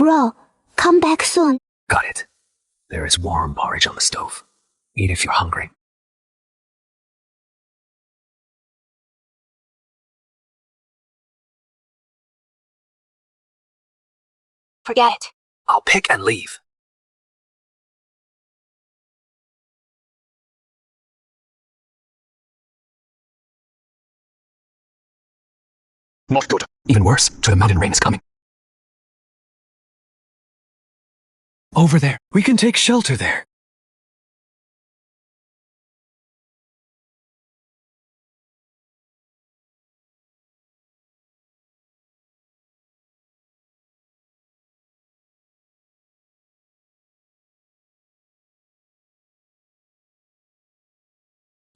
Bro, come back soon. Got it. There is warm porridge on the stove. Eat if you're hungry. Forget it. I'll pick and leave. Not good. Even worse, to the mountain rain is coming. Over there. We can take shelter there.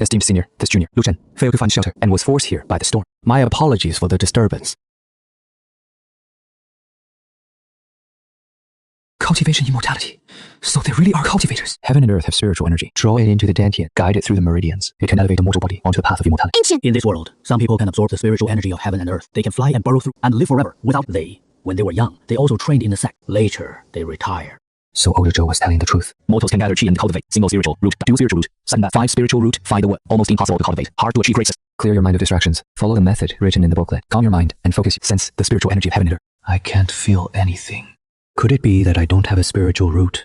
Esteemed senior, this junior, Lu Chen, failed to find shelter and was forced here by the storm. My apologies for the disturbance. Cultivation immortality. So they really are cultivators. Heaven and earth have spiritual energy. Draw it into the dantian, guide it through the meridians. It can elevate the mortal body onto the path of immortality. Ancient. In this world, some people can absorb the spiritual energy of heaven and earth. They can fly and burrow through and live forever without they. When they were young, they also trained in the sect. Later, they retire. So older Joe was telling the truth. Mortals can gather chi and cultivate. Single spiritual root, dual spiritual root. Second that 5 spiritual root, find the word. Almost impossible to cultivate. Hard to achieve greatness. Clear your mind of distractions. Follow the method written in the booklet. Calm your mind and focus. Sense the spiritual energy of heaven and earth. I can't feel anything. Could it be that I don't have a spiritual root?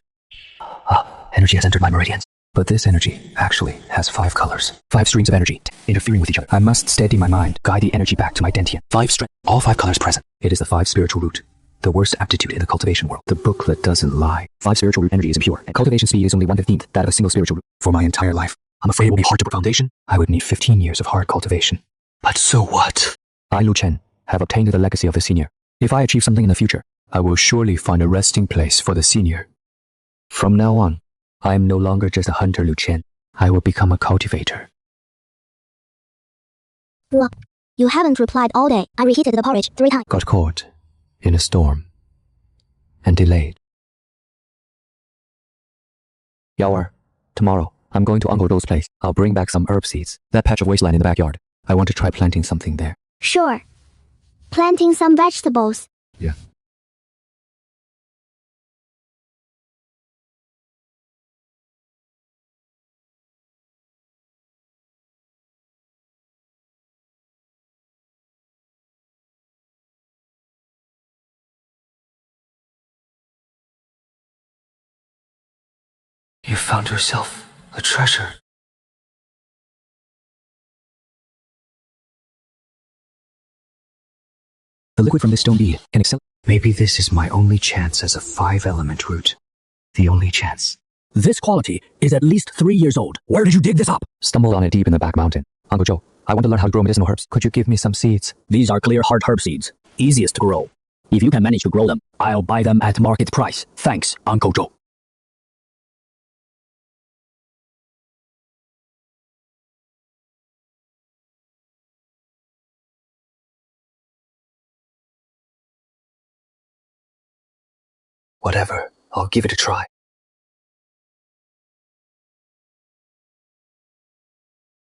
Energy has entered my meridians. But this energy actually has 5 colors. 5 streams of energy interfering with each other. I must steady my mind, guide the energy back to my dantian. 5 strength. All 5 colors present. It is the 5 spiritual root. The worst aptitude in the cultivation world. The booklet doesn't lie. 5 spiritual root energy is impure, and cultivation speed is only 1/15 that of a single spiritual root. For my entire life, I'm afraid it will be hard to put foundation. I would need 15 years of hard cultivation. But so what? I, Lu Chen, have obtained the legacy of the senior. If I achieve something in the future, I will surely find a resting place for the senior. From now on, I am no longer just a hunter, Lu Chen. I will become a cultivator. What? You haven't replied all day. I reheated the porridge 3 times. Got caught in a storm and delayed. Yao, tomorrow, I'm going to Uncle Dou's place. I'll bring back some herb seeds. That patch of wasteland in the backyard. I want to try planting something there. Sure. Planting some vegetables. Yeah. You found yourself a treasure. The liquid from this stone bead can excel. Maybe this is my only chance as a 5-element root. The only chance. This quality is at least 3 years old. Where did you dig this up? Stumbled on it deep in the back mountain. Uncle Joe, I want to learn how to grow medicinal herbs. Could you give me some seeds? These are clear heart herb seeds. Easiest to grow. If you can manage to grow them, I'll buy them at market price. Thanks, Uncle Joe. Whatever, I'll give it a try.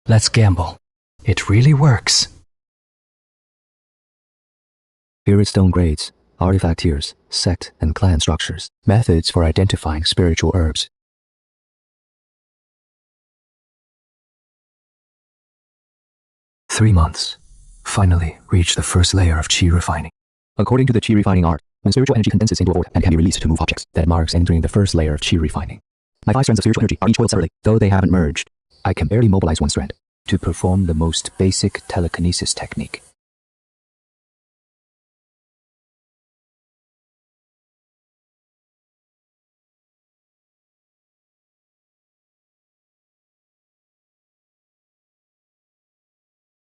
Let's gamble. It really works. Spirit stone grades, artifact tiers, sect and clan structures, methods for identifying spiritual herbs. Three months. Finally reached the first layer of chi refining. According to the chi refining art, when spiritual energy condenses into a vortex and can be released to move objects, that marks entering the first layer of chi refining. My 5 strands of spiritual energy are each coiled separately, though they haven't merged. I can barely mobilize one strand to perform the most basic telekinesis technique.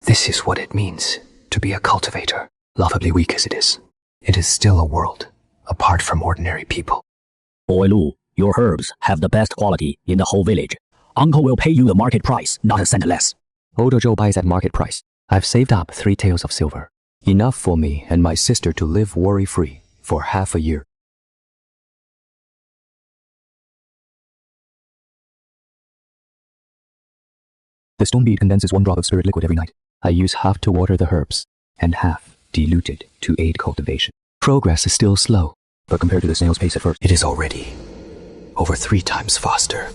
This is what it means to be a cultivator, laughably weak as it is. It is still a world apart from ordinary people. Boy Lu, your herbs have the best quality in the whole village. Uncle will pay you the market price, not a cent less. Older Joe buys at market price. I've saved up 3 taels of silver. Enough for me and my sister to live worry-free for half a year. The stone bead condenses 1 drop of spirit liquid every night. I use half to water the herbs and half diluted to aid cultivation. Progress is still slow, but compared to the snail's pace at first, it is already over 3 times faster.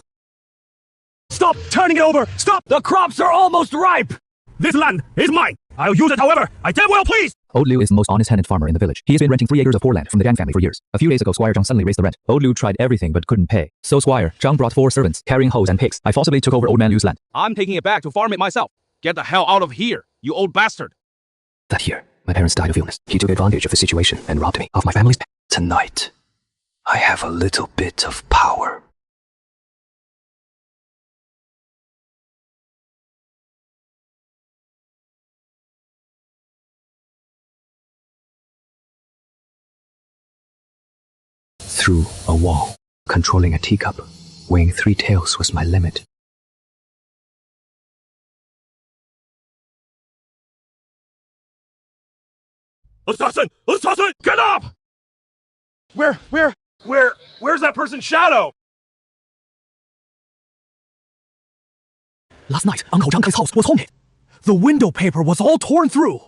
Stop turning it over! Stop! The crops are almost ripe! This land is mine! I'll use it however I damn well please! Old Liu is the most honest tenant farmer in the village. He has been renting 3 acres of foreland from the Zhang family for years. A few days ago, Squire Zhang suddenly raised the rent. Old Liu tried everything but couldn't pay. So Squire Zhang brought 4 servants, carrying hoes and pigs. I forcibly took over Old Man Liu's land. I'm taking it back to farm it myself. Get the hell out of here, you old bastard! That year, my parents died of illness. He took advantage of the situation and robbed me of my family's pet. Tonight, I have a little bit of power. Through a wall, controlling a teacup, weighing 3 taels was my limit. Assassin! Assassin! Get up! Where's that person's shadow? Last night, Uncle Zhang's house was haunted. The window paper was all torn through.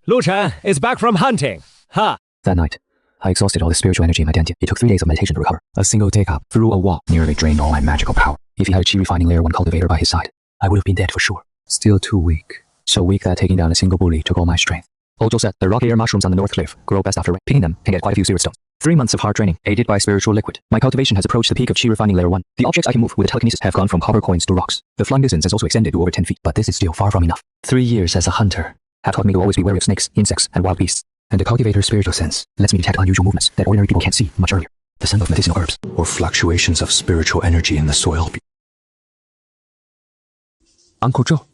Lu Chen is back from hunting. Ha! That night, I exhausted all the spiritual energy in my dantian. It took 3 days of meditation to recover. A single take-up through a wall nearly drained all my magical power. If he had a Qi refining layer 1 cultivator by his side, I would have been dead for sure. Still too weak. So weak that taking down a single bully took all my strength. Old Zhou said the rocky air mushrooms on the north cliff grow best after rain. Picking them can get quite a few spirit stones. 3 months of hard training, aided by spiritual liquid. My cultivation has approached the peak of Qi refining layer 1. The objects I can move with telekinesis have gone from copper coins to rocks. The flying distance has also extended to over 10 feet, but this is still far from enough. 3 years as a hunter have taught me to always be wary of snakes, insects, and wild beasts. And the cultivator's spiritual sense lets me detect unusual movements that ordinary people can't see much earlier. The scent of medicinal herbs. Or fluctuations of spiritual energy in the soil. Uncle Zhou.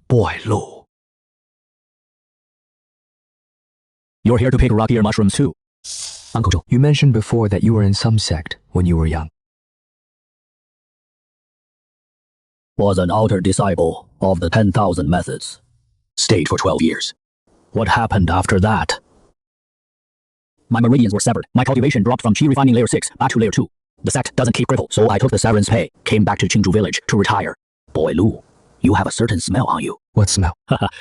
Boy, Lu. You're here to pick rocky air mushrooms too. Uncle Zhou, you mentioned before that you were in some sect when you were young. Was an outer disciple of the 10,000 methods. Stayed for 12 years. What happened after that? My meridians were severed. My cultivation dropped from Qi refining layer 6 back to layer 2. The sect doesn't keep crippled, so I took the severance pay, came back to Qingzhu village to retire. Boy, Lu, you have a certain smell on you. What smell?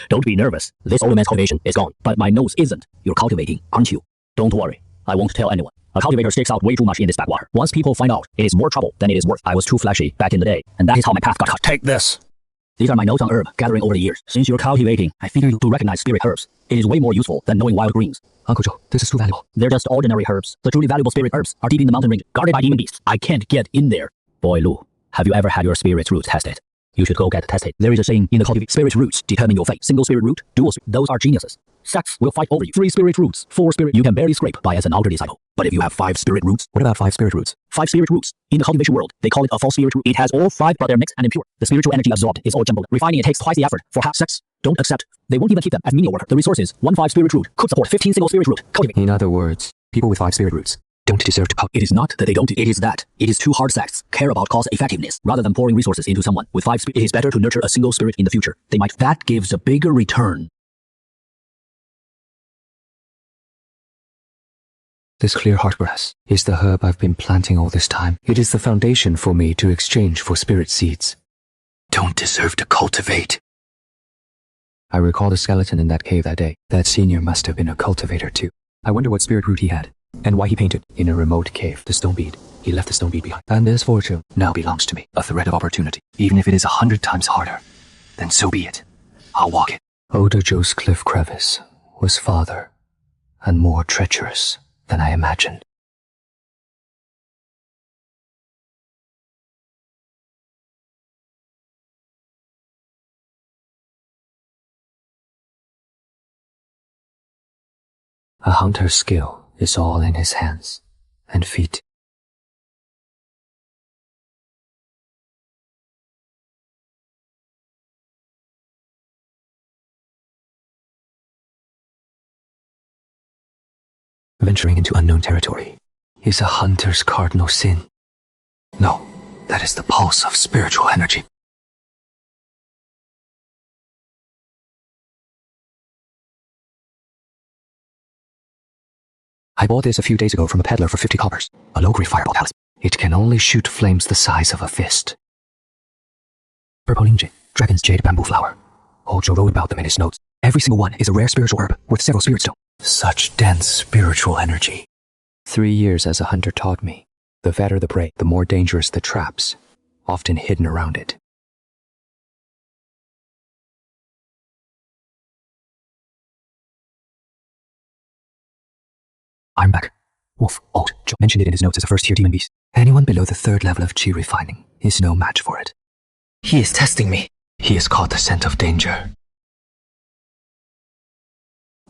Don't be nervous. This old man's cultivation is gone, but my nose isn't. You're cultivating, aren't you? Don't worry. I won't tell anyone. A cultivator sticks out way too much in this backwater. Once people find out, it is more trouble than it is worth. I was too flashy back in the day, and that is how my path got cut. Take this. These are my notes on herb, gathering over the years. Since you're cultivating, I figure you to recognize spirit herbs. It is way more useful than knowing wild greens. Uncle Zhou, this is too valuable. They're just ordinary herbs. The truly valuable spirit herbs are deep in the mountain range, guarded by demon beasts. I can't get in there. Boy, Lu, have you ever had your spirit roots tested? You should go get tested. There is a saying in the cultivation, spirit roots determine your fate. Single spirit root, dual spirit. Those are geniuses. Sects will fight over you. 3 spirit roots, 4 spirit. You can barely scrape by as an outer disciple. But if you have 5 spirit roots. What about 5 spirit roots? 5 spirit roots. In the cultivation world, they call it a false spirit root. It has all 5, but they're mixed and impure. The spiritual energy absorbed is all jumbled. Refining it takes twice the effort. For half sects, don't accept. They won't even keep them as menial work. The resources, 1 5 spirit root could support 15 single spirit root. Cultivate. In other words, people with 5 spirit roots don't deserve to power. It is not that they don't. It is that. It is too hard sects care about cause effectiveness. Rather than pouring resources into someone with 5 spirit, it is better to nurture a single spirit in the future. They might. That gives a bigger return. This clear heartgrass is the herb I've been planting all this time. It is the foundation for me to exchange for spirit seeds. Don't deserve to cultivate. I recall the skeleton in that cave that day. That senior must have been a cultivator too. I wonder what spirit root he had, and why he painted in a remote cave the stone bead. He left the stone bead behind. And this fortune now belongs to me. A thread of opportunity. Even if it is 100 times harder, then so be it. I'll walk it. Older Zhou's cliff crevice was farther and more treacherous than I imagined. A hunter's skill is all in his hands and feet. Venturing into unknown territory is a hunter's cardinal sin. No, that is the pulse of spiritual energy. I bought this a few days ago from a peddler for 50 coppers. A low-grade fireball talisman. It can only shoot flames the size of a fist. Purple Qingzhu, Dragon's jade bamboo flower. Qingzhu wrote about them in his notes. Every single one is a rare spiritual herb worth several spirit stones. Such dense spiritual energy. 3 years as a hunter taught me, the fatter the prey, the more dangerous the traps, often hidden around it. I'm back. Wolf, old, Joe mentioned it in his notes as a first-tier demon beast. Anyone below the 3rd level of chi refining is no match for it. He is testing me. He has caught the scent of danger.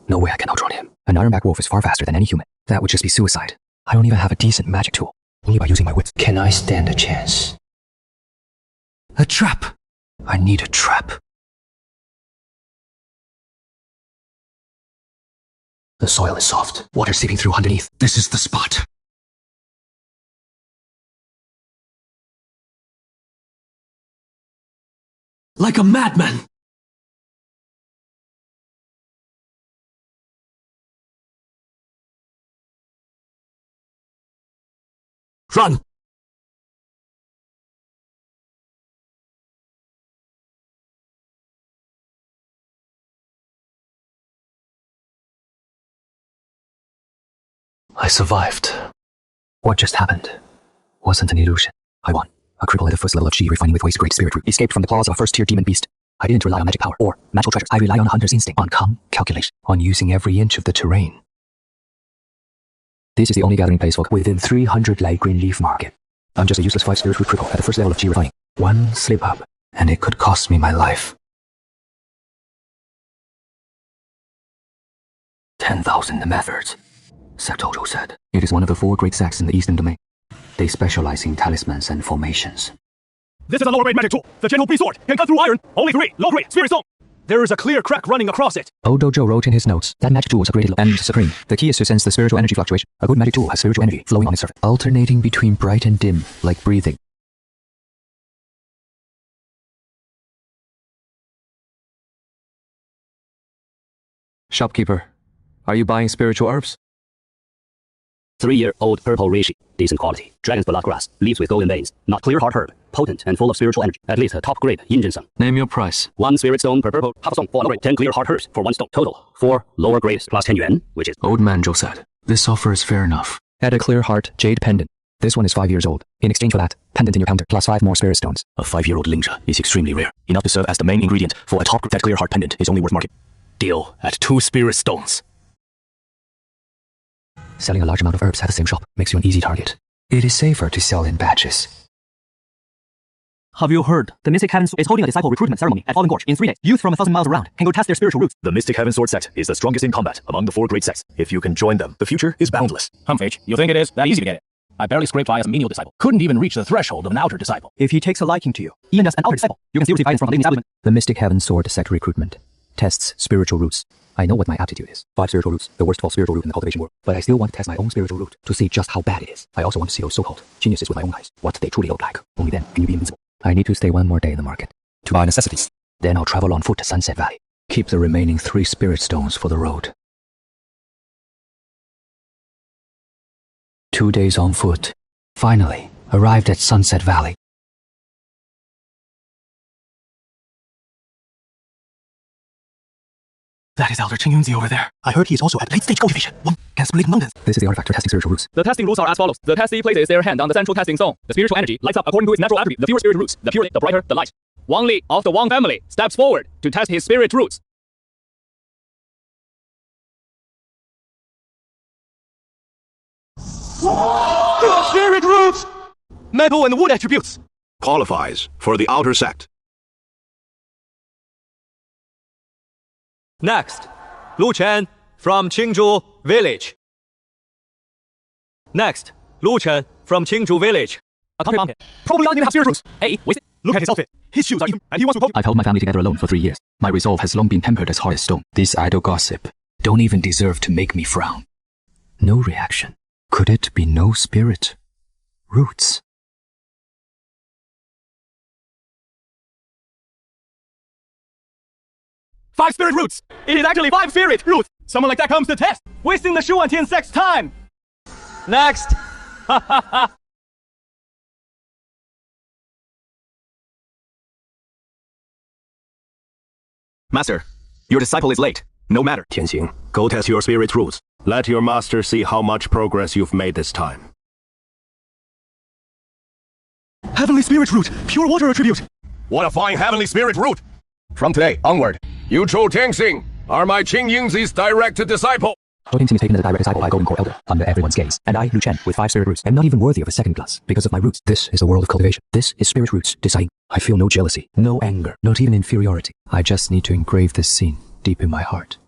No way I can outrun him. An ironback wolf is far faster than any human. That would just be suicide. I don't even have a decent magic tool. Only by using my wits can I stand a chance. A trap! I need a trap. The soil is soft. Water seeping through underneath. This is the spot. Like a madman! Run! I survived. What just happened wasn't an illusion. I won. A cripple at the 1st level of chi refining with waste great spirit root. Escaped from the claws of a first-tier demon beast. I didn't rely on magic power or magical treasures. I rely on a hunter's instinct, on calculation, on using every inch of the terrain. This is the only gathering place for within 300 light green leaf market. I'm just a useless 5 spirit root cripple at the 1st level of chi refining. One slip up, and it could cost me my life. 10,000 methods, Qingzhu said. It is one of the 4 great sects in the Eastern Domain. They specialize in talismans and formations. This is a lower-grade magic tool. The gentle beast sword can cut through iron. Only 3 low-grade spirit stone. There is a clear crack running across it. Dojo wrote in his notes that magic tool is upgraded and supreme. The key is to sense the spiritual energy fluctuation. A good magic tool has spiritual energy flowing on its surface, alternating between bright and dim, like breathing. Shopkeeper, are you buying spiritual herbs? 3-year-old purple reishi, decent quality. Dragon's blood grass, leaves with golden veins. Not clear heart herb, potent and full of spiritual energy. At least a top grade yin ginseng. Name your price. 1 spirit stone per purple, half a stone for lower grade. 10 clear heart herbs for 1 stone. Total 4 lower grades plus 10 yuan, which is. Old man Zhou said, this offer is fair enough. Add a clear heart jade pendant. This one is 5 years old. In exchange for that, pendant in your counter plus 5 more spirit stones. A 5-year-old Lingzha is extremely rare, enough to serve as the main ingredient for a top grade. That clear heart pendant is only worth market. Deal at 2 spirit stones. Selling a large amount of herbs at the same shop makes you an easy target. It is safer to sell in batches. Have you heard? The Mystic Heaven is holding a disciple recruitment ceremony at Fallen Gorge in 3 days. Youth from 1,000 miles around can go test their spiritual roots. The Mystic Heaven Sword sect is the strongest in combat among the 4 great sects. If you can join them, the future is boundless. Humphrey, you think it is that easy to get it? I barely scraped by as a menial disciple. Couldn't even reach the threshold of an outer disciple. If he takes a liking to you, even as an outer disciple, you can still receive guidance from a leading establishment. The Mystic Heaven Sword sect recruitment tests spiritual roots. I know what my aptitude is. 5 spiritual roots, the worst 12 spiritual root in the cultivation world. But I still want to test my own spiritual root to see just how bad it is. I also want to see those so-called geniuses with my own eyes, what they truly look like. Only then can you be invincible. I need to stay 1 more day in the market to buy necessities. Then I'll travel on foot to Sunset Valley. Keep the remaining 3 spirit stones for the road. 2 days on foot. Finally, arrived at Sunset Valley. That is Elder Qingzhu over there. I heard he is also at late-stage cultivation. One can split mountains. This is the artifact for testing spiritual roots. The testing rules are as follows. The testee places their hand on the central testing stone. The spiritual energy lights up according to its natural attribute. The fewer spiritual roots, the purer, the brighter, the light. Wang Li of the Wang family steps forward to test his spirit roots. Spirit roots! Metal and wood attributes. Qualifies for the outer sect. Next, Lu Chen from Qingzhu village. Next, Lu Chen from Qingzhu village. A country mountain. Probably not even have spirit roots. Hey, wasted. Look at his outfit. His shoes are even, and he wants to poke. I've held my family together alone for 3 years. My resolve has long been tempered as hard as stone. This idle gossip don't even deserve to make me frown. No reaction. Could it be no spirit roots? Five spirit roots! It is actually 5 spirit roots! Someone like that comes to test! Wasting the Shu and Tian sect's time! Next. Master, your disciple is late. No matter. Tianxing, go test your spirit roots. Let your master see how much progress you've made this time. Heavenly spirit root, pure water attribute. What a fine heavenly spirit root! From today onward, you Zhou Tianxing are my Qingzhu's direct disciple. Zhou Tianxing is taken as a direct disciple by Golden Core Elder, under everyone's gaze. And I, Lu Chen, with 5 spirit roots, am not even worthy of a second class because of my roots. This is the world of cultivation. This is spirit roots deciding. I feel no jealousy, no anger, not even inferiority. I just need to engrave this scene deep in my heart.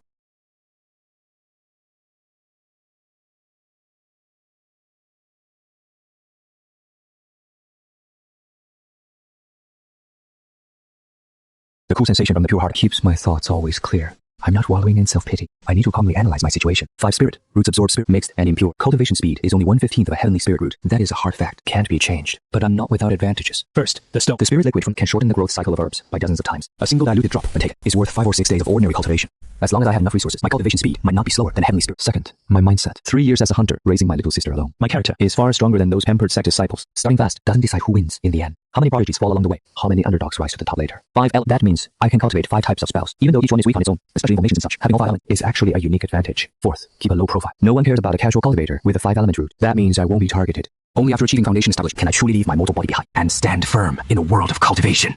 The cool sensation from the pure heart keeps my thoughts always clear. I'm not wallowing in self-pity. I need to calmly analyze my situation. 5 spirit, roots absorb spirit, mixed and impure. Cultivation speed is only 1/15 of a heavenly spirit root. That is a hard fact, can't be changed. But I'm not without advantages. First, the stone. The spirit liquid can shorten the growth cycle of herbs by dozens of times. A single diluted drop, when taken, is worth 5 or 6 days of ordinary cultivation. As long as I have enough resources, my cultivation speed might not be slower than heavenly spirit. Second, my mindset. 3 years as a hunter, raising my little sister alone. My character is far stronger than those pampered sect disciples. Starting fast doesn't decide who wins in the end. How many prodigies fall along the way? How many underdogs rise to the top later? 5L. That means I can cultivate 5 types of spells, even though each one is weak on its own, especially formations and such. Having all 5 elements is actually a unique advantage. Fourth, keep a low profile. No one cares about a casual cultivator with a 5-element root. That means I won't be targeted. Only after achieving foundation established can I truly leave my mortal body behind and stand firm in a world of cultivation.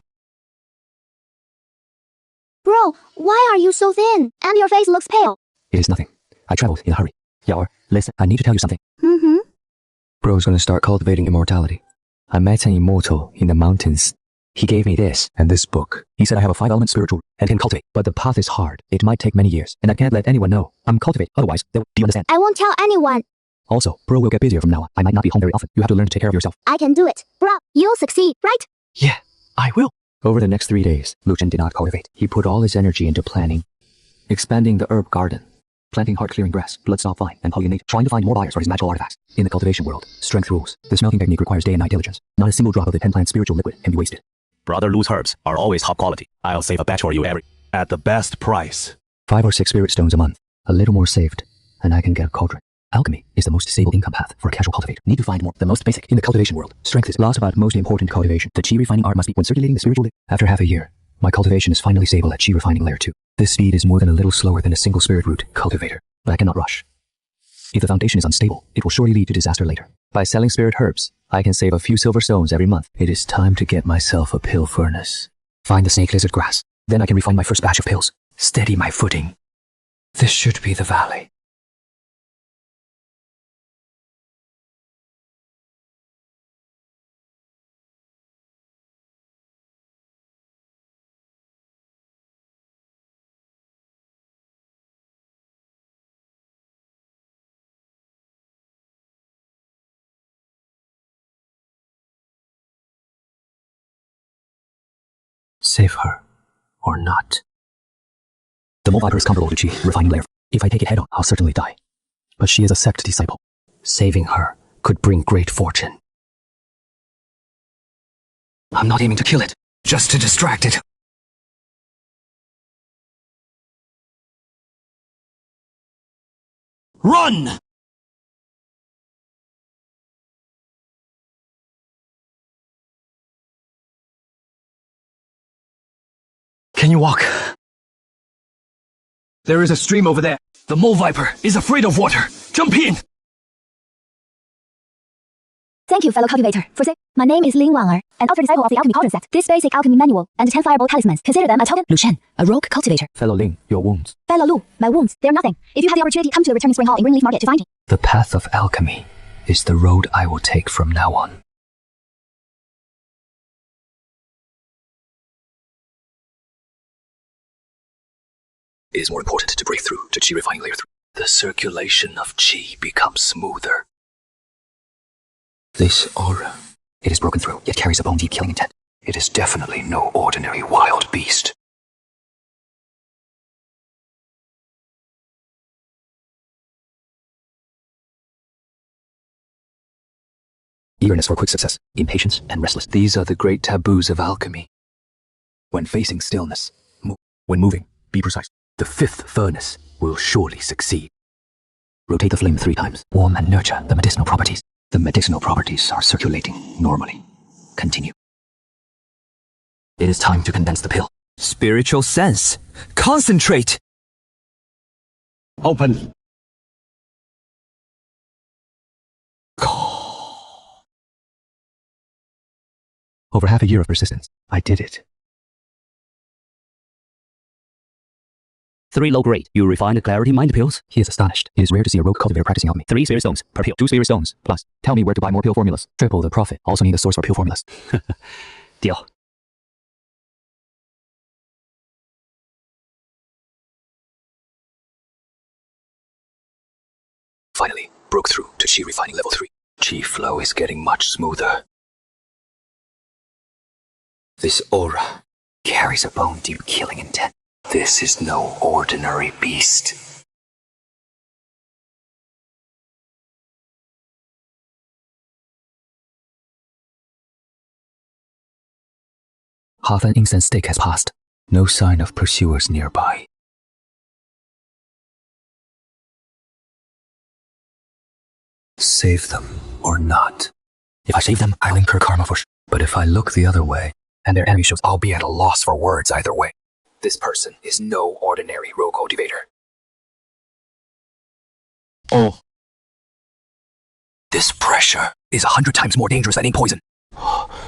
Bro, why are you so thin? And your face looks pale. It is nothing. I traveled in a hurry. Yaor, listen, I need to tell you something. Mm-hmm. Bro's gonna start cultivating immortality. I met an immortal in the mountains. He gave me this and this book. He said I have a 5-element spiritual and can cultivate, but the path is hard. It might take many years, and I can't let anyone know I'm cultivating. Otherwise, do you understand? I won't tell anyone. Also, Bro will get busier from now on. I might not be home very often. You have to learn to take care of yourself. I can do it. Bro, you'll succeed, right? Yeah, I will. Over the next 3 days, Lu Chen did not cultivate. He put all his energy into planning, expanding the herb garden, planting heart-clearing grass, bloodstock vine, and pollinating, trying to find more buyers for his magical artifacts. In the cultivation world, strength rules. The smelting technique requires day and night diligence. Not a single drop of the 10-plant spiritual liquid can be wasted. Brother Lu's herbs are always top quality. I'll save a batch for you at the best price. 5 or 6 spirit stones a month. A little more saved, and I can get a cauldron. Alchemy is the most stable income path for a casual cultivator. Need to find more. The most basic in the cultivation world. Strength is last about most important cultivation. The chi refining art must be when circulating the spiritual liquid. After half a year, my cultivation is finally stable at chi refining layer 2. This speed is more than a little slower than a single spirit root cultivator, but I cannot rush. If the foundation is unstable, it will surely lead to disaster later. By selling spirit herbs, I can save a few silver stones every month. It is time to get myself a pill furnace. Find the snake lizard grass. Then I can refine my first batch of pills. Steady my footing. This should be the valley. Save her, or not. The Moviper is comparable to Chi, refining layer. If I take it head on, I'll certainly die. But she is a sect disciple. Saving her could bring great fortune. I'm not aiming to kill it, just to distract it. Run! Can you walk? There is a stream over there. The mole viper is afraid of water. Jump in! Thank you, fellow cultivator, for saying. My name is Ling Wanger, an outer disciple of the Alchemy Cauldron set. This basic alchemy manual and 10 fireball talismans, consider them a token. Lu Chen, a rogue cultivator. Fellow Ling, your wounds. Fellow Lu, my wounds, they're nothing. If you have the opportunity, come to the returning spring hall in Greenleaf Market to find me. The path of alchemy is the road I will take from now on. It is more important to break through to chi refining layer 3. The circulation of chi becomes smoother. This aura, it is broken through, yet carries a bone deep killing intent. It is definitely no ordinary wild beast. Eagerness for quick success, impatience and restless. These are the great taboos of alchemy. When facing stillness, move. When moving, be precise. The 5th furnace will surely succeed. Rotate the flame 3 times. Warm and nurture the medicinal properties. The medicinal properties are circulating normally. Continue. It is time to condense the pill. Spiritual sense. Concentrate! Open. Over half a year of persistence, I did it. 3 low grade. You refined clarity mind pills. He is astonished. It is rare to see a rogue cultivator practicing alchemy. 3 spirit stones per pill. 2 spirit stones. Plus, tell me where to buy more pill formulas. Triple the profit. Also need a source for pill formulas. Deal. Finally, broke through to Qi refining level 3. Qi flow is getting much smoother. This aura carries a bone-deep killing intent. This is no ordinary beast. Half an incense stick has passed. No sign of pursuers nearby. Save them or not. If I save them, I'll incur karma for sure. But if I look the other way, and their enemy shows, I'll be at a loss for words either way. This person is no ordinary rogue cultivator. Oh. This pressure is 100 times more dangerous than ink poison.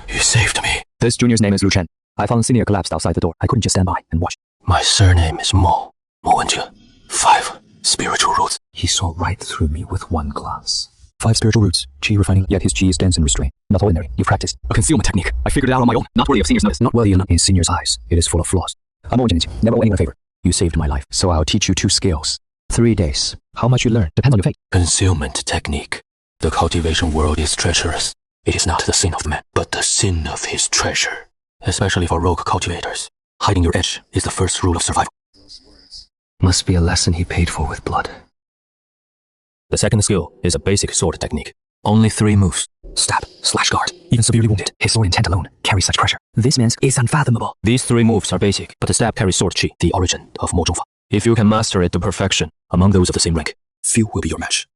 You saved me. This junior's name is Lu Chen. I found Senior collapsed outside the door. I couldn't just stand by and watch. My surname is Mo. Mo Wenjie. 5 spiritual roots. He saw right through me with one glance. 5 spiritual roots. Qi refining, yet his Qi is dense and restrained. Not ordinary. You practiced. A concealment technique. I figured it out on my own. Not worthy of Senior's notice. Not worthy enough. In Senior's eyes, it is full of flaws. I'm ordinary. Never owe anyone a favor. You saved my life, so I'll teach you 2 skills. 3 days. How much you learn depends on your fate. Concealment technique. The cultivation world is treacherous. It is not the sin of the man, but the sin of his treasure. Especially for rogue cultivators. Hiding your edge is the first rule of survival. Must be a lesson he paid for with blood. The second skill is a basic sword technique. Only 3 moves. Stab, slash guard, even severely wounded. His sword intent alone carries such pressure. This man's is unfathomable. These 3 moves are basic, but the stab carries sword qi, the origin of Mo Zhongfa. If you can master it to perfection, among those of the same rank, few will be your match.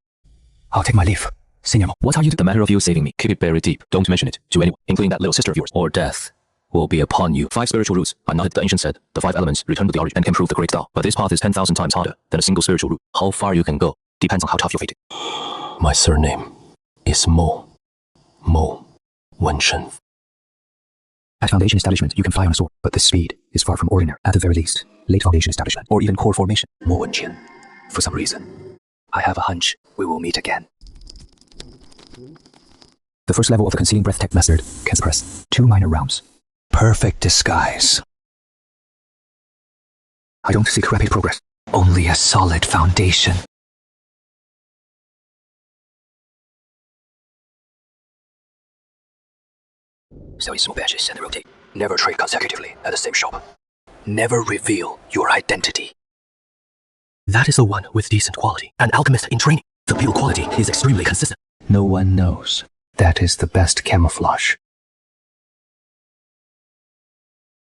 I'll take my leave. Senior Mo, what are you doing? The matter of you saving me, keep it buried deep. Don't mention it to anyone, including that little sister of yours, or death will be upon you. 5 spiritual roots are not, the ancient said, the 5 elements return to the origin and can prove the great Tao. But this path is 10,000 times harder than a single spiritual root. How far you can go depends on how tough your fate is. My surname is Mo. Mo Wenshen. At Foundation Establishment, you can fly on a sword, but the speed is far from ordinary. At the very least, late Foundation Establishment, or even core formation. Mo Wenjian. For some reason, I have a hunch we will meet again. The first level of the concealing breath tech method can suppress 2 minor rounds. Perfect disguise. I don't seek rapid progress. Only a solid foundation. Sell in small batches and rotate. Never trade consecutively at the same shop. Never reveal your identity. That is the one with decent quality. An alchemist in training. The build quality is extremely consistent. No one knows. That is the best camouflage.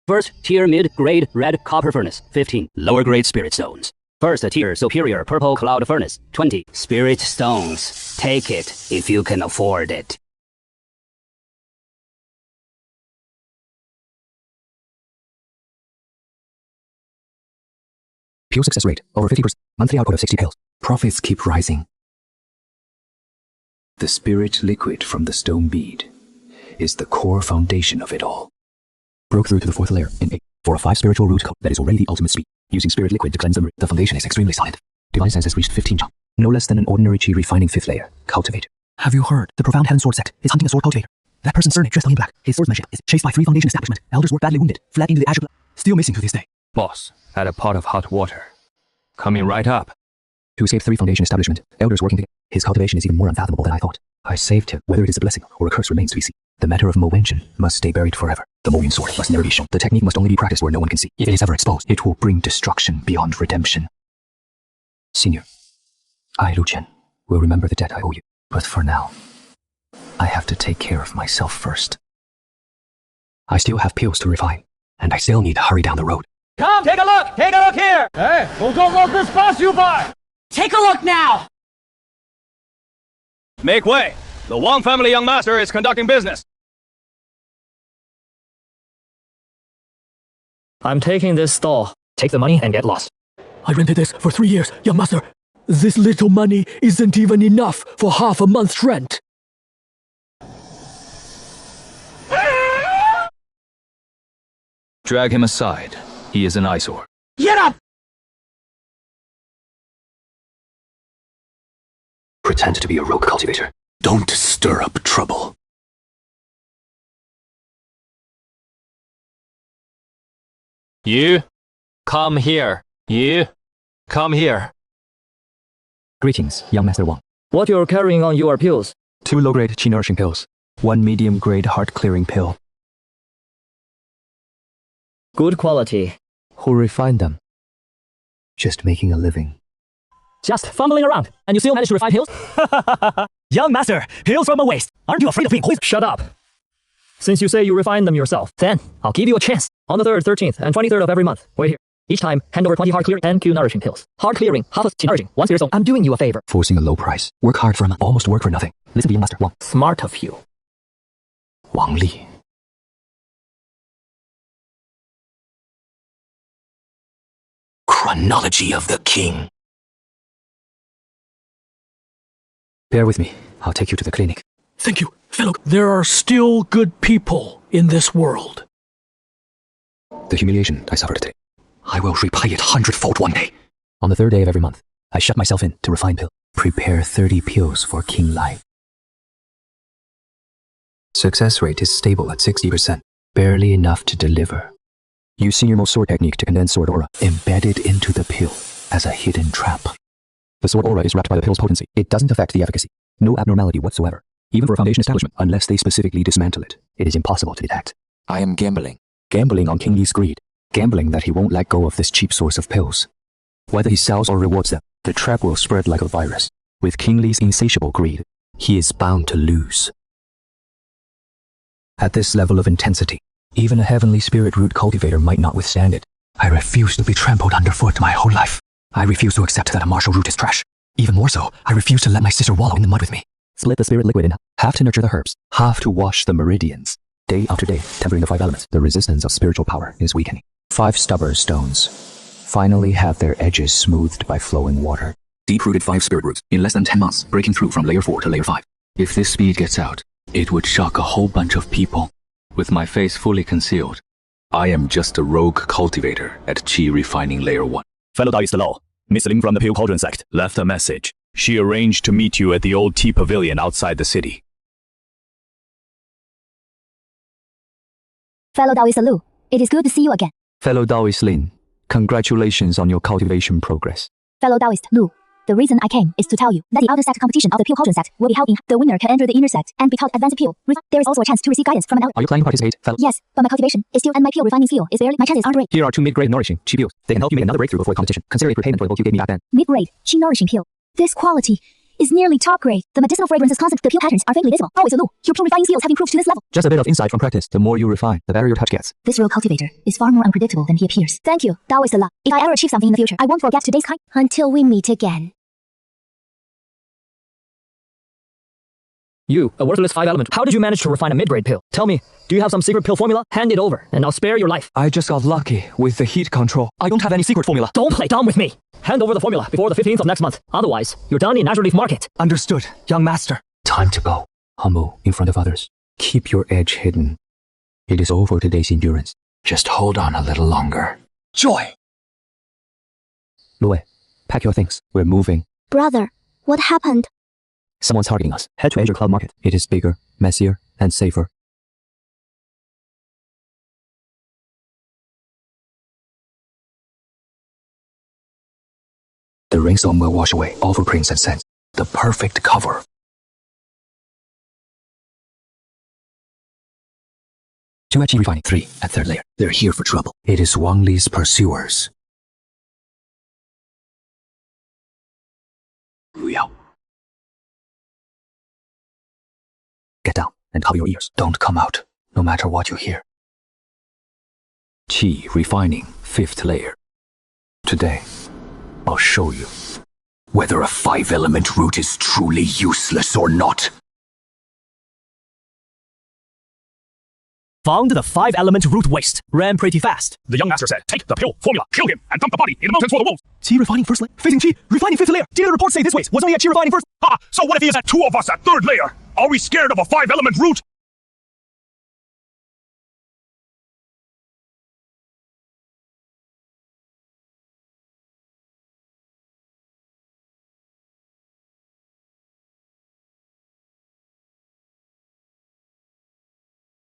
First tier mid-grade red copper furnace, 15 lower grade spirit stones. First tier superior purple cloud furnace, 20 spirit stones. Take it if you can afford it. Pure success rate, over 50%. Monthly output of 60 pills. Profits keep rising. The spirit liquid from the stone bead is the core foundation of it all. Broke through to the 4th layer in 8 for a 5 spiritual root code that is already the ultimate speed. Using spirit liquid to cleanse them, the foundation is extremely solid. Divine sense has reached 15 chang. No less than an ordinary Qi refining 5th layer. Cultivator. Have you heard? The profound heaven sword sect is hunting a sword cultivator. That person's surname dressed only in black. His swordsmanship is chased by 3 foundation establishment. Elders were badly wounded, fled into the azure. Still missing to this day. Boss, had a pot of hot water. Coming right up. To escape 3 foundation establishment, elders working together. His cultivation is even more unfathomable than I thought. I saved him. Whether it is a blessing or a curse remains to be seen. The matter of Mo Wenjian must stay buried forever. The Mo Yun sword must never be shown. The technique must only be practiced where no one can see. If it is ever exposed, it will bring destruction beyond redemption. Senior, I, Lu Chen, will remember the debt I owe you. But for now, I have to take care of myself first. I still have pills to refine, and I still need to hurry down the road. Come, take a look! Take a look here! Hey, don't let this pass you by! Take a look now! Make way! The Wang family young master is conducting business. I'm taking this stall. Take the money and get lost. I rented this for 3 years, young master. This little money isn't even enough for half a month's rent. Drag him aside. He is an eyesore. Get up! Pretend to be a rogue cultivator. Don't stir up trouble. You, come here. You, come here. Greetings, young Master Wang. What you're carrying on your pills? 2 low-grade qi nourishing pills. 1 medium-grade heart-clearing pill. Good quality. Who refined them? Just making a living. Just fumbling around, and you still manage to refine pills? Young master, pills from a waste. Aren't you afraid of being poisoned? Shut up. Since you say you refined them yourself, then I'll give you a chance. On the 3rd, 13th, and 23rd of every month. Wait here. Each time, hand over 20 hard clearing and Q nourishing pills. Hard clearing, half of qi nourishing, 1 spirit zone. I'm doing you a favor. Forcing a low price. Work hard for a month. Almost work for nothing. Listen to young Master Wang. Smart of you. Wang Li. Chronology of the King. Bear with me. I'll take you to the clinic. Thank you, fellow. There are still good people in this world. The humiliation I suffered today, I will repay it 100-fold one day. On the 3rd day of every month, I shut myself in to refine pill. Prepare 30 pills for King Lai. Success rate is stable at 60%, barely enough to deliver. Use senior most sword technique to condense sword aura, embedded into the pill as a hidden trap. The sword aura is wrapped by the pill's potency. It doesn't affect the efficacy. No abnormality whatsoever. Even for a foundation establishment, unless they specifically dismantle it, it is impossible to detect. I am gambling. Gambling on King Li's greed. Gambling that he won't let go of this cheap source of pills. Whether he sells or rewards them, the trap will spread like a virus. With King Li's insatiable greed, he is bound to lose. At this level of intensity, even a heavenly spirit root cultivator might not withstand it. I refuse to be trampled underfoot my whole life. I refuse to accept that a martial root is trash. Even more so, I refuse to let my sister wallow in the mud with me. Split the spirit liquid in half to nurture the herbs, half to wash the meridians. Day after day, tempering the 5 elements, the resistance of spiritual power is weakening. 5 stubborn stones finally have their edges smoothed by flowing water. Deep-rooted 5 spirit roots in less than 10 months, breaking through from layer 4 to layer 5. If this speed gets out, it would shock a whole bunch of people. With my face fully concealed, I am just a rogue cultivator at Qi refining layer 1. Fellow Taoist Law, Miss Ling from the Pale Cauldron sect left a message. She arranged to meet you at the old tea pavilion outside the city. Fellow Taoist Lu, it is good to see you again. Fellow Taoist Lin, congratulations on your cultivation progress. Fellow Taoist Lu, the reason I came is to tell you that the outer sect competition of the Pale Cauldron sect will be held in. The winner can enter the inner sect and be taught advanced peel. There is also a chance to receive guidance from an elder. Are you planning to participate, fellow? Yes, but my cultivation is still and my peel refining skill is barely. My chances aren't great. Here are 2 mid-grade nourishing qi pills. They can help you make another breakthrough before the competition. Consider it repayment for the book you gave me back then. Mid-grade, qi nourishing peel. This quality is nearly top grade. The medicinal fragrances constant. The peel patterns are faintly visible. Always a Lu. Your peel refining skills have improved to this level. Just a bit of insight from practice. The more you refine, the better your touch gets. This rogue cultivator is far more unpredictable than he appears. Thank you, Taoist Allah. If I ever achieve something in the future, I won't forget today's kind. Until we meet again. You, a worthless 5 element. How did you manage to refine a mid-grade pill? Tell me, do you have some secret pill formula? Hand it over, and I'll spare your life. I just got lucky with the heat control. I don't have any secret formula. Don't play dumb with me. Hand over the formula before the 15th of next month. Otherwise, you're done in Natural Leaf Market. Understood, young master. Time to go. Humble in front of others. Keep your edge hidden. It is all for today's endurance. Just hold on a little longer. Joy! Lue, pack your things. We're moving. Brother, what happened? Someone's targeting us. Head to Azure Cloud Market. It is bigger, messier, and safer. The rainstorm will wash away all footprints and scents. The perfect cover. Two at Qi refining. 3 at 3rd layer. They're here for trouble. It is Wang Li's pursuers. Get down and cover your ears. Don't come out, no matter what you hear. Qi refining, 5th layer. Today, I'll show you whether a 5-element root is truly useless or not. Found the 5-element root waste. Ran pretty fast. The young master said, take the pill formula, kill him, and dump the body in the mountains for the wolves. Qi refining first layer. Facing Qi, refining fifth layer. Did the report say this waste was only at Qi refining first? Ha! So what if he is at 2 of us at 3rd layer? Are we scared of a 5-element root?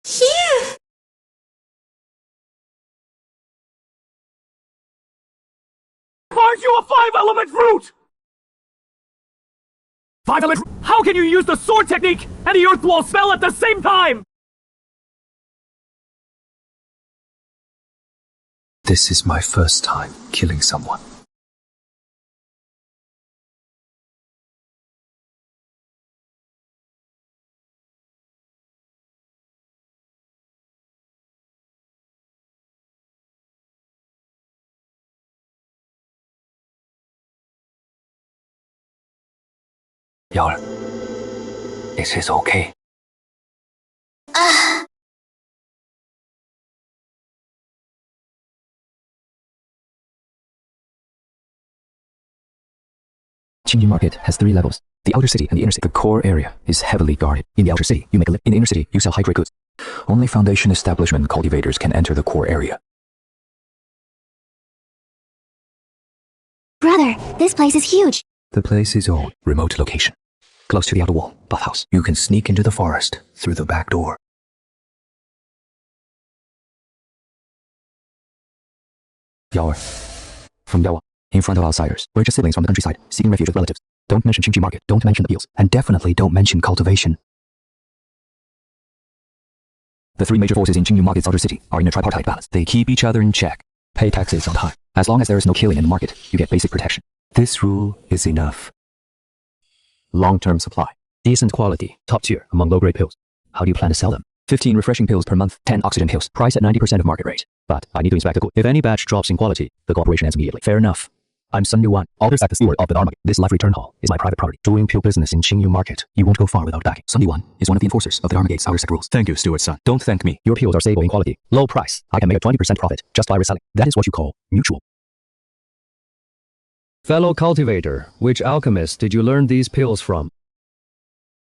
Here! Aren't you a 5-element root? 5-element root? How can you use the sword technique and the earth wall spell at the same time? This is my first time killing someone. Yaller, is this okay? Qingzhu Market has 3 levels. The outer city and the inner city. The core area is heavily guarded. In the outer city, you make a living. In the inner city, you sell high-grade goods. Only Foundation establishment cultivators can enter the core area. Brother, this place is huge. The place is old. Remote location. Close to the outer wall, bathhouse. You can sneak into the forest through the back door. Yawer. From Yawa. In front of outsiders. We're just siblings from the countryside, seeking refuge with relatives. Don't mention Qingzhu Market. Don't mention the bills. And definitely don't mention cultivation. The 3 major forces in Qingzhu Market's outer city are in a tripartite balance. They keep each other in check. Pay taxes on time. As long as there is no killing in the market, you get basic protection. This rule is enough. Long-term supply. Decent quality. Top tier among low-grade pills. How do you plan to sell them? 15 refreshing pills per month, 10 oxygen pills. Price at 90% of market rate. But I need to inspect the good. If any batch drops in quality, the corporation ends immediately. Fair enough. I'm Sun Yuan, Alters at the steward of the Dharma. This life return hall is my private property. Doing pill business in Qingzhu Market. You won't go far without backing. Sun Yuan is one of the enforcers of the Dharma Gate's outer set rules. Thank you, steward son. Don't thank me. Your pills are stable in quality. Low price. I can make a 20% profit just by reselling. That is what you call mutual. Fellow cultivator, which alchemist did you learn these pills from?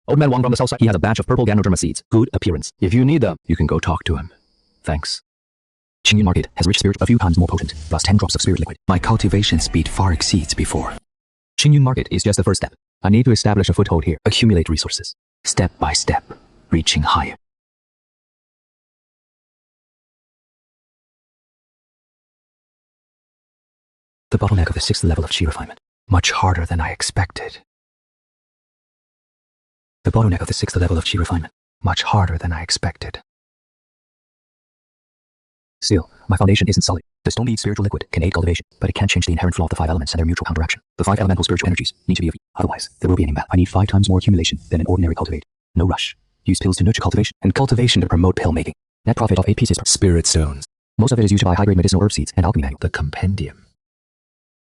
Old man Wang from the south side. He has a batch of purple Ganoderma seeds. Good appearance. If you need them, you can go talk to him. Thanks. Qingzhu Market has rich spirit a few times more potent, plus 10 drops of spirit liquid. My cultivation speed far exceeds before. Qingzhu Market is just the first step. I need to establish a foothold here, accumulate resources. Step by step, reaching higher. The bottleneck of the 6th level of Qi refinement. Much harder than I expected. The bottleneck of the 6th level of Qi refinement. Much harder than I expected. Still, my foundation isn't solid. The stone-bead spiritual liquid can aid cultivation, but it can't change the inherent flow of the 5 elements and their mutual counteraction. The 5 elemental spiritual energies need to be of equal. Otherwise, there will be an imbalance. I need 5 times more accumulation than an ordinary cultivator. No rush. Use pills to nurture cultivation, and cultivation to promote pill making. Net profit of 8 pieces per spirit stones. Most of it is used to buy high-grade medicinal herb seeds and alchemy manual. The compendium.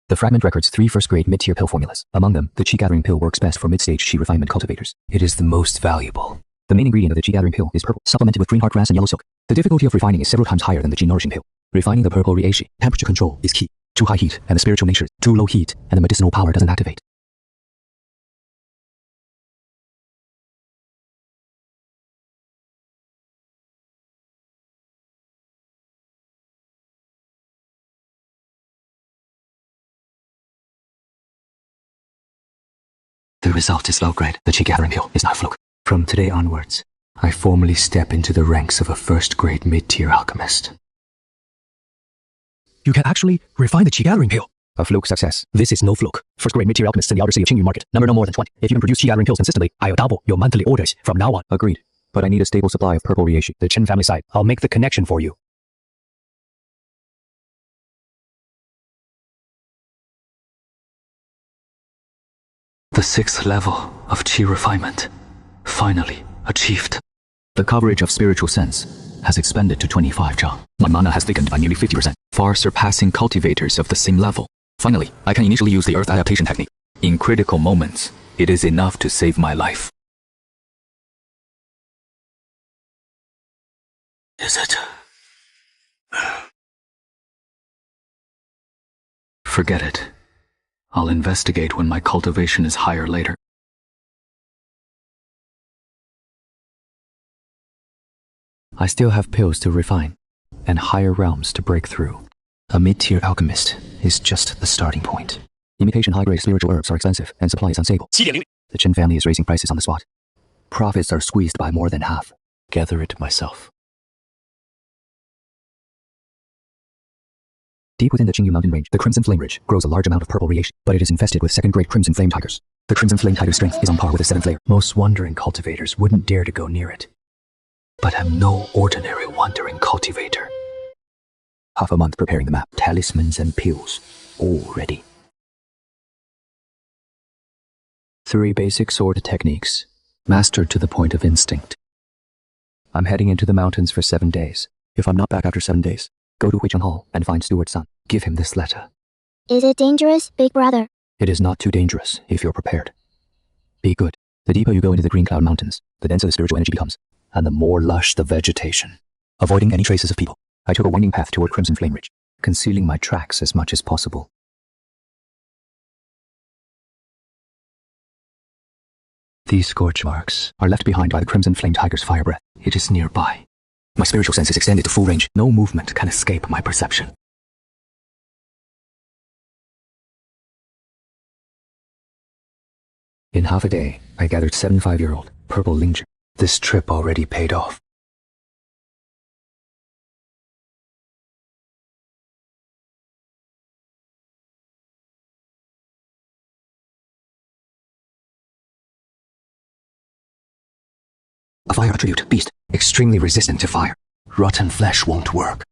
The fragment records 3 first-grade mid-tier pill formulas. Among them, the Qi gathering pill works best for mid-stage Qi refinement cultivators. It is the most valuable. The main ingredient of the Qi gathering pill is purple, supplemented with green heart grass and yellow silk. The difficulty of refining is several times higher than the Qi nourishing pill. Refining the purple reishi, temperature control is key. Too high heat and the spiritual nature, too low heat and the medicinal power doesn't activate. The result is low grade. The Qi gathering pill is not a fluke. From today onwards, I formally step into the ranks of a first-grade mid-tier alchemist. You can actually refine the Qi gathering pill. A fluke success. This is no fluke. First-grade mid-tier alchemists in the outer city of Qingzhu Market. Number no more than 20. If you can produce Qi gathering pills consistently, I'll double your monthly orders from now on. Agreed. But I need a stable supply of purple reishi. The Chen family side. I'll make the connection for you. The 6th level of Qi refinement. Finally achieved. The coverage of spiritual sense has expanded to 25 zhang. My mana has thickened by nearly 50%, far surpassing cultivators of the same level. Finally, I can initially use the earth adaptation technique. In critical moments, it is enough to save my life. Is it? Forget it. I'll investigate when my cultivation is higher later. I still have pills to refine, and higher realms to break through. A mid-tier alchemist is just the starting point. Imitation high-grade spiritual herbs are expensive, and supply is unstable. The Chen family is raising prices on the spot. Profits are squeezed by more than half. Gather it myself. Deep within the Qingzhu mountain range, the Crimson Flame Ridge grows a large amount of purple radiation, but it is infested with second-grade Crimson Flame Tigers. The Crimson Flame Tiger's strength is on par with the 7th layer. Most wandering cultivators wouldn't dare to go near it. But I'm no ordinary wandering cultivator. Half a month preparing the map, talismans and pills, all ready. 3 basic sword techniques, mastered to the point of instinct. I'm heading into the mountains for 7 days. If I'm not back after 7 days, go to Huicheng Hall and find Stuart's son. Give him this letter. Is it dangerous, big brother? It is not too dangerous if you're prepared. Be good. The deeper you go into the Green Cloud Mountains, the denser the spiritual energy becomes, and the more lush the vegetation. Avoiding any traces of people, I took a winding path toward Crimson Flame Ridge, concealing my tracks as much as possible. These scorch marks are left behind by the Crimson Flame Tiger's fire breath. It is nearby. My spiritual sense is extended to full range. No movement can escape my perception. In half a day, I gathered 7 5-year-old purple linger. This trip already paid off. A fire attribute, beast, extremely resistant to fire. Rotten flesh won't work.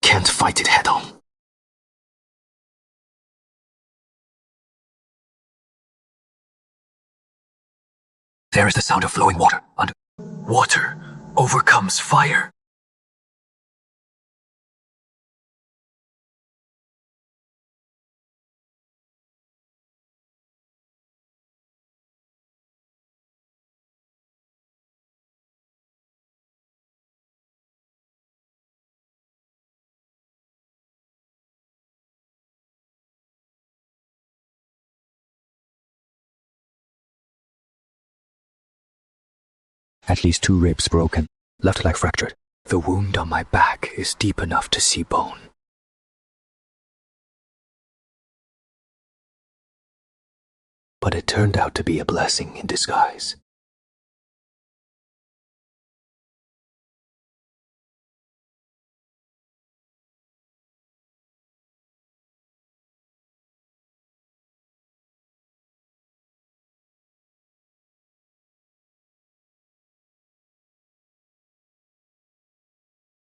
Can't fight it head on. There is the sound of flowing water. Water overcomes fire. At least 2 ribs broken, left leg fractured. The wound on my back is deep enough to see bone. But it turned out to be a blessing in disguise.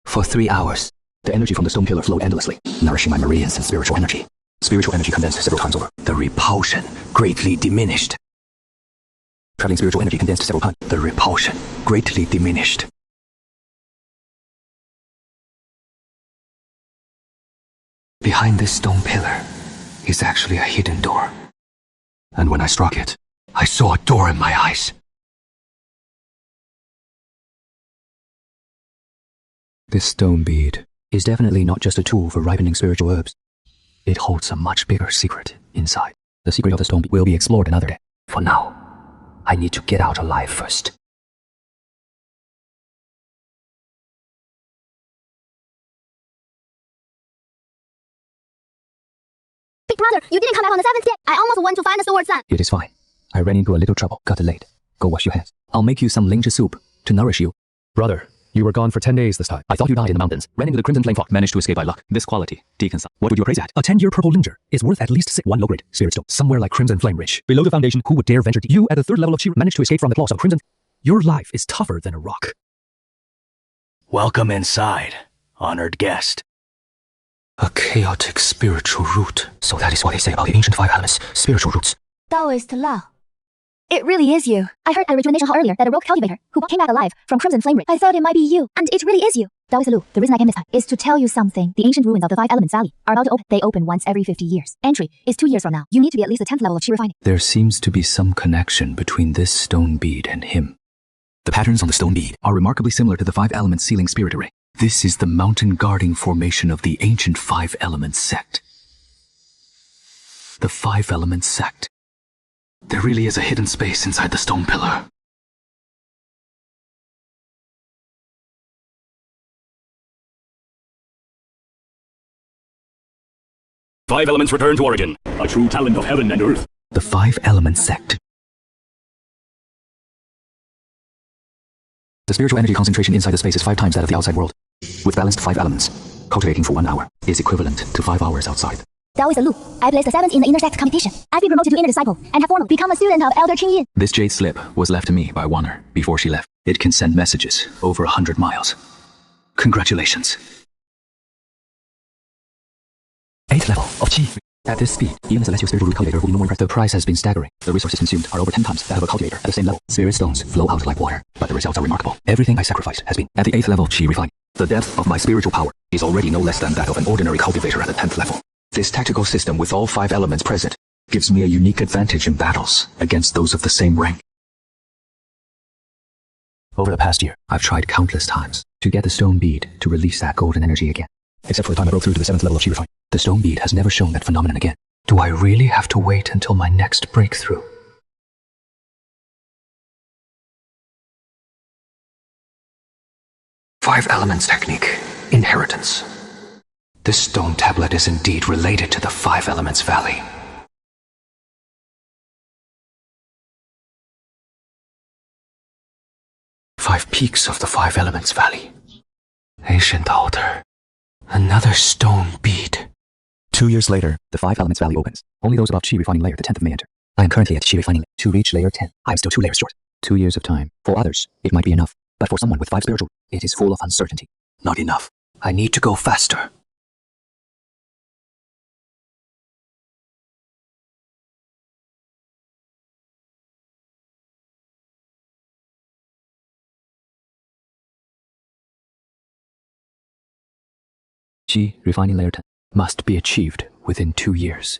For 3 hours, the energy from the stone pillar flowed endlessly, nourishing my meridians and spiritual energy. Spiritual energy condensed several times over. The repulsion greatly diminished. Traveling spiritual energy condensed several times. The repulsion greatly diminished. Behind this stone pillar is actually a hidden door. And when I struck it, I saw a door in my eyes. This stone bead is definitely not just a tool for ripening spiritual herbs. It holds a much bigger secret inside. The secret of the stone bead will be explored another day. For now, I need to get out alive first. Big brother, you didn't come back on the 7th day. I almost went to find the Stuart's son. It is fine. I ran into a little trouble, got delayed. Go wash your hands. I'll make you some linger soup to nourish you. Brother, you were gone for 10 days this time. I thought you died in the mountains. Ran into the Crimson Flame Fog. Managed to escape by luck. This quality, Deacon son. What would you appraise at? A 10-year purple linger is worth at least 1 low-grade spirit stone. Somewhere like Crimson Flame Ridge. Below the foundation, who would dare venture deep? You, at the 3rd level of Qi, managed to escape from the claws of Crimson. Your life is tougher than a rock. Welcome inside, honored guest. A chaotic spiritual root. So that is what they say about the ancient 5 elements, spiritual roots. Taoist law. It really is you. I heard at Rejuvenation Hall earlier that a rogue cultivator who came back alive from Crimson Flame Ring. I thought it might be you, and it really is you. Taoist Lu, the reason I came this time is to tell you something. The ancient ruins of the 5 Elements Valley are about to open. They open once every 50 years. Entry is 2 years from now. You need to be at least the 10th level of Qi refining. There seems to be some connection between this stone bead and him. The patterns on the stone bead are remarkably similar to the 5 elements sealing spirit array. This is the mountain guarding formation of the ancient 5 elements sect. The 5 elements sect. There really is a hidden space inside the stone pillar. Five elements return to origin, a true talent of heaven and earth. The 5 elements sect. The spiritual energy concentration inside the space is 5 times that of the outside world. With balanced 5 elements, cultivating for 1 hour is equivalent to 5 hours outside. Taoist Lu, I placed the 7th in the intersect competition. I've been promoted to inner disciple and have formally become a student of Elder Qingzhu. This jade slip was left to me by Warner before she left. It can send messages over 100 miles. Congratulations. 8th level of Qi. At this speed, even a celestial spiritual root cultivator will be no more impressed. The price has been staggering. The resources consumed are over 10 times that of a cultivator at the same level. Spirit stones flow out like water, but the results are remarkable. Everything I sacrificed has been at the 8th level Qi refining. The depth of my spiritual power is already no less than that of an ordinary cultivator at the 10th level. This tactical system with all 5 elements present gives me a unique advantage in battles against those of the same rank. Over the past year, I've tried countless times to get the stone bead to release that golden energy again. Except for the time I broke through to the 7th level of Qi refining. The stone bead has never shown that phenomenon again. Do I really have to wait until my next breakthrough? Five elements technique. Inheritance. This stone tablet is indeed related to the 5 elements valley. Five peaks of the 5 elements valley. Ancient altar. Another stone bead. 2 years later, the 5 elements valley opens. Only those above Qi refining layer, the 10th, may enter. I am currently at Qi refining layer. To reach layer 10, I am still 2 layers short. 2 years of time. For others, it might be enough. But for someone with 5 spiritual, it is full of uncertainty. Not enough. I need to go faster. Qi refining layer 10 must be achieved within 2 years.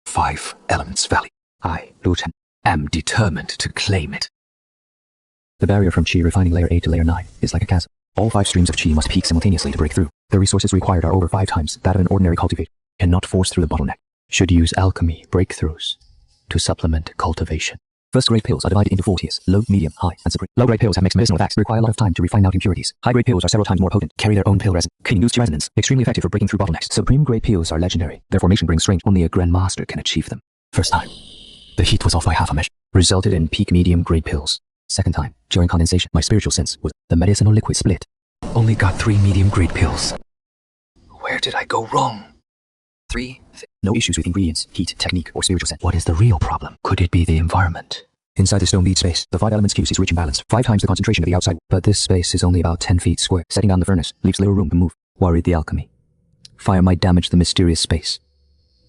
5 elements valley. I, Lu Chen, am determined to claim it. The barrier from Qi refining layer 8 to layer 9 is like a chasm. All 5 streams of Qi must peak simultaneously to break through. The resources required are over 5 times that of an ordinary cultivator, and not force through the bottleneck. Should use alchemy breakthroughs to supplement cultivation. First-grade pills are divided into 4 tiers: low, medium, high, and supreme. Low-grade pills have mixed medicinal effects, require a lot of time to refine out impurities. High-grade pills are several times more potent, carry their own pill resin. Qingzhu's resonance, extremely effective for breaking through bottlenecks. Supreme-grade pills are legendary. Their formation brings strange. Only a grandmaster can achieve them. First time, the heat was off by half a measure. Resulted in peak medium-grade pills. Second time, during condensation, my spiritual sense was the medicinal liquid split. Only got 3 medium-grade pills. Where did I go wrong? 3. No issues with ingredients, heat, technique, or spiritual sense. What is the real problem? Could it be the environment? Inside the stone bead space, the 5 elements juice is rich and balanced, 5 times the concentration of the outside. But this space is only about 10 feet square. Setting down the furnace leaves little room to move. Worried the alchemy. Fire might damage the mysterious space.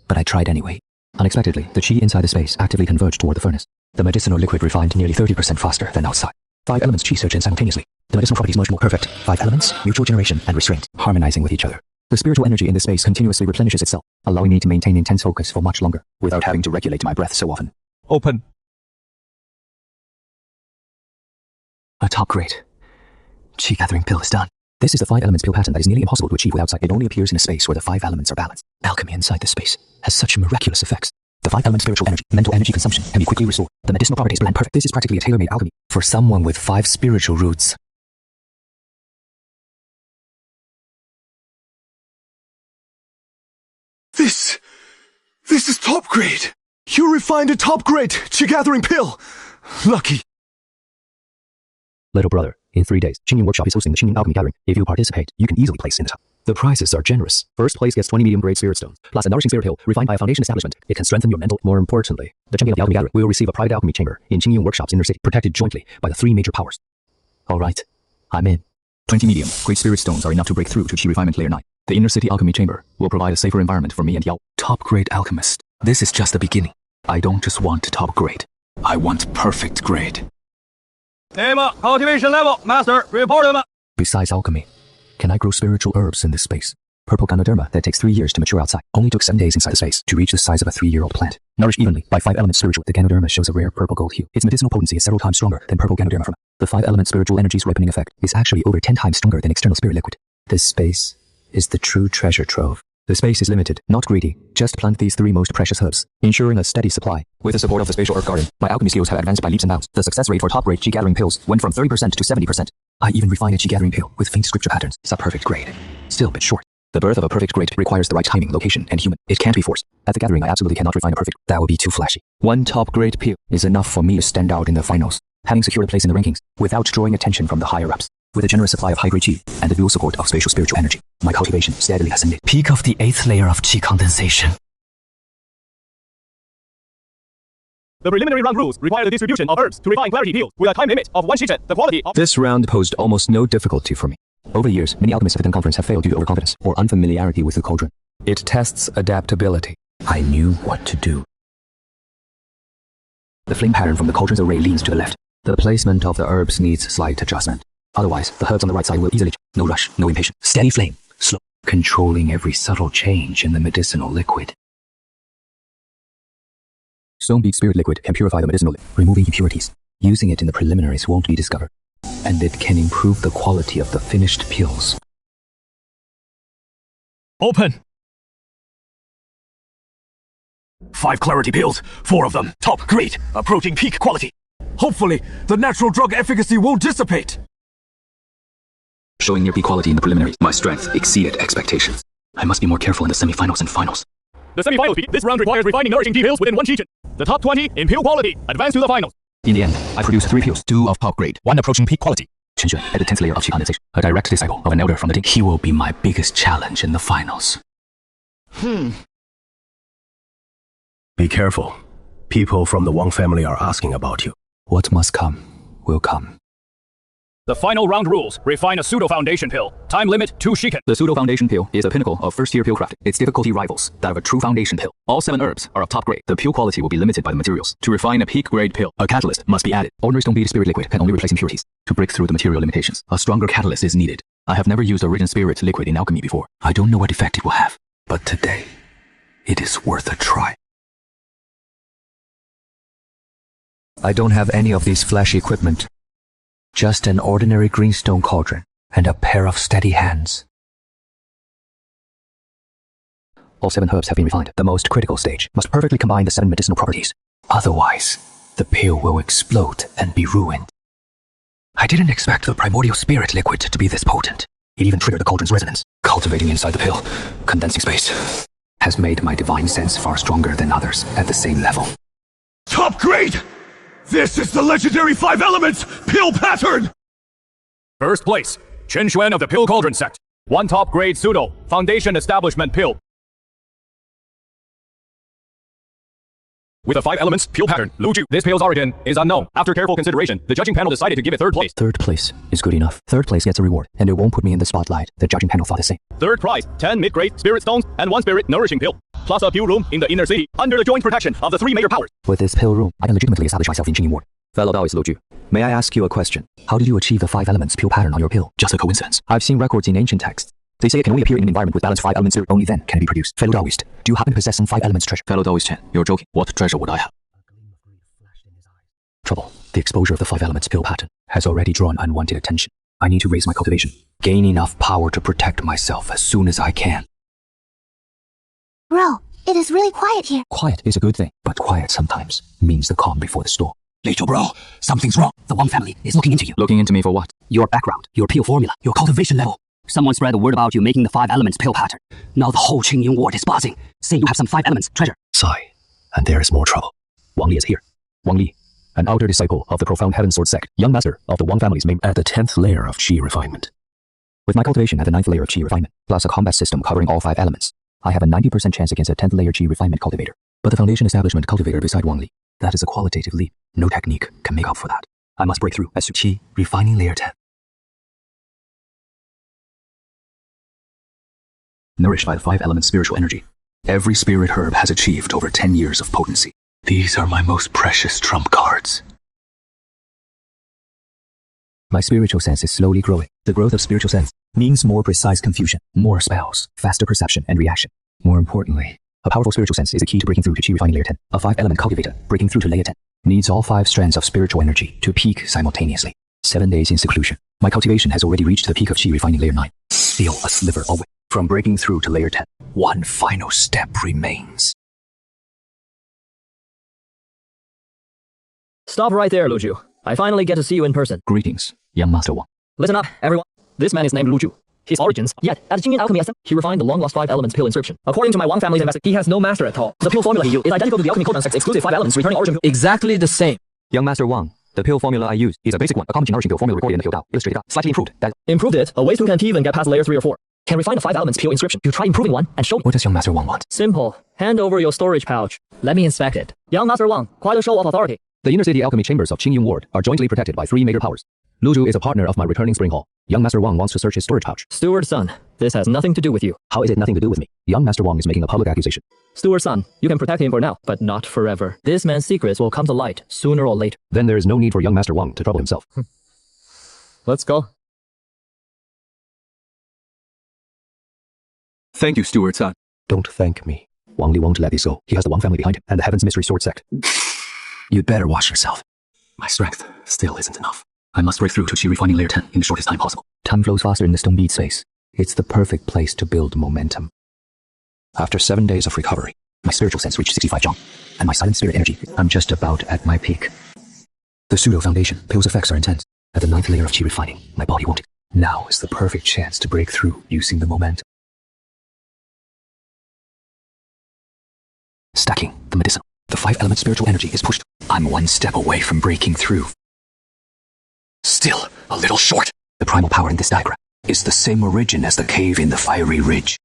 But I tried anyway. Unexpectedly, the Qi inside the space actively converged toward the furnace. The medicinal liquid refined nearly 30% faster than outside. 5 elements Qi surge in simultaneously. The medicinal properties much more perfect. 5 elements, mutual generation and restraint, harmonizing with each other. The spiritual energy in this space continuously replenishes itself, allowing me to maintain intense focus for much longer, without having to regulate my breath so often. Open. A top grade Qi gathering pill is done. This is the 5 elements pill pattern that is nearly impossible to achieve without sight. It only appears in a space where the 5 elements are balanced. Alchemy inside this space has such miraculous effects. The 5 element spiritual energy, mental energy consumption can be quickly restored. The medicinal properties blend perfect. This is practically a tailor-made alchemy. For someone with 5 spiritual roots. This is top grade. You refined a top grade Qi gathering pill. Lucky. Little brother, in 3 days, Qingzhu Workshop is hosting the Qingzhu Alchemy Gathering. If you participate, you can easily place in the top. The prizes are generous. First place gets 20 medium-grade spirit stones, plus a nourishing spirit pill refined by a foundation establishment. It can strengthen your mental. More importantly, the champion of the Alchemy Gathering will receive a private alchemy chamber in Qingzhu Workshop's inner city, protected jointly by the 3 major powers. All right, I'm in. 20 medium-grade spirit stones are enough to break through to Qi refinement layer 9. The inner city alchemy chamber will provide a safer environment for me and Yao. Top grade alchemist. This is just the beginning. I don't just want top grade. I want perfect grade. Cultivation level, master, report. Besides alchemy, can I grow spiritual herbs in this space? Purple Ganoderma that takes 3 years to mature outside only took 7 days inside the space to reach the size of a 3-year-old plant. Nourished evenly by 5 elements spiritual, the Ganoderma shows a rare purple gold hue. Its medicinal potency is several times stronger than purple Ganoderma from the 5 element spiritual energy's ripening effect is actually over 10 times stronger than external spirit liquid. This space is the true treasure trove. The space is limited, not greedy. Just plant these 3 most precious herbs, ensuring a steady supply. With the support of the spatial herb garden, my alchemy skills have advanced by leaps and bounds. The success rate for top-grade chi gathering pills went from 30% to 70%. I even refined a chi gathering pill with faint scripture patterns. It's a perfect grade. Still a bit short. The birth of a perfect grade requires the right timing, location, and human. It can't be forced. At the gathering, I absolutely cannot refine a perfect. That would be too flashy. 1 top-grade pill is enough for me to stand out in the finals, having secured a place in the rankings without drawing attention from the higher-ups. With a generous supply of high-grade chi and the dual support of spatial spiritual energy, my cultivation steadily ascended. Peak of the 8th layer of chi condensation. The preliminary round rules require the distribution of herbs to refine clarity pills with a time limit of 1 shichen. The quality of This round posed almost no difficulty for me. Over the years, many alchemists at the conference have failed due to overconfidence or unfamiliarity with the cauldron. It tests adaptability. I knew what to do. The flame pattern from the cauldron's array leans to the left. The placement of the herbs needs slight adjustment. Otherwise, the herbs on the right side will easily... No rush, no impatience. Steady flame. Slow. Controlling every subtle change in the medicinal liquid. Stone bead spirit liquid can purify the medicinal liquid, removing impurities. Using it in the preliminaries won't be discovered. And it can improve the quality of the finished pills. Open. 5 clarity pills, 4 of them top grade, approaching peak quality. Hopefully, the natural drug efficacy won't dissipate. Showing near peak quality in the preliminaries, my strength exceeded expectations. I must be more careful in the semifinals and finals. The semifinals peak. This round requires refining nourishing tea pills within 1 shichen. The top 20 in pill quality advance to the finals. In the end, I produced 3 pills, 2 of top grade, 1 approaching peak quality. Qingzhu at the 10th layer of chi condensation, a direct disciple of an elder from the Ding. He will be my biggest challenge in the finals. Be careful. People from the Wang family are asking about you. What must come, will come. The final round rules refine a pseudo-foundation pill. Time limit 2 shichen. The pseudo-foundation pill is a pinnacle of first-tier pill craft. Its difficulty rivals that of a true foundation pill. All 7 herbs are of top grade. The pill quality will be limited by the materials. To refine a peak grade pill, a catalyst must be added. Ordinary stone bead spirit liquid can only replace impurities. To break through the material limitations, a stronger catalyst is needed. I have never used a risen spirit liquid in alchemy before. I don't know what effect it will have. But today, it is worth a try. I don't have any of these flashy equipment. Just an ordinary greenstone cauldron and a pair of steady hands. All 7 herbs have been refined. The most critical stage must perfectly combine the 7 medicinal properties. Otherwise, the pill will explode and be ruined. I didn't expect the primordial spirit liquid to be this potent. It even triggered the cauldron's resonance. Cultivating inside the pill, condensing space, has made my divine sense far stronger than others at the same level. Top grade! This is the legendary 5 elements pill pattern! First place, Chen Xuan of the Pill Cauldron sect. 1 top grade pseudo foundation establishment pill. With a 5 elements pill pattern, Lu Ju. This pill's origin is unknown. After careful consideration, the judging panel decided to give it 3rd place. 3rd place is good enough. 3rd place gets a reward, and it won't put me in the spotlight. The judging panel thought the same. 3rd prize, 10 mid-grade spirit stones and 1 spirit nourishing pill, plus a pill room in the inner city, under the joint protection of the 3 major powers. With this pill room, I can legitimately establish myself in Qingyu Ward. Fellow Taoist Lu Ju, may I ask you a question? How did you achieve the 5 elements pill pattern on your pill? Just a coincidence. I've seen records in ancient texts. They say it can only appear in an environment with balanced 5 elements. Only then can it be produced. Fellow Taoist, do you happen to possess some 5 elements treasure? Fellow Taoist Chen, you're joking. What treasure would I have? Trouble. The exposure of the 5 elements pill pattern has already drawn unwanted attention. I need to raise my cultivation. Gain enough power to protect myself as soon as I can. Bro, it is really quiet here. Quiet is a good thing, but quiet sometimes means the calm before the storm. Little bro, something's wrong. The Wang family is looking into you. Looking into me for what? Your background, your pill formula, your cultivation level. Someone spread the word about you making the 5 elements pill pattern. Now the whole Qingyu ward is buzzing. Say you have some 5 elements treasure. Sigh, and there is more trouble. Wang Li is here. Wang Li, an outer disciple of the profound heaven sword sect, young master of the Wang family's main... At the 10th layer of chi refinement. With my cultivation at the 9th layer of chi refinement, plus a combat system covering all 5 elements, I have a 90% chance against a 10th layer chi refinement cultivator. But the foundation establishment cultivator beside Wang Li, that is a qualitative leap. No technique can make up for that. I must break through as to chi refining layer 10. nourished by the 5-element spiritual energy. Every spirit herb has achieved over 10 years of potency. These are my most precious trump cards. My spiritual sense is slowly growing. The growth of spiritual sense means more precise confusion, more spells, faster perception and reaction. More importantly, a powerful spiritual sense is the key to breaking through to Qi refining layer 10. A 5-element cultivator breaking through to layer 10 needs all 5 strands of spiritual energy to peak simultaneously. 7 days in seclusion, my cultivation has already reached the peak of Qi refining layer 9. Still a sliver away from breaking through to layer 10. One final step remains. Stop right there, Lu Ju. I finally get to see you in person. Greetings, young Master Wang. Listen up, everyone. This man is named Lu Ju. His origins, yet at Qingzhu Alchemy SM, he refined the long-lost 5 elements pill inscription. According to my Wang family's investigation, he has no master at all. The pill formula he used is identical to the Alchemy Code Sect's exclusive 5 elements returning origin. Exactly the same. Young Master Wang, the pill formula I use is a basic one, a common nourishing pill formula recorded in the pill Tao, illustrated up, slightly improved. That improved it, a waste who can't even get past layer 3 or 4. Can refine the 5 elements pill inscription. You try improving one and show me. What does young Master Wang want? Simple. Hand over your storage pouch. Let me inspect it. Young Master Wang, quite a show of authority. The inner city alchemy chambers of Qingzhu Ward are jointly protected by 3 major powers. Lu Ju is a partner of my returning spring hall. Young Master Wang wants to search his storage pouch. Steward son, this has nothing to do with you. How is it nothing to do with me? Young Master Wang is making a public accusation. Steward son, you can protect him for now, but not forever. This man's secrets will come to light sooner or later. Then there is no need for young Master Wang to trouble himself. Let's go. Thank you, Steward son. Don't thank me. Wang Li won't let this go. He has the Wang family behind him and the Heaven's Mystery Sword sect. You'd better watch yourself. My strength still isn't enough. I must break through to Qi refining layer 10 in the shortest time possible. Time flows faster in the stone bead space. It's the perfect place to build momentum. After 7 days of recovery, my spiritual sense reached 65 Zhang, and my silent spirit energy, I'm just about at my peak. The pseudo foundation pill's effects are intense. At the 9th layer of Qi refining, my body won't. Now is the perfect chance to break through using the momentum. Stacking the medicinal. The 5-element spiritual energy is pushed. I'm 1 step away from breaking through. Still a little short. The primal power in this diagram is the same origin as the cave in the fiery ridge.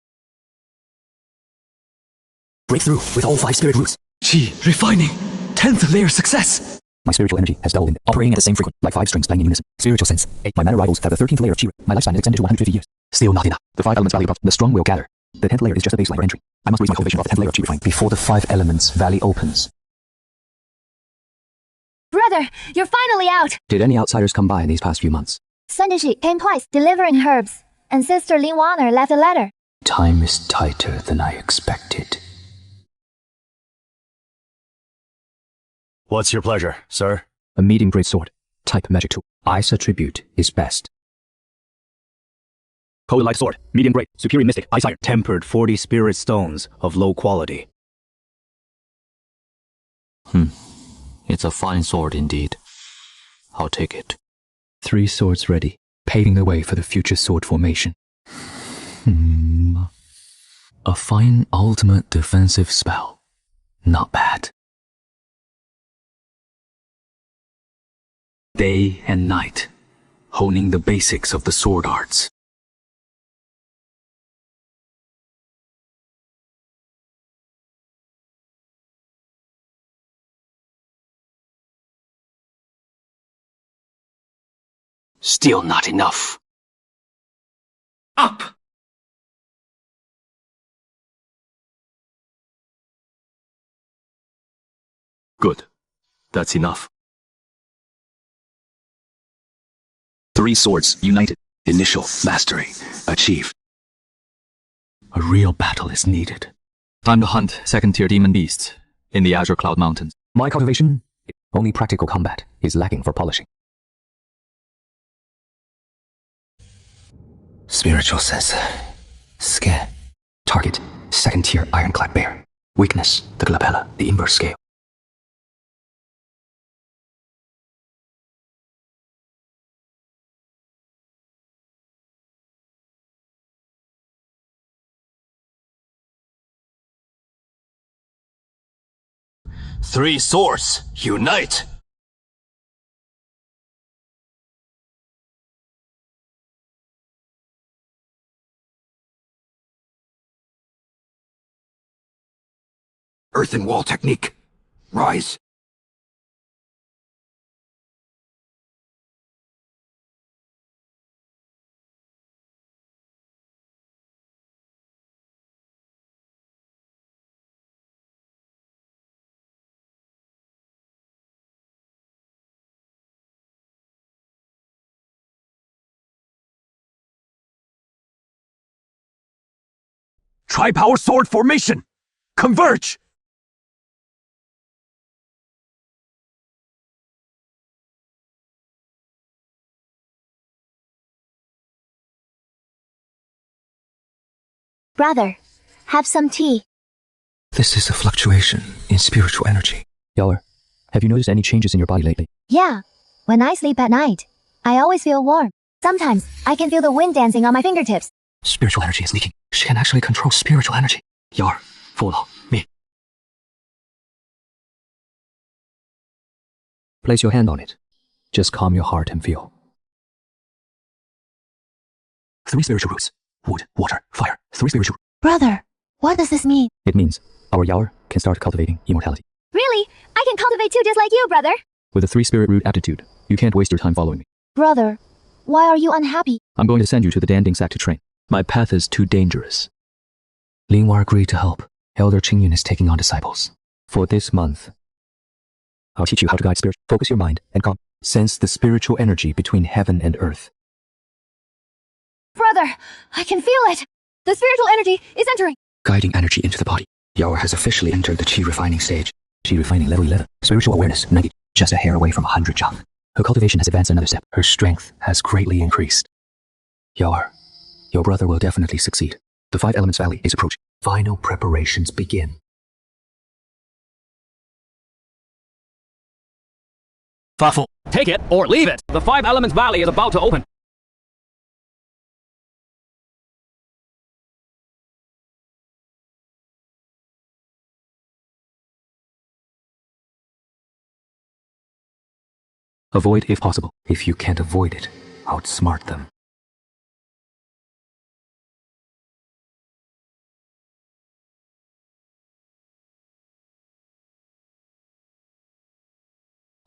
Break through with all 5 spirit roots. Qi refining. 10th layer success. My spiritual energy has doubled, operating at the same frequency, like 5 strings playing in unison. Spiritual sense. 8. My mana rivals have the 13th layer of Qi. My lifespan is extended to 150 years. Still not enough. The 5 elements valley above. The strong will gather. The 10th layer is just a baseline for entry. I must raise my cultivation above the 10th layer of Qi refining before the 5 elements valley opens. Brother, you're finally out! Did any outsiders come by in these past few months? Sundishi came twice, delivering herbs, and Sister Lin Warner left a letter. Time is tighter than I expected. What's your pleasure, sir? A medium grade sword. Type magic tool. Ice attribute is best. Code light sword, medium grade, superior mystic, ice iron. Tempered 40 spirit stones of low quality. It's a fine sword indeed. I'll take it. 3 swords ready, paving the way for the future sword formation. A fine ultimate defensive spell. Not bad. Day and night, honing the basics of the sword arts. Still not enough. Up! Good. That's enough. 3 swords united. Initial mastery achieved. A real battle is needed. Time to hunt 2nd-tier demon beasts in the Azure Cloud Mountains. My cultivation, only practical combat, is lacking for polishing. Spiritual sense. Scan. Target, 2nd-tier ironclad bear. Weakness, the glabella, the inverse scale. Three swords, unite! Earthen wall technique. Rise. Tri-power sword formation! Converge! Brother, have some tea. This is a fluctuation in spiritual energy. Yawer, have you noticed any changes in your body lately? Yeah, when I sleep at night, I always feel warm. Sometimes I can feel the wind dancing on my fingertips. Spiritual energy is leaking. She can actually control spiritual energy. Yawer, follow me. Place your hand on it. Just calm your heart and feel. 3 spiritual roots. Wood, water, fire. 3 spiritual. Brother, what does this mean? It means our Yawer can start cultivating immortality. Really? I can cultivate too, just like you, brother. With a 3 spirit root aptitude, you can't waste your time following me. Brother, why are you unhappy? I'm going to send you to the Danding Sack to train. My path is too dangerous. Lingwar agreed to help. Elder Qingyun is taking on disciples. For this month, I'll teach you how to guide spirit. Focus your mind and calm. Sense the spiritual energy between heaven and earth. Brother, I can feel it. The spiritual energy is entering. Guiding energy into the body. Yawer has officially entered the Qi refining stage. Qi refining level 11. Spiritual awareness 90. Just a hair away from 100 Zhang. Her cultivation has advanced another step. Her strength has greatly increased. Yawer, your brother will definitely succeed. The 5 Elements Valley is approaching. Final preparations begin. Fafu, take it or leave it. The 5 Elements Valley is about to open. Avoid if possible. If you can't avoid it, outsmart them.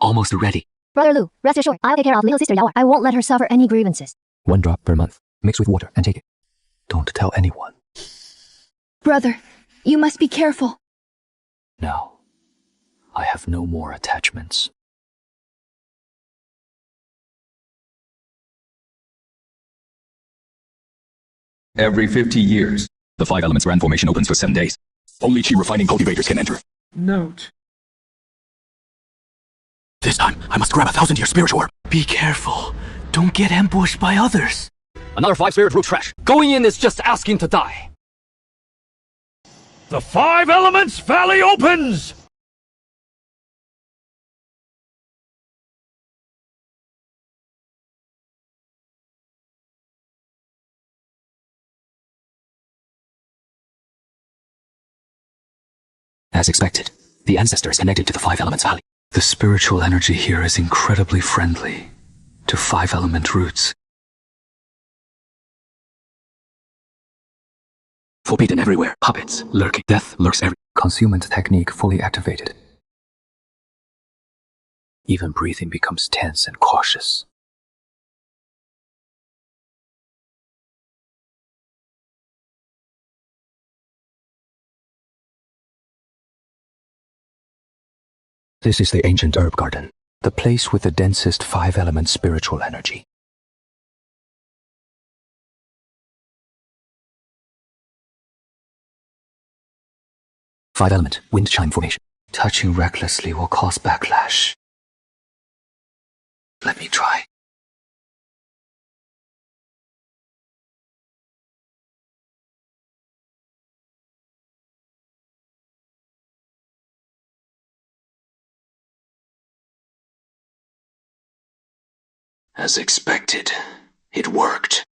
Almost ready. Brother Lu, rest assured, I'll take care of little sister Yawer. I won't let her suffer any grievances. 1 drop per month. Mix with water and take it. Don't tell anyone. Brother, you must be careful. Now, I have no more attachments. Every 50 years, the 5 Elements Grand Formation opens for 7 days. Only Qi refining cultivators can enter. Note. This time, I must grab a 1,000-year spiritual orb. Be careful. Don't get ambushed by others. Another 5 spirit root trash. Going in is just asking to die. The 5 Elements Valley opens! As expected, the ancestor is connected to the 5 Elements Valley. The spiritual energy here is incredibly friendly to 5 element roots. Forbidden everywhere. Puppets lurking. Death lurks everywhere. Concealment technique fully activated. Even breathing becomes tense and cautious. This is the ancient herb garden, the place with the densest 5 element spiritual energy. Five element wind chime formation. Touching recklessly will cause backlash. Let me try. As expected, it worked.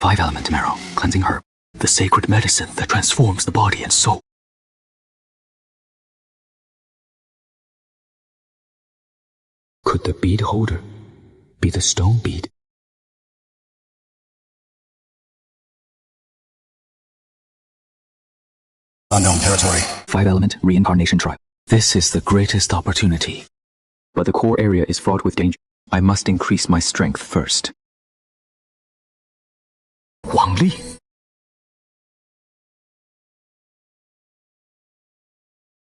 Five element marrow, cleansing herb, the sacred medicine that transforms the body and soul. Could the bead holder be the stone bead? Unknown territory. 5 element reincarnation trial. This is the greatest opportunity. But the core area is fraught with danger. I must increase my strength first. Wang Li.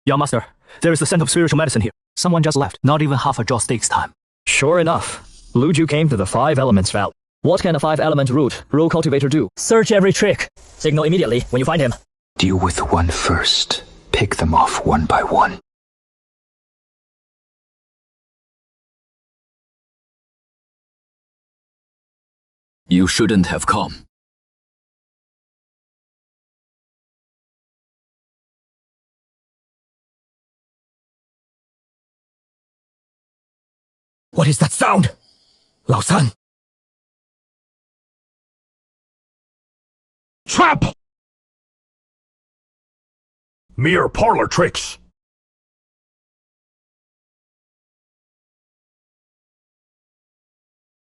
Young master, there is the scent of spiritual medicine here. Someone just left. Not even half a joss takes time. Sure enough, Luju came to the 5 Elements Valley. What can a 5-element root rule cultivator do? Search every trick. Signal immediately when you find him. Deal with one first. Pick them off one by one. You shouldn't have come. What is that sound? Lao San! Trap! Mere parlor tricks.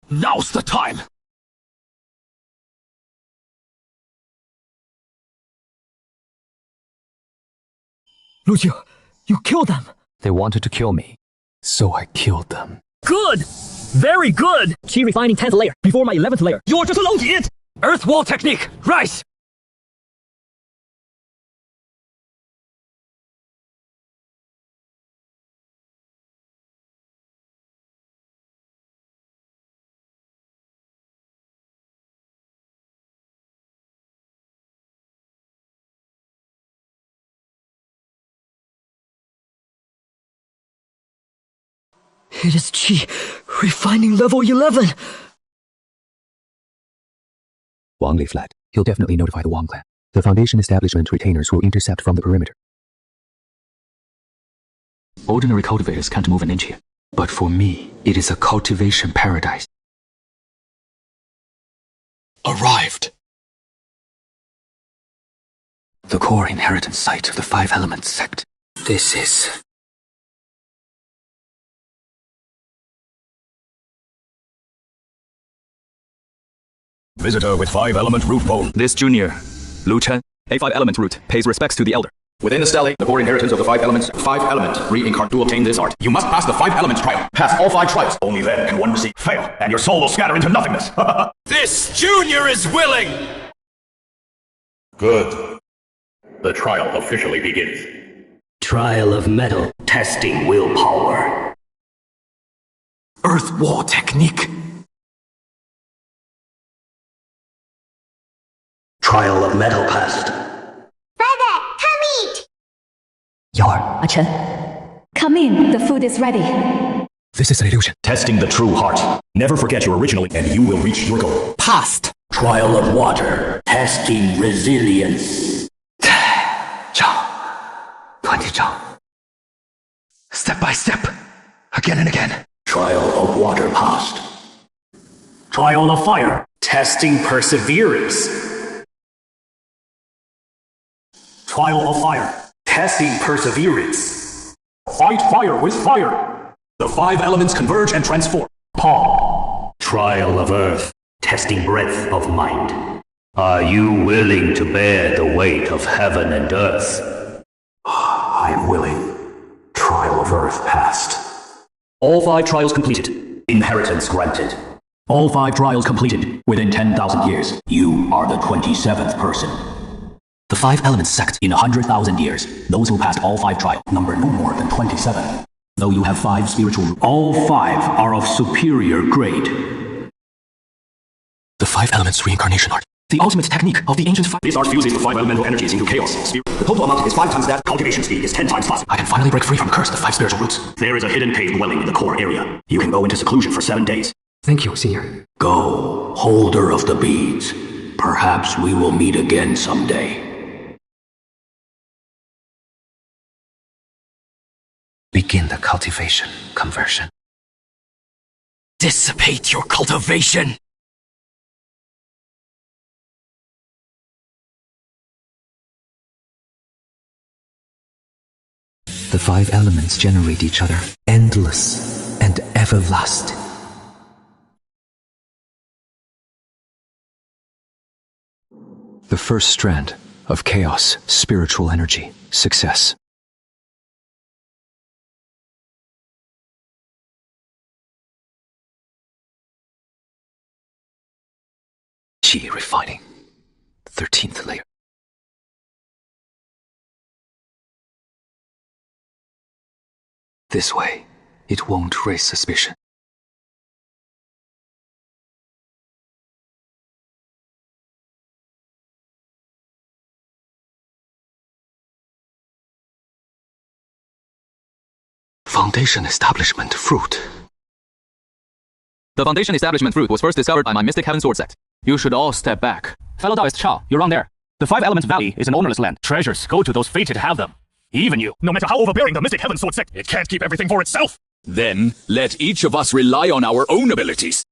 Now's the time! Lucio, you killed them! They wanted to kill me, so I killed them. Good! Very good! Qi refining 10th layer before my 11th layer. You're just alone, it! Earth wall technique! Rise! It is Qi, refining level 11! Wang lay flat. He'll definitely notify the Wang clan. The Foundation establishment retainers will intercept from the perimeter. Ordinary cultivators can't move an inch here. But for me, it is a cultivation paradise. Arrived. The core inheritance site of the 5 Elements sect. This is... Visitor with 5-element root bone. This junior, Lu Chen, a 5-element root, pays respects to the elder. Within the stele, the core inheritance of the 5 elements, 5-element reincarnate. To obtain this art, you must pass the 5 elements trial. Pass all 5 trials. Only then can one receive. Fail, and your soul will scatter into nothingness. This junior is willing! Good. The trial officially begins. Trial of metal, testing willpower. Earth wall technique. Trial of metal passed. Brother, come eat! Yar. Chen, come in. The food is ready. This is an illusion. Testing the true heart. Never forget your original, and you will reach your goal. Passed. Trial of water, testing resilience. 20 招. Step by step. Again and again. Trial of water passed. Trial of fire, testing perseverance. Trial of fire, testing perseverance. Fight fire with fire. The 5 elements converge and transform. Palm. Trial of earth, testing breadth of mind. Are you willing to bear the weight of heaven and earth? I am willing. Trial of earth passed. All 5 trials completed. Inheritance granted. All 5 trials completed within 10,000 years. You are the 27th person. The 5 elements sect in 100,000 years. Those who passed all 5 trials number no more than 27. Though you have 5 spiritual, all 5 are of superior grade. The 5 elements reincarnation art. The ultimate technique of the ancient This art fuses the 5 elemental energies into chaos. The total amount is 5 times that. Cultivation speed is 10 times faster. I can finally break free from the curse of the 5 spiritual roots. There is a hidden cave dwelling in the core area. You can go into seclusion for 7 days. Thank you, Senior. Go, holder of the beads. Perhaps we will meet again someday. Begin the cultivation conversion. Dissipate your cultivation. The 5 elements generate each other, endless and everlasting. The first strand of chaos, spiritual energy, success. Qi refining, 13th layer. This way, it won't raise suspicion. Foundation Establishment Fruit. The Foundation Establishment Fruit was first discovered by my Mystic Heaven Sword sect. You should all step back. Fellow Taoist Shao, you're wrong there. The Five Elements Valley is an ownerless land. Treasures go to those fated to have them. Even you. No matter how overbearing the Mystic Heaven Sword sect, it can't keep everything for itself. Then, let each of us rely on our own abilities.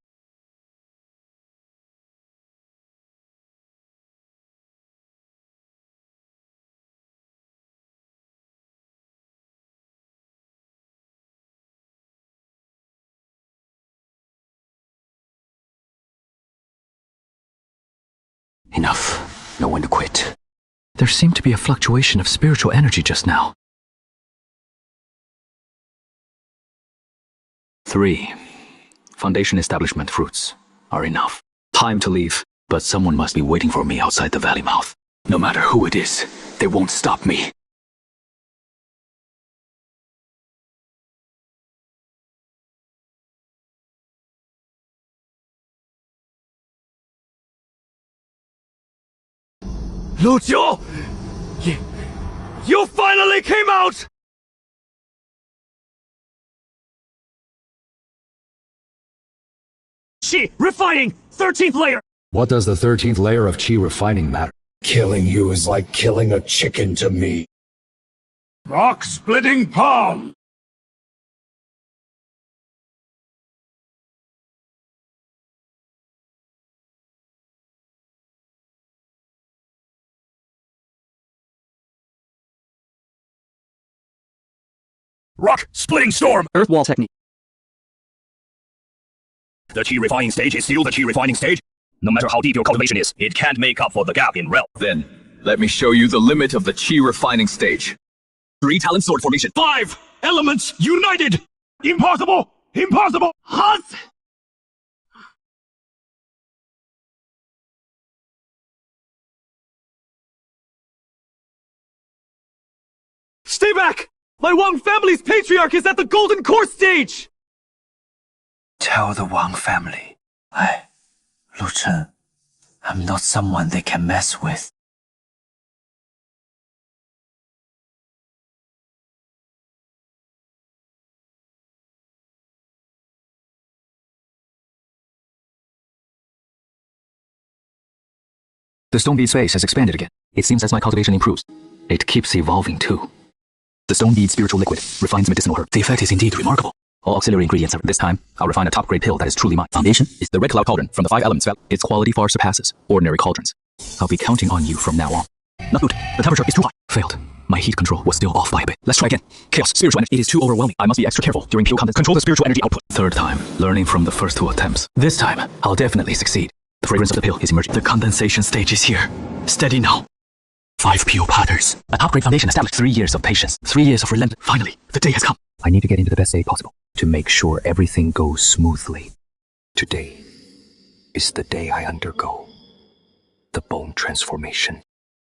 Enough. Know when to quit. There seemed to be a fluctuation of spiritual energy just now. 3. Foundation Establishment Fruits are enough. Time to leave. But someone must be waiting for me outside the valley mouth. No matter who it is, they won't stop me. Lu Jiu! You finally came out! Qi refining! 13th layer! What does the 13th layer of Qi refining matter? Killing you is like killing a chicken to me. Rock-splitting palm! Rock-splitting storm! Earth wall technique. The Qi refining stage is still the Qi refining stage. No matter how deep your cultivation is, it can't make up for the gap in realm. Then, let me show you the limit of the Qi refining stage. 3 talent sword formation. 5 elements united! Impossible! Impossible! Hot! Stay back! My Wang family's patriarch is at the Golden Core stage! Tell the Wang family, Lu Chen, I'm not someone they can mess with. The stone bead space has expanded again. It seems as my cultivation improves. It keeps evolving too. The stone bead spiritual liquid refines medicinal herb. The effect is indeed remarkable. All auxiliary ingredients are. This time, I'll refine a top-grade pill that is truly mine. Foundation is the red cloud cauldron from the 5 elements valley. Its quality far surpasses ordinary cauldrons. I'll be counting on you from now on. Not good. The temperature is too high. Failed. My heat control was still off by a bit. Let's try again. Chaos, spiritual energy. It is too overwhelming. I must be extra careful during pure content. Control the spiritual energy output. 3rd time, learning from the first 2 attempts. This time, I'll definitely succeed. The fragrance of the pill is emerging. The condensation stage is here. Steady now. 5 pure patterns. A top-grade foundation established. 3 years of patience. 3 years of relentless. Finally, the day has come. I need to get into the best state possible to make sure everything goes smoothly. Today is the day I undergo the bone transformation.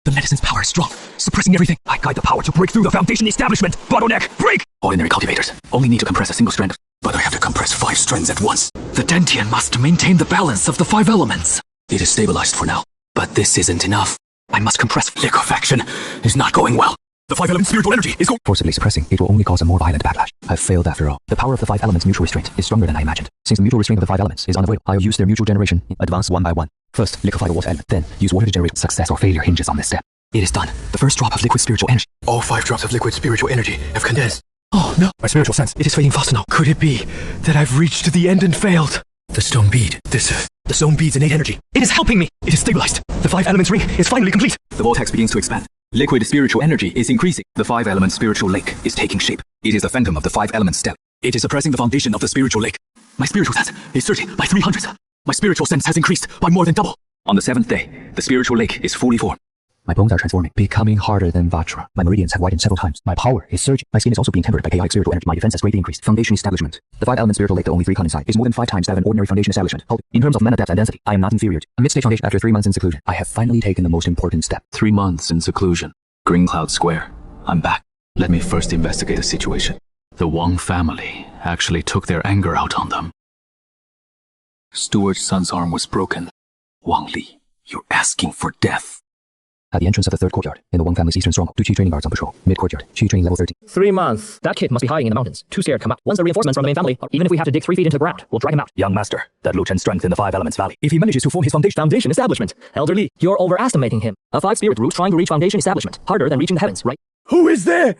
The medicine's power is strong, suppressing everything. I guide the power to break through the foundation establishment. Bottleneck, break! Ordinary cultivators only need to compress a single strand. But I have to compress 5 strands at once. The Dantian must maintain the balance of the 5 elements. It is stabilized for now, but this isn't enough. I must compress. Liquefaction is not going well. The 5 elements spiritual energy is going. Forcibly suppressing, it will only cause a more violent backlash. I've failed after all. The power of the 5 elements mutual restraint is stronger than I imagined. Since the mutual restraint of the 5 elements is unavoidable, I'll use their mutual generation, advance one by one. First, liquefy the water element, then use water to generate. Success or failure hinges on this step. It is done. The first drop of liquid spiritual energy. All 5 drops of liquid spiritual energy have condensed. Oh no, my spiritual sense, it is fading faster now. Could it be that I've reached the end and failed? The stone bead, the stone bead's innate energy. It is helping me. It is stabilized. The 5 elements ring is finally complete. The vortex begins to expand. Liquid spiritual energy is increasing. The 5 element spiritual lake is taking shape. It is the phantom of the 5 element step. It is suppressing the foundation of the spiritual lake. My spiritual sense is surging by 300s. My spiritual sense has increased by more than double. On the 7th day, the spiritual lake is fully formed. My bones are transforming, becoming harder than Vajra. My meridians have widened several times. My power is surging. My skin is also being tempered by chaotic spiritual energy. My defense has greatly increased. Foundation establishment. The 5 element spiritual lake, the only 3 con inside, is more than 5 times that of an ordinary foundation establishment. In terms of mana depth and density, I am not inferior to a mid-stage foundation. After 3 months in seclusion, I have finally taken the most important step. 3 months in seclusion. Green Cloud Square. I'm back. Let me first investigate the situation. The Wang family actually took their anger out on them. Stuart's son's arm was broken. Wang Li, you're asking for death. At the entrance of the third courtyard, in the Wang family's eastern stronghold, 2 Qi training guards on patrol. Mid-courtyard, Qi training level 13. 3 months. That kid must be hiding in the mountains. Too scared to come out. Once the reinforcements from the main family, even if we have to dig 3 feet into the ground, we'll drag him out. Young master, that Lu Chen's strength in the 5 Elements Valley. If he manages to form his foundation establishment, Elder Li, you're overestimating him. A 5 spirit root trying to reach foundation establishment. Harder than reaching the heavens, right? Who is there?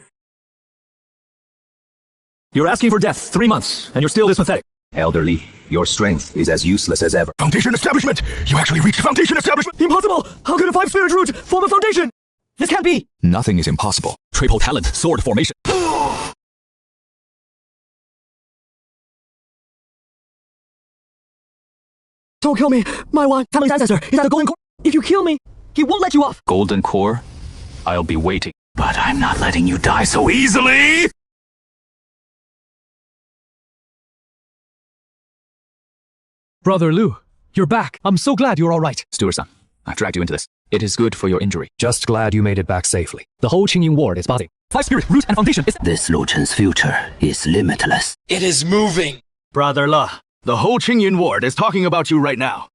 You're asking for death 3 months, and you're still this pathetic. Elder Li, your strength is as useless as ever. Foundation establishment! You actually reached foundation establishment! Impossible! How could a 5 spirit root form a foundation? This can't be! Nothing is impossible. Triple talent, sword formation. Don't kill me! My Wang family's ancestor is at the golden core. If you kill me, he won't let you off. Golden core? I'll be waiting. But I'm not letting you die so easily! Brother Lu, you're back. I'm so glad you're all right. Steward-san, I've dragged you into this. It is good for your injury. Just glad you made it back safely. The whole Qingzhu ward is buzzing. 5 spirit root and foundation is... This Lu Chen's future is limitless. It is moving. Brother Le, the whole Qingzhu ward is talking about you right now.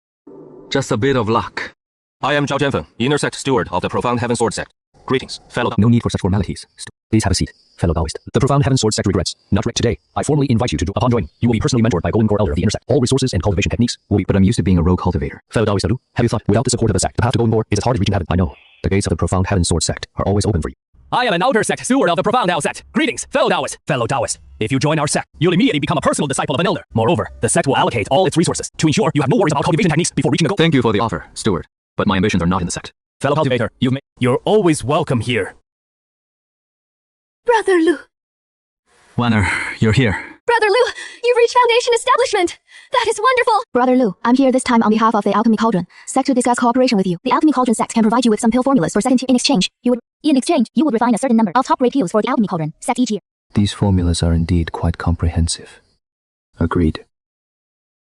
Just a bit of luck. I am Zhao Jianfeng, inner sect steward of the Profound Heaven Sword sect. Greetings, fellow... No need for such formalities. Please have a seat, fellow Taoist. The Profound Heaven Sword sect regrets. Not right today. I formally invite you to upon joining. You will be personally mentored by Golden Core Elder of the Intersect. All resources and cultivation techniques will be... But I'm used to being a rogue cultivator. Fellow Taoist Lu, have you thought, without the support of the sect, the path to Golden Core is as hard as reaching heaven? I know. The gates of the Profound Heaven Sword sect are always open for you. I am an outer sect steward of the Profound Tao sect. Greetings, fellow Taoist. Fellow Taoist, if you join our sect, you'll immediately become a personal disciple of an elder. Moreover, the sect will allocate all its resources to ensure you have no worries about cultivation techniques before reaching the goal. Thank you for the offer, steward. But my ambitions are not in the sect. Fellow cultivator, you're always welcome here. Brother Lu. Wanner, you're here. Brother Lu, you've reached foundation establishment. That is wonderful. Brother Lu, I'm here this time on behalf of the Alchemy Cauldron sect to discuss cooperation with you. The Alchemy Cauldron sect can provide you with some pill formulas for second tier. In exchange, you would refine a certain number of top-grade pills for the Alchemy Cauldron sect each year. These formulas are indeed quite comprehensive. Agreed.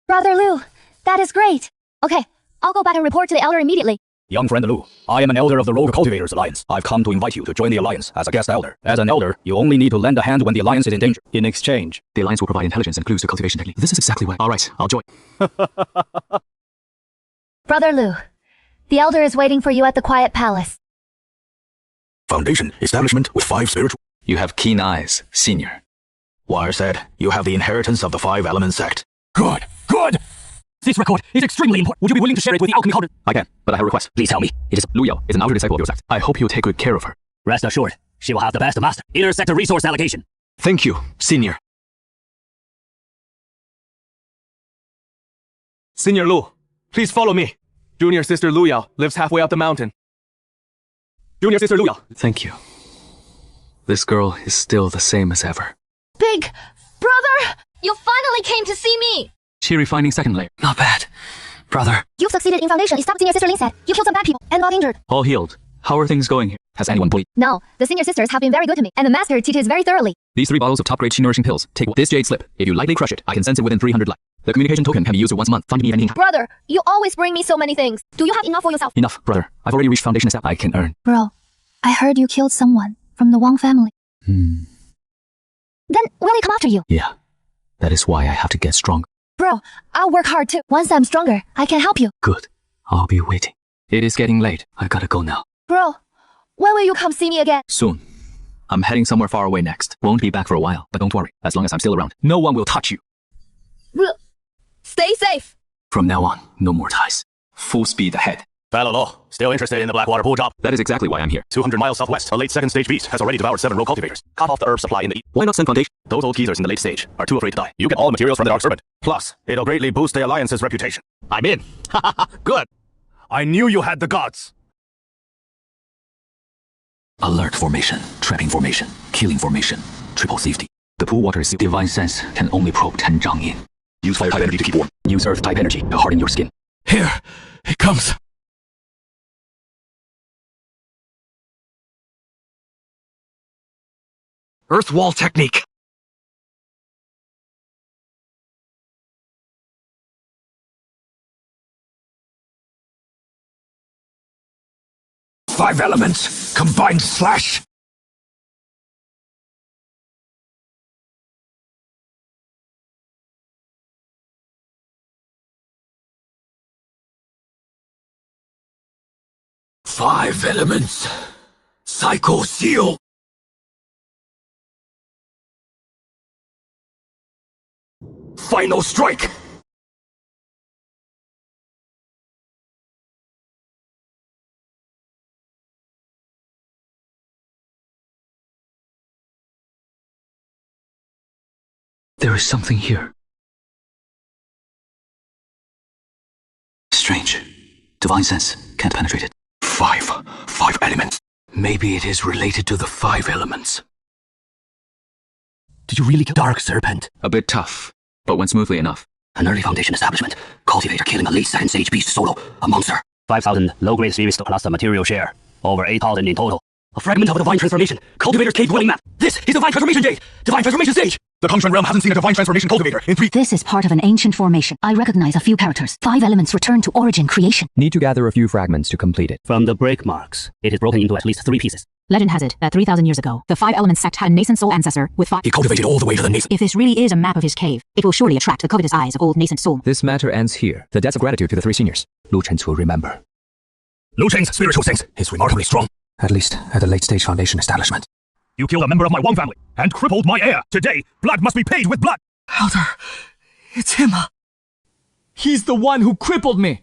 Brother Lu, that is great. Okay, I'll go back and report to the elder immediately. Young friend Lu, I am an elder of the Rogue Cultivators Alliance. I've come to invite you to join the alliance as a guest elder. As an elder, you only need to lend a hand when the alliance is in danger. In exchange, the alliance will provide intelligence and clues to cultivation technique. This is exactly why. Alright, I'll join. Brother Lu, the elder is waiting for you at the Quiet Palace. Foundation establishment with 5 spiritual... You have keen eyes, senior. Wire said, you have the inheritance of the 5 Element sect. Good, good! This record is extremely important. Would you be willing to share it with the Alchemy Cauldron? I can, but I have a request. Please tell me. It is Lu Yao is an outer disciple of your sect. I hope you'll take good care of her. Rest assured, she will have the best master. Inner sector resource allocation. Thank you, senior. Senior Lu, please follow me. Junior sister Lu Yao lives halfway up the mountain. Junior sister Lu Yao. Thank you. This girl is still the same as ever. Big brother, you finally came to see me. She refining second layer. Not bad. Brother. You've succeeded in foundation. It's senior sister Lin said. You killed some bad people and not injured. All healed. How are things going here? Has anyone bullied? No, the senior sisters have been very good to me, and the master teaches very thoroughly. These 3 bottles of top-grade Qi nourishing pills. Take this jade slip. If you lightly crush it, I can sense it within 300 light. The communication token can be used once a month. Find me anytime. Brother, you always bring me so many things. Do you have enough for yourself? Enough, brother. I've already reached foundation step. I can earn. Bro, I heard you killed someone from the Wang family. Then will he come after you? Yeah. That is why I have to get stronger. Bro, I'll work hard too. Once I'm stronger, I can help you. Good. I'll be waiting. It is getting late. I gotta go now. Bro, when will you come see me again? Soon. I'm heading somewhere far away next. Won't be back for a while, but don't worry. As long as I'm still around, no one will touch you. Stay safe. From now on, no more ties. Full speed ahead. Fellow Law, still interested in the Blackwater pool job? That is exactly why I'm here. 200 miles southwest, a late second stage beast has already devoured 7 rogue cultivators. Cut off the herb supply in the east. Why not send foundation? Those old geezers in the late stage are too afraid to die. You get all the materials from the Dark Serpent. Plus, it'll greatly boost the Alliance's reputation. I'm in. Good. I knew you had the gods. Alert formation, trapping formation, killing formation, triple safety. The pool water is sealed. Divine sense can only probe 10 zhang yin. Use fire type energy to keep warm. Use earth type energy to harden your skin. Here, it comes. Earth wall technique. Five elements, combined slash. 5 elements. Cycle seal. Final strike. There is something here. Strange. Divine sense can't penetrate it. 5 elements. Maybe it is related to the 5 elements. Did you really kill Dark Serpent? A bit tough, but went smoothly enough. An early Foundation establishment. Cultivator killing a late second stage beast solo. A monster. 5,000 low-grade spirits plus the material share. Over 8,000 in total. A fragment of a divine transformation. Cultivator's cave dwelling map. This is divine transformation jade. Divine transformation stage. The Qingzhu realm hasn't seen a divine transformation cultivator in 3. This is part of an ancient formation. I recognize a few characters. 5 elements return to origin creation. Need to gather a few fragments to complete it. From the break marks, it is broken into at least 3 pieces. Legend has it that 3,000 years ago, the 5 elements sect had a nascent soul ancestor with 5. He cultivated all the way to the nascent. If this really is a map of his cave, it will surely attract the covetous eyes of old nascent soul. This matter ends here. The debts of gratitude to the 3 seniors. Lu Chen's will remember. Lu Chen's spiritual sense is remarkably strong. At least at the late-stage Foundation establishment. You killed a member of my Wang family and crippled my heir. Today, blood must be paid with blood. Elder, it's him. He's the one who crippled me.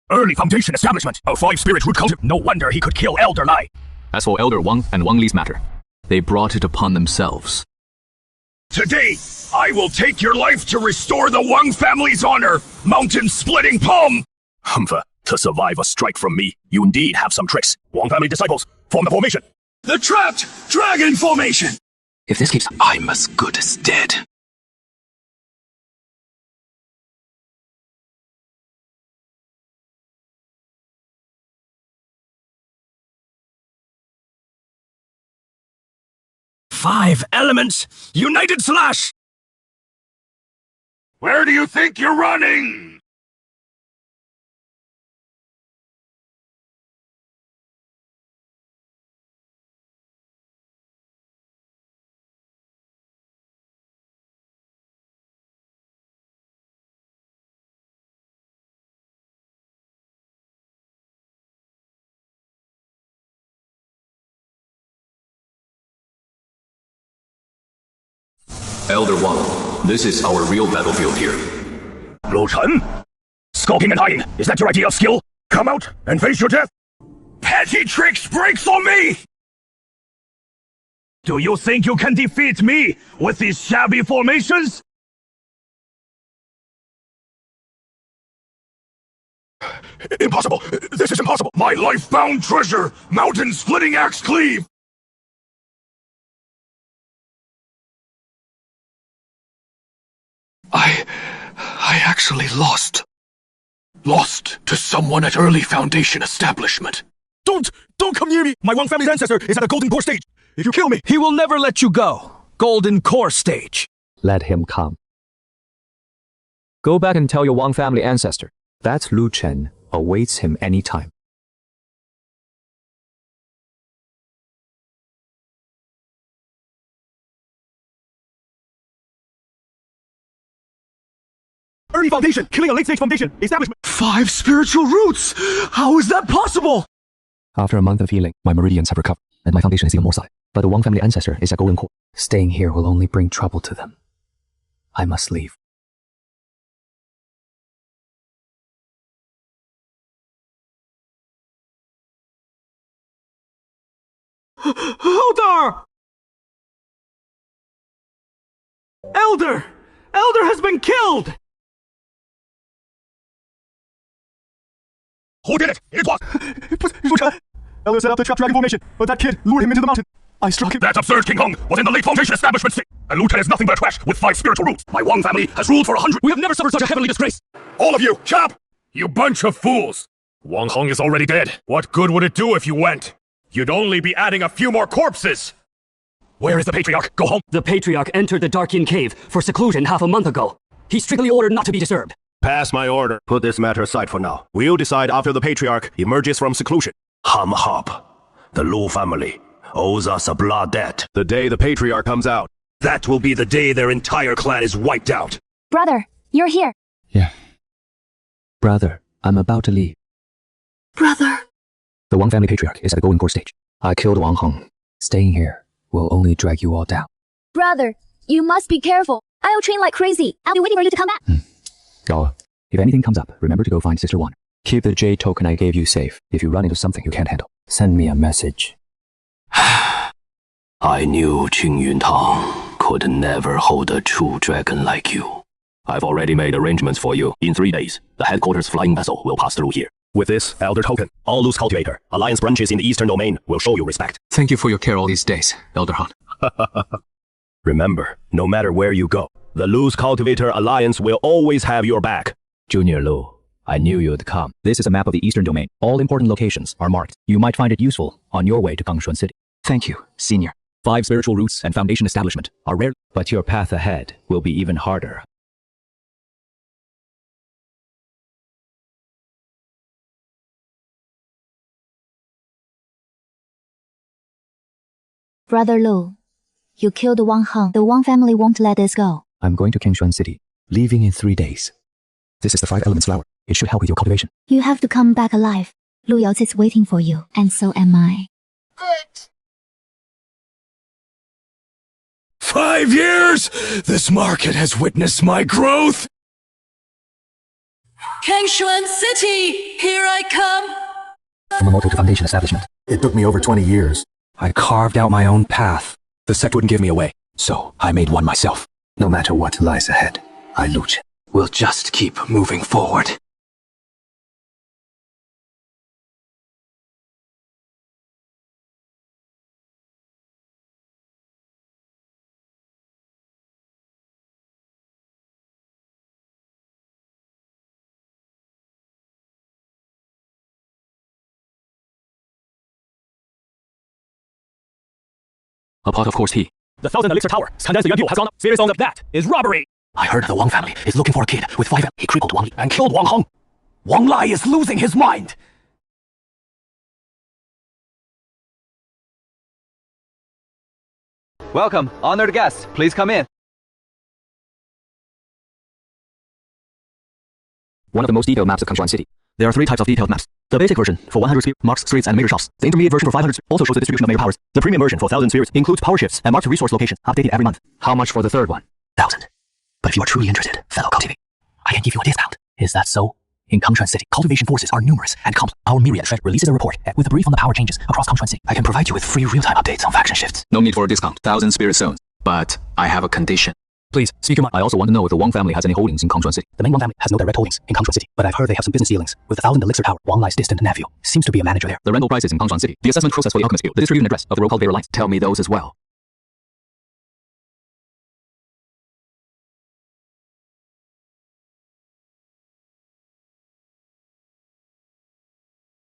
Early Foundation establishment of 5 spirit root culture. No wonder he could kill Elder Lai. As for Elder Wang and Wang Li's matter, they brought it upon themselves. Today, I will take your life to restore the Wang family's honor. Mountain-splitting palm. Humph, to survive a strike from me, you indeed have some tricks. Wang family disciples, form the formation. The trapped dragon formation. If this keeps, I'm as good as dead. Five elements, united slash! Where do you think you're running? Elder Wang, this is our real battlefield here. Lu Chen? Skulking and hiding, is that your idea of skill? Come out and face your death! Petty tricks breaks on me! Do you think you can defeat me with these shabby formations? Impossible! This is impossible! My life-bound treasure! Mountain-splitting axe cleave! I actually lost. Lost to someone at early Foundation establishment. Don't come near me! My Wang family's ancestor is at the Golden Core stage! If you kill me, He will never let you go. Golden Core stage. Let him come. Go back and tell your Wang family ancestor that Lu Chen awaits him anytime. Early Foundation, killing a late-stage Foundation establishment. 5 spiritual roots! How is that possible? After a month of healing, my meridians have recovered, and my foundation is even more solid. But the Wang family ancestor is at Golden Core. Staying here will only bring trouble to them. I must leave. Elder! Elder! Elder has been killed! Who did it? It was... Lu Chen. Elder set up the trap dragon formation, but that kid lured him into the mountain. I struck him. That's absurd. King Hong was in the late Foundation establishment state. And Lu Chen is nothing but a trash with 5 spiritual roots. My Wang family has ruled for 100... We have never suffered such a heavenly disgrace! All of you, shut up! You bunch of fools! Wang Hong is already dead. What good would it do if you went? You'd only be adding a few more corpses! Where is the Patriarch? Go home! The Patriarch entered the Dark Yin Cave for seclusion half a month ago. He's strictly ordered not to be disturbed. Pass my order. Put this matter aside for now. We'll decide after the Patriarch emerges from seclusion. Hum Hop, the Lu family, owes us a blood debt. The day the Patriarch comes out, that will be the day their entire clan is wiped out. Brother, you're here. Yeah. Brother, I'm about to leave. Brother. The Wang family patriarch is at the golden core stage. I killed Wang Heng. Staying here will only drag you all down. Brother, you must be careful. I'll train like crazy. I'll be waiting for you to come back. Gala, if anything comes up, remember to go find Sister One. Keep the Jade token I gave you safe. If you run into something you can't handle, send me a message. I knew Qing Tang could never hold a true dragon like you. I've already made arrangements for you. In 3 days, the headquarters flying vessel will pass through here. With this Elder Token, all loose cultivator, Alliance branches in the Eastern Domain will show you respect. Thank you for your care all these days, Elder Han. Remember, no matter where you go, the Loose Cultivator Alliance will always have your back. Junior Lu, I knew you'd come. This is a map of the Eastern Domain. All important locations are marked. You might find it useful on your way to Confronting City. Thank you, Senior. 5 spiritual roots and foundation establishment are rare, but your path ahead will be even harder. Brother Lu, you killed Wang Heng. The Wang family won't let this go. I'm going to Qingzhu City, leaving in 3 days. This is the 5 elements flower. It should help with your cultivation. You have to come back alive. Lu Yaozi is waiting for you, and so am I. Good. 5 years! This market has witnessed my growth! Qingzhu City, here I come. From a motto to foundation establishment. It took me over 20 years. I carved out my own path. The sect wouldn't give me away, so I made one myself. No matter what lies ahead, I, Lu Chen, will just keep moving forward. A pot of coarse tea. The 1000 elixir tower, condensed yuan has gone up. Spirit stones of that is robbery. I heard the Wang family is looking for a kid with 5 He crippled Wang Li and killed Wang Heng. Wang Lai is losing his mind. Welcome, honored guests. Please come in. One of the most detailed maps of Confronting City. There are 3 types of detailed maps. The basic version for 100 spheres marks streets and major shops. The intermediate version for 500 also shows the distribution of major powers. The premium version for 1000 spheres includes power shifts and marks resource locations, updated every month. How much for the third one? 1000. But if you are truly interested, fellow cultivator, I can give you a discount. Is that so? In Confronting City, cultivation forces are numerous and complex. Our myriad thread releases a report with a brief on the power changes across Confronting City. I can provide you with free real-time updates on faction shifts. No need for a discount. 1000 spirit stones. But I have a condition. Please, speak your mind. I also want to know if the Wang family has any holdings in Confronting City. The main Wang family has no direct holdings in Confronting City, but I've heard they have some business dealings with the 1000 elixir tower. Wang Lai's distant nephew seems to be a manager there. The rental prices in Confronting City. The assessment process for the alchemist guild. The distribution address of the rogue cultivator lines. Tell me those as well.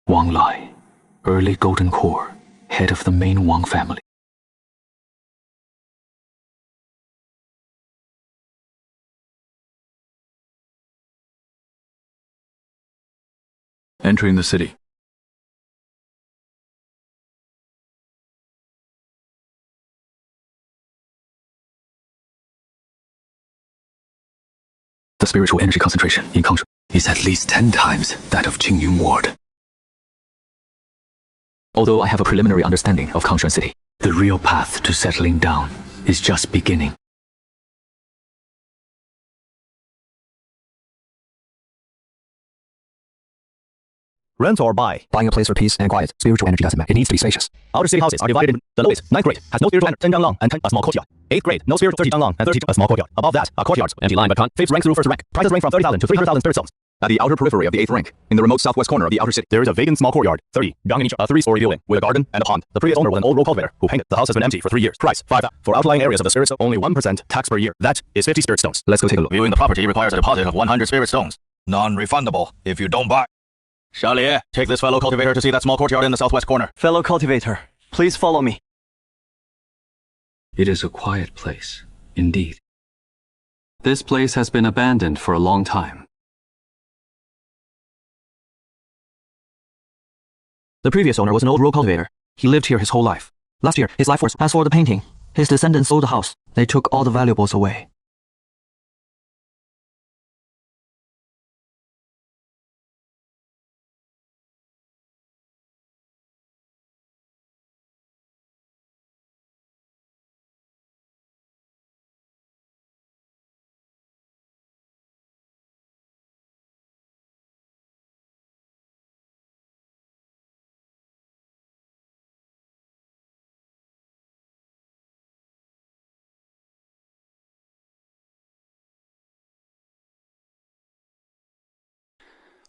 Wang Lai, early golden core, head of the main Wang family. Entering the city. The spiritual energy concentration in Qingzhu is at least 10 times that of Qingyu Ward. Although I have a preliminary understanding of Confronting City, the real path to settling down is just beginning. Rent or buy? Buying a place for peace and quiet. Spiritual energy doesn't matter. It needs to be spacious. Outer city houses are divided into the lowest, 9th grade, has no spiritual energy, 10 zhang long, and 10 a small courtyard. 8th grade, no spiritual, 30 zhang long, and 32 a small courtyard. Above that are courtyards, empty line but can't. 5th rank through 1st rank. Prices range from 30,000 to 300,000 spirit stones. At the outer periphery of the 8th rank, in the remote southwest corner of the outer city, there is a vacant small courtyard, 30 zhang in each, a 3-story building with a garden and a pond. The previous owner was an old rogue cultivator who painted. The house has been empty for 3 years. Price, 5. For outlying areas of the spirit stone, only 1% tax per year. That is 50 spirit stones. Let's go take a look. Viewing the property requires a deposit of 100 spirit stones. Non-refundable if you don't buy. Xiaolie, take this fellow cultivator to see that small courtyard in the southwest corner. Fellow cultivator, please follow me. It is a quiet place, indeed. This place has been abandoned for a long time. The previous owner was an old rogue cultivator. He lived here his whole life. Last year, his life force passed for the painting. His descendants sold the house. They took all the valuables away.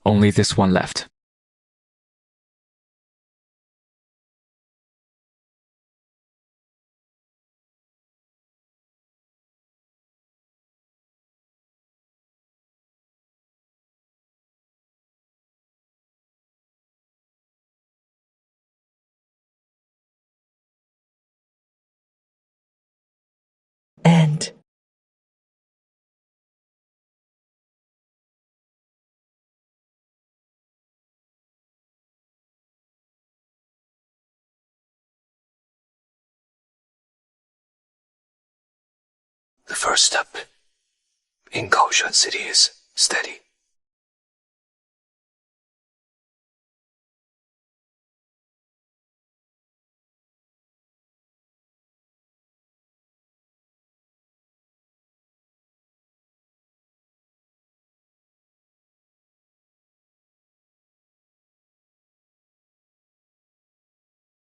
Only this one left. And the first step in Qingzhu city is steady.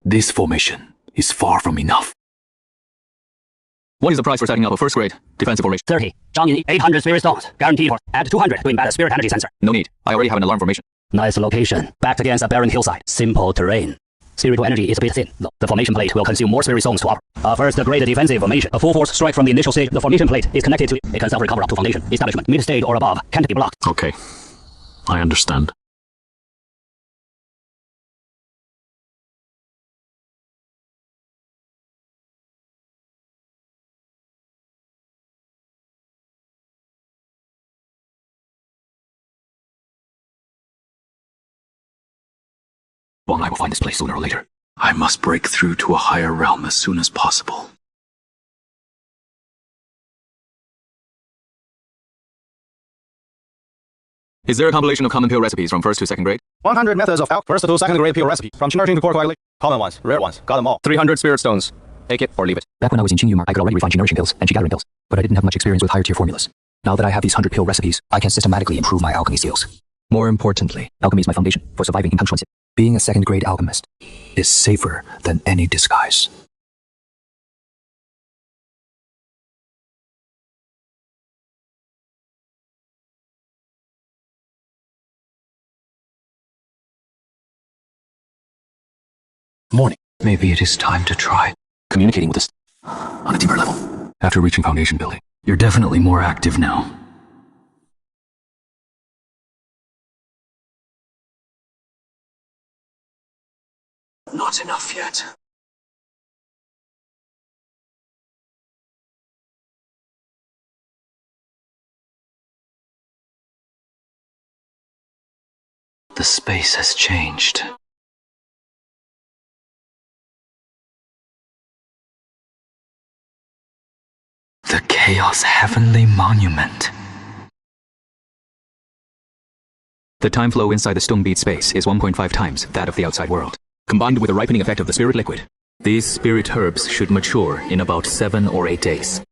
This formation is far from enough. What is the price for setting up a first-grade defensive formation? 30. Zhang Yin, 800 spirit stones. Guaranteed for. Add 200 to embed a spirit energy sensor. No need. I already have an alarm formation. Nice location. Backed against a barren hillside. Simple terrain. Spiritual energy is a bit thin, though. The formation plate will consume more spirit stones to offer. A first-grade defensive formation. A full-force strike from the initial stage. The formation plate is connected to it. It can self-recover up to foundation. Establishment. Mid-stage or above. Can't be blocked. Okay. I understand. Wang, I will find this place sooner or later. I must break through to a higher realm as soon as possible. Is there a compilation of common pill recipes from first to second grade? 100 methods of first to second grade pill recipe. From Qingzhu to core coagulate. Common ones, rare ones, got them all. 300 spirit stones. Take it or leave it. Back when I was in Qingzhu, I could already refine nourishing pills and gathering pills, but I didn't have much experience with higher tier formulas. Now that I have these 100 pill recipes, I can systematically improve my alchemy skills. More importantly, alchemy is my foundation for surviving in Confronting. Being a second-grade alchemist is safer than any disguise. Morning. Maybe it is time to try Communicating with us on a deeper level. After reaching foundation building, you're definitely more active now. Not enough yet. The space has changed. The Chaos Heavenly Monument. The time flow inside the stone bead space is 1.5 times that of the outside world, combined with the ripening effect of the spirit liquid. These spirit herbs should mature in about 7 or 8 days.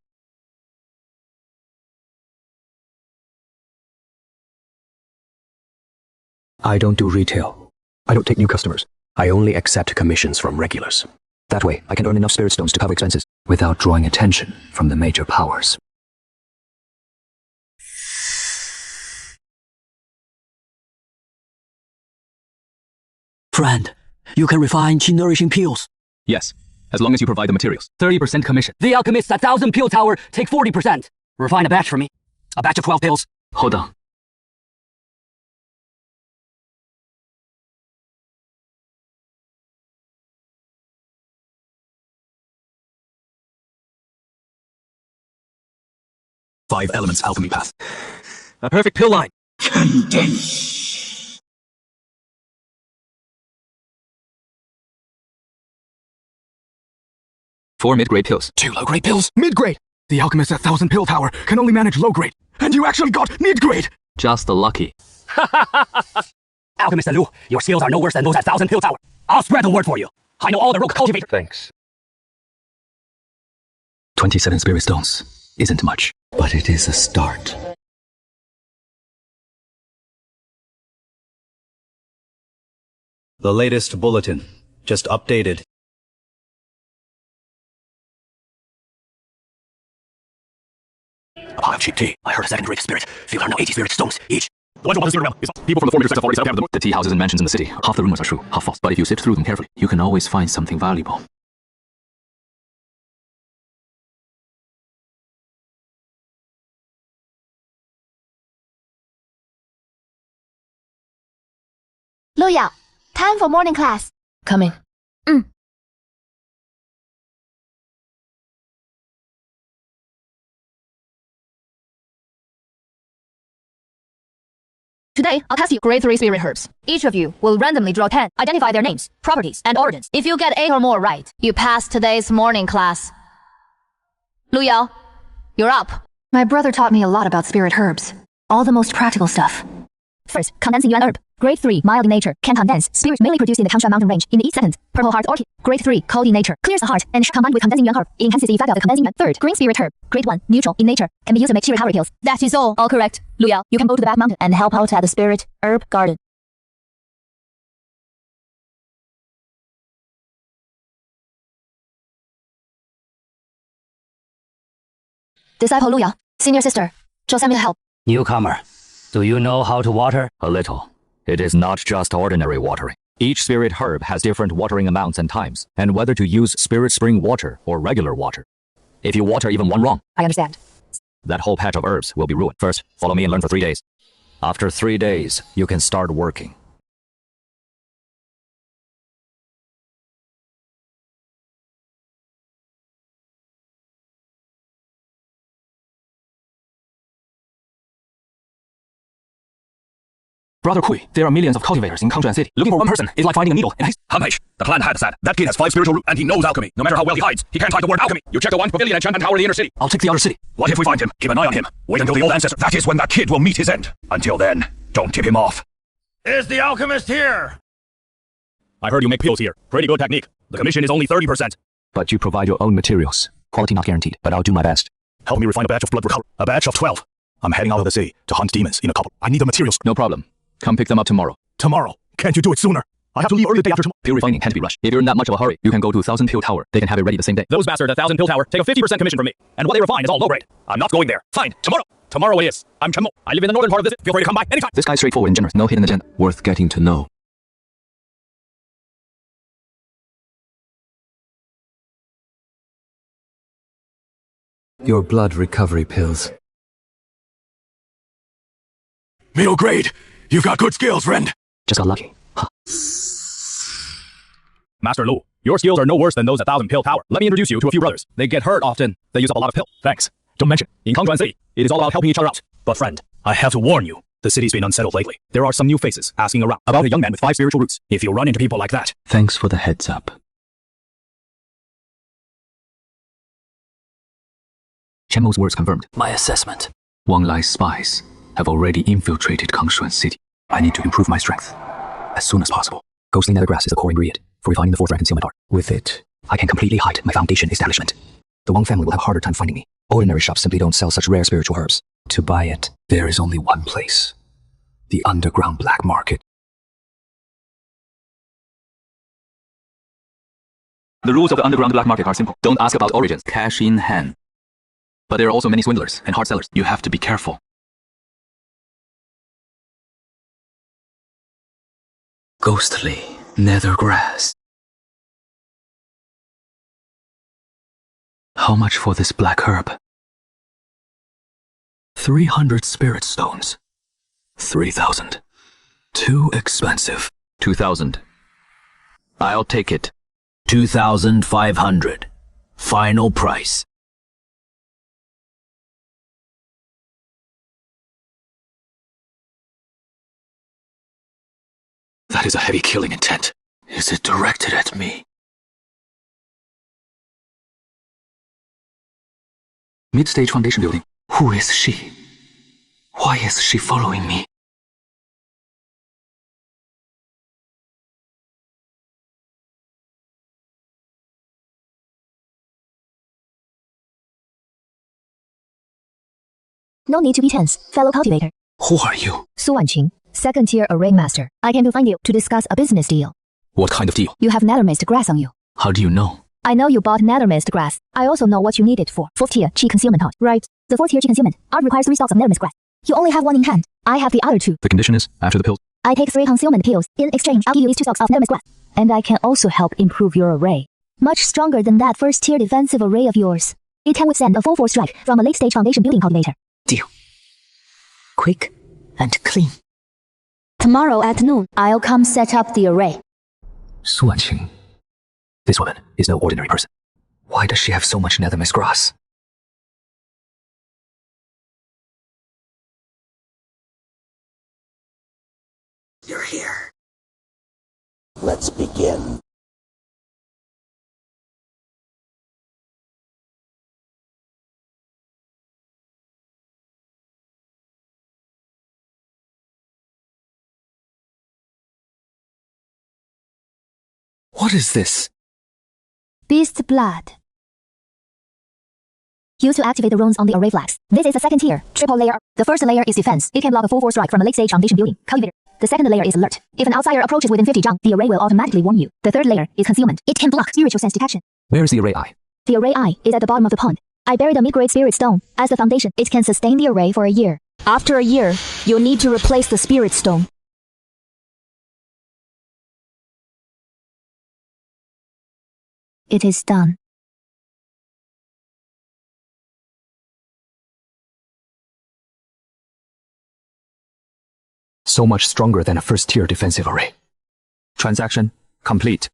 I don't do retail. I don't take new customers. I only accept commissions from regulars. That way, I can earn enough spirit stones to cover expenses without drawing attention from the major powers. Friend, you can refine qi nourishing pills. Yes, as long as you provide the materials. 30% commission. The alchemist's 1,000 pill tower. Take 40%. Refine a batch for me. A batch of 12 pills. Hold on. Five elements alchemy path. A perfect pill line. Four mid-grade pills. 2 low-grade pills. Mid-grade. The alchemist's 1,000 pill tower can only manage low-grade. And you actually got mid-grade. Just lucky. Alchemist Lu, your skills are no worse than those at 1,000 pill tower. I'll spread the word for you. I know all the rogue cultivators. Thanks. 27 spirit stones isn't much, but it is a start. The latest bulletin, just updated. A pile of cheap tea. I heard a second rate spirit. Feel her now 80 spirit stones each. People from the 4 major sects have already set up camp. The tea houses and mansions in the city. Half the rumors are true, half false. But if you sift through them carefully, you can always find something valuable. Lu Yao, time for morning class. Coming. Today, I'll test you grade 3 spirit herbs. Each of you will randomly draw 10, identify their names, properties, and origins. If you get 8 or more right, You passed today's morning class. Lu Yao, you're up. My brother taught me a lot about spirit herbs. All the most practical stuff. First, condensing yuan herb. Grade 3, mild in nature, can condense. Spirit mainly produced in the Qingzhu mountain range in the east seconds. Purple heart orchid. Grade 3, cold in nature, clears the heart, and combined with condensing yuan herb, enhances the effect of the condensing yuan. Third, green spirit herb. Grade 1, neutral in nature, can be used to make recovery pills. That is all. All correct. Lu Yao, you can go to the back mountain and help out at the spirit herb garden. Disciple Lu Yao, senior sister, show send me help. Newcomer, do you know how to water? A little. It is not just ordinary watering. Each spirit herb has different watering amounts and times, and whether to use spirit spring water or regular water. If you water even one wrong, I understand. that whole patch of herbs will be ruined. First, follow me and learn for 3 days. After 3 days, you can start working. Brother Kui, there are millions of cultivators in Qingzhu City. Looking for one person is like finding a needle in a haystack. Hamesh, the clan head said that kid has 5 spiritual roots and he knows alchemy. No matter how well he hides, he can't hide the word alchemy. You check the one pavilion and Chantan Tower in the inner city. I'll take the outer city. What if we find him? Keep an eye on him. Wait until the old ancestor. That is when that kid will meet his end. Until then, don't tip him off. Is the alchemist here? I heard you make pills here. Pretty good technique. The commission is only 30%. But you provide your own materials. Quality not guaranteed, but I'll do my best. Help me refine a batch of blood recovery. A batch of 12. I'm heading out of the city to hunt demons in a couple. I need the materials. No problem. Come pick them up tomorrow. Tomorrow? Can't you do it sooner? I have to leave early the day after tomorrow. Pill refining can't be rushed. If you're in that much of a hurry, you can go to 1,000 Pill Tower. They can have it ready the same day. Those bastards at 1,000 Pill Tower take a 50% commission from me. And what they refine is all low grade. I'm not going there. Fine. Tomorrow. Tomorrow it is. I'm Chen Mo. I live in the northern part of this. Feel free to come by anytime. This guy's straightforward and generous. No hidden agenda. Worth getting to know. Your blood recovery pills. Middle grade. You've got good skills, friend. Just got lucky. Huh. Master Lu, your skills are no worse than those at 1,000 Pill Tower. Let me introduce you to a few brothers. They get hurt often. They use up a lot of pill. Thanks. Don't mention. In Qingzhu City, it is all about helping each other out. But friend, I have to warn you. The city's been unsettled lately. There are some new faces asking around about a young man with 5 spiritual roots. If you run into people like that. Thanks for the heads up. Chen Mo's words confirmed. My assessment. Wang Lai's spies have already infiltrated Qingzhu City. I need to improve my strength as soon as possible. Ghostly nethergrass is the core ingredient for refining the 4th rank concealment art. With it, I can completely hide my foundation establishment. The Wang family will have a harder time finding me. Ordinary shops simply don't sell such rare spiritual herbs. To buy it, there is only one place. The underground black market. The rules of the underground black market are simple. Don't ask about origins. Cash in hand. But there are also many swindlers and hard sellers. You have to be careful. Ghostly nethergrass. How much for this black herb? 300 spirit stones. 3,000. Too expensive. 2,000. I'll take it. 2,500. Final price. That is a heavy killing intent. Is it directed at me? Mid-stage foundation building. Who is she? Why is she following me? No need to be tense, fellow cultivator. Who are you? Su Wanqing, 2nd tier array master. I came to find you to discuss a business deal. What kind of deal? You have nether mist grass on you. How do you know? I know you bought nether mist grass. I also know what you need it for. 4th tier chi concealment art. Right. The 4th tier chi concealment art requires 3 stalks of nether mist grass. You only have one in hand. I have the other two. The condition is, after the pills, I take 3 concealment pills. In exchange, I'll give you these 2 stalks of venomous grass. And I can also help improve your array. Much stronger than that first-tier defensive array of yours. It can withstand a full force strike from a late-stage foundation building cultivator. Deal. Quick and clean. Tomorrow at noon, I'll come set up the array. Suanqing. This woman is no ordinary person. Why does she have so much venomous grass? You're here. Let's begin. What is this? Beast blood. Used to activate the runes on the array flags. This is a second tier, triple layer. The first layer is defense. It can block a full force strike from a late-stage foundation building cultivator. The second layer is alert. If an outsider approaches within 50 jump, the array will automatically warn you. The third layer is concealment. It can block spiritual sense detection. Where is the array eye? The array eye is at the bottom of the pond. I buried a mid-grade spirit stone. As the foundation, it can sustain the array for a year. After a year, you'll need to replace the spirit stone. It is done. So much stronger than a first-tier defensive array. Transaction complete.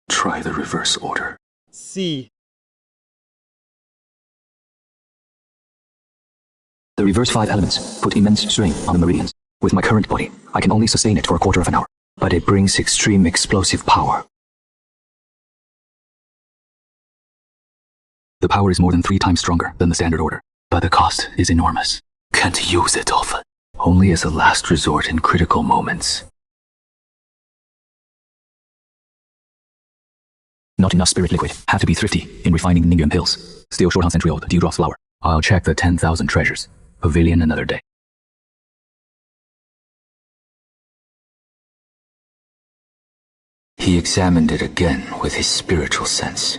Try the reverse order. C. The reverse 5 elements put immense strain on the meridians. With my current body, I can only sustain it for a quarter of an hour. But it brings extreme explosive power. The power is more than 3 times stronger than the standard order. But the cost is enormous. Can't use it often. Only as a last resort in critical moments. Not enough spirit liquid. Have to be thrifty in refining Ningyuan pills. Still short on century old dewdrop flower. I'll check the 10,000 treasures. Pavilion another day. He examined it again with his spiritual sense.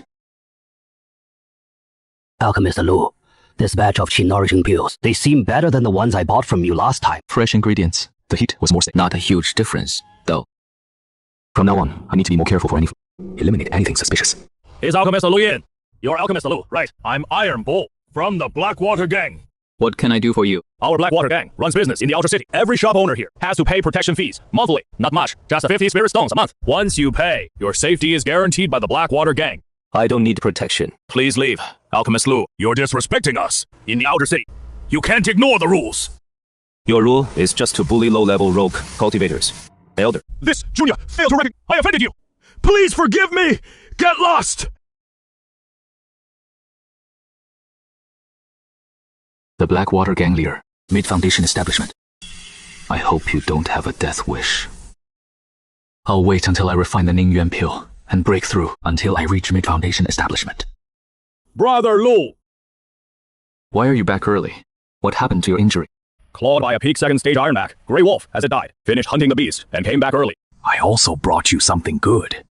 Alchemist Lu, this batch of chi-nourishing pills, they seem better than the ones I bought from you last time. Fresh ingredients. The heat was more safe. Not a huge difference, though. From now on, I need to be more careful for any... Eliminate anything suspicious. Is Alchemist Lu in? You're Alchemist Lu, right? I'm Iron Bull, from the Blackwater Gang. What can I do for you? Our Blackwater Gang runs business in the Outer City. Every shop owner here has to pay protection fees, monthly. Not much, just 50 spirit stones a month. Once you pay, your safety is guaranteed by the Blackwater Gang. I don't need protection. Please leave. Alchemist Lu, you're disrespecting us. In the Outer City, you can't ignore the rules. Your rule is just to bully low-level rogue cultivators. Elder. This junior failed to recognize I offended you. Please forgive me. Get lost. The Blackwater Gang leader, mid-foundation establishment. I hope you don't have a death wish. I'll wait until I refine the Ningyuan pill and break through until I reach mid-foundation establishment. Brother Lu! Why are you back early? What happened to your injury? Clawed by a peak second stage ironback, Grey Wolf, as it died. Finished hunting the beast and came back early. I also brought you something good.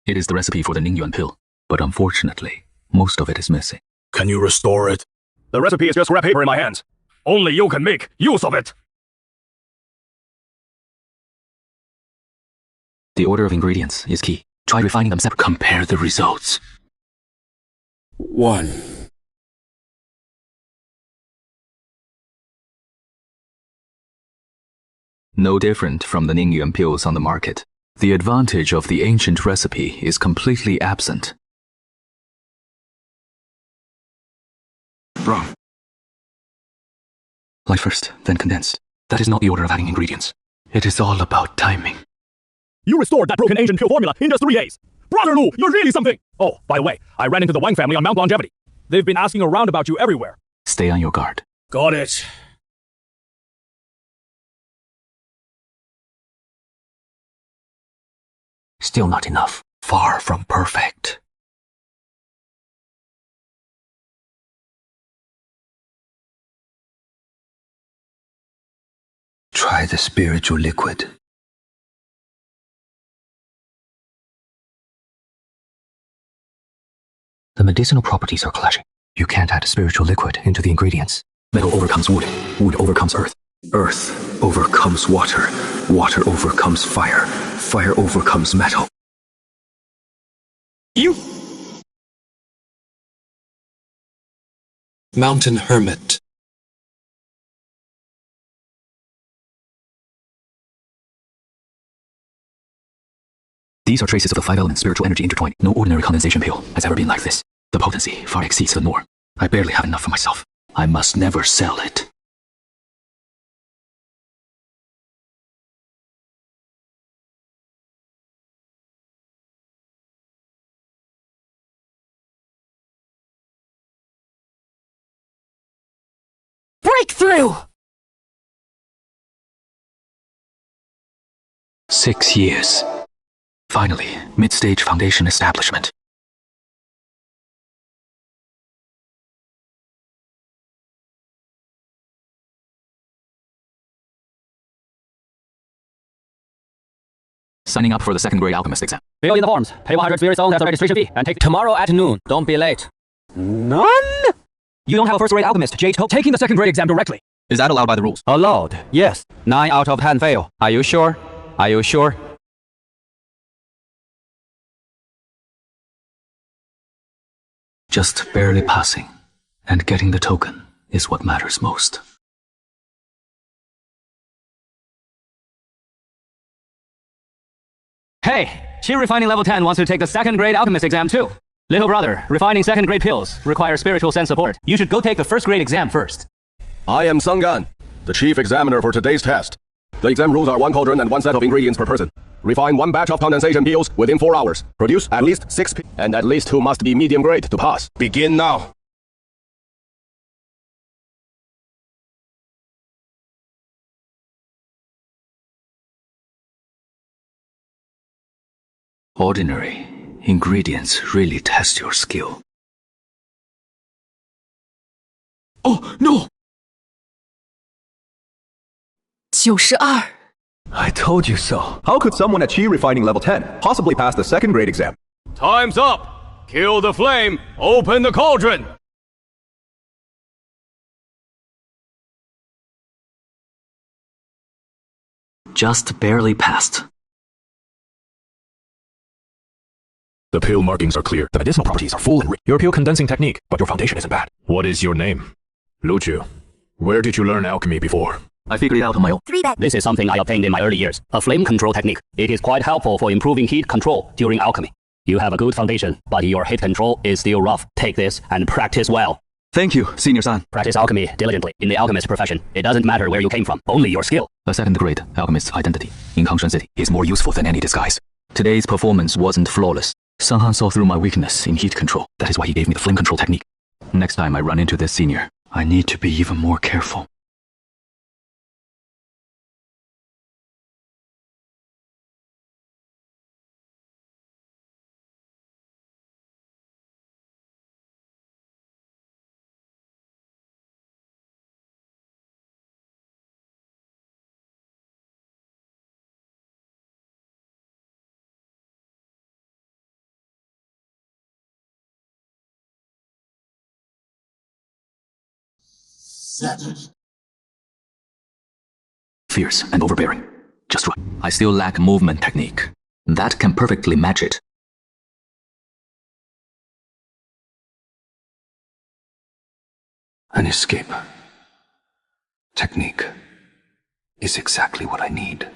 It is the recipe for the Ningyuan pill, but unfortunately, most of it is missing. Can you restore it? The recipe is just scrap paper in my hands. Only you can make use of it. The order of ingredients is key. Try refining them separately. Compare the results. 1. No different from the Ningyuan pills on the market. The advantage of the ancient recipe is completely absent. Wrong. Light first, then condensed. That is not the order of adding ingredients. It is all about timing. You restored that broken ancient pill formula in just 3 days. Brother Lu, you're really something. Oh, by the way, I ran into the Wang family on Mount Longevity. They've been asking around about you everywhere. Stay on your guard. Got it. Still not enough. Far from perfect. Try the spiritual liquid. The medicinal properties are clashing. You can't add spiritual liquid into the ingredients. Metal overcomes wood. Wood overcomes earth. Earth overcomes water. Water overcomes fire. Fire overcomes metal. You! Mountain Hermit. These are traces of the 5 elements spiritual energy intertwined. No ordinary condensation pill has ever been like this. The potency far exceeds the norm. I barely have enough for myself. I must never sell it. Breakthrough! 6 years. Finally, mid-stage foundation establishment. Signing up for the second grade alchemist exam. Fill in the forms. Pay 100 spirit stones as a registration fee and take tomorrow at noon. Don't be late. None? You don't have a first grade alchemist, Jade. Taking the second grade exam directly. Is that allowed by the rules? Allowed, yes. 9 out of 10 fail. Are you sure? Are you sure? Just barely passing and getting the token is what matters most. Hey, Qi Refining Level 10 wants to take the second grade alchemist exam too. Little brother, refining second grade pills require spiritual sense support. You should go take the first grade exam first. I am Sung Gan, the chief examiner for today's test. The exam rules are 1 cauldron and 1 set of ingredients per person. Refine 1 batch of condensation pills within 4 hours. Produce at least 6 and at least 2 must be medium grade to pass. Begin now. Ordinary ingredients really test your skill. Oh, no! 92. I told you so. How could someone at Qi Refining Level 10 possibly pass the second grade exam? Time's up! Kill the flame! Open the cauldron! Just barely passed. The pill markings are clear. The medicinal properties are full and rich. Your pill condensing technique, but your foundation isn't bad. What is your name? Luchu. Where did you learn alchemy before? I figured it out on my own. This is something I obtained in my early years. A flame control technique. It is quite helpful for improving heat control during alchemy. You have a good foundation, but your heat control is still rough. Take this and practice well. Thank you, Senior San. Practice alchemy diligently. In the alchemist profession, it doesn't matter where you came from, only your skill. A second grade alchemist's identity in Qingzhu City is more useful than any disguise. Today's performance wasn't flawless. Sanhan saw through my weakness in heat control. That is why he gave me the flame control technique. Next time I run into this senior, I need to be even more careful. Fierce and overbearing. Just right. I still lack movement technique. That can perfectly match it. An escape technique is exactly what I need.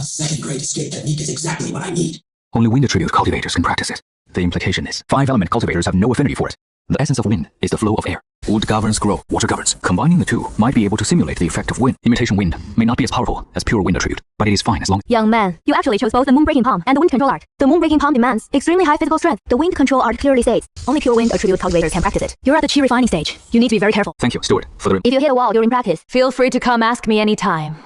Second grade escape technique is exactly what I need. Only wind attribute cultivators can practice it. The implication is 5 element cultivators have no affinity for it. The essence of wind is the flow of air. Wood governs grow, water governs. Combining the two might be able to simulate the effect of wind. Imitation wind may not be as powerful as pure wind attribute, but it is fine as long. Young man, you actually chose both the moon-breaking palm and the wind control art. The moon-breaking palm demands extremely high physical strength. The wind control art clearly states only pure wind attribute cultivators can practice it. You're at the Qi refining stage. You need to be very careful. Thank you, Steward, for the... If you hit a wall during practice, Feel free to come ask me anytime.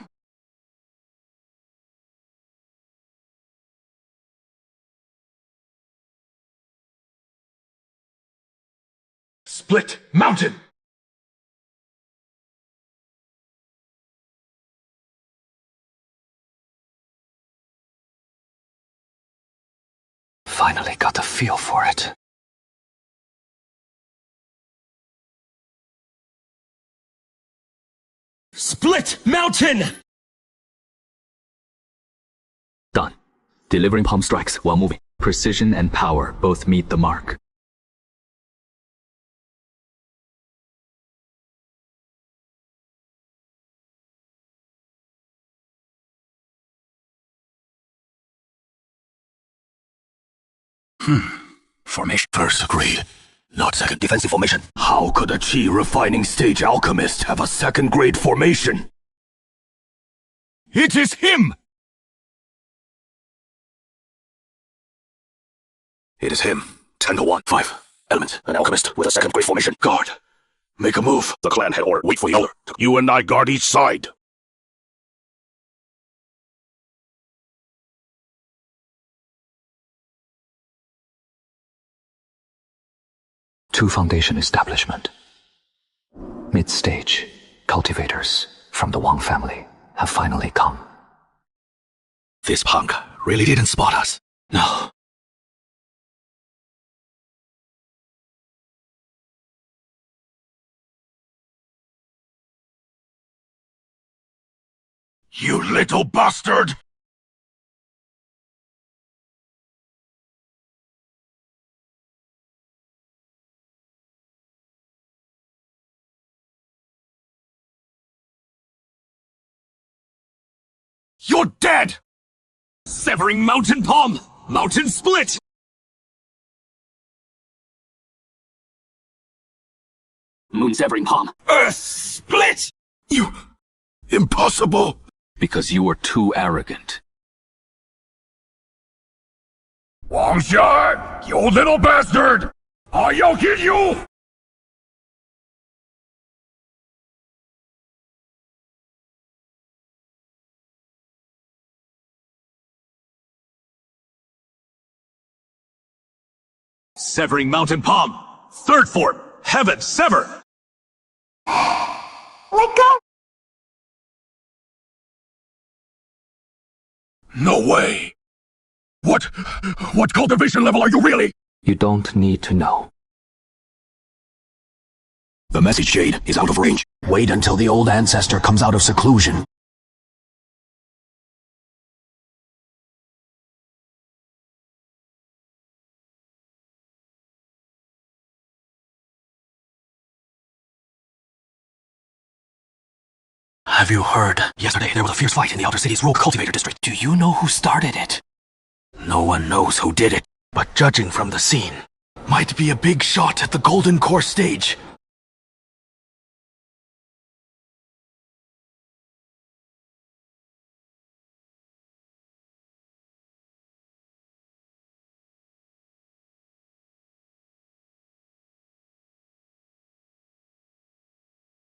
Split Mountain! finally got the feel for it. Split mountain! Done. Delivering palm strikes while moving. Precision and power both meet the mark. Formation first agreed. Not second defensive formation. How could a Qi refining stage alchemist have a second grade formation? It is him! It is him. 10 to 1. 5. Element. An alchemist with a second grade formation. Guard. Make a move. The clan had ordered. Wait for the other. You and I guard each side. Two foundation establishment. Mid-stage cultivators from the Wang family have finally come. This punk really didn't spot us. No. You little bastard! You're dead! Severing mountain palm! Mountain split! Moon severing palm. Earth split! You... Impossible! Because you were too arrogant. Wang Xian! You little bastard! I'll get you! Severing mountain palm! Third form! Heaven sever! Let go! No way! What cultivation level are you really? You don't need to know. The message shade is out of range. Wait until the old ancestor comes out of seclusion. Have you heard? Yesterday there was a fierce fight in the outer city's rogue cultivator district. Do you know who started it? No one knows who did it, but judging from the scene, might be a big shot at the Golden Core stage.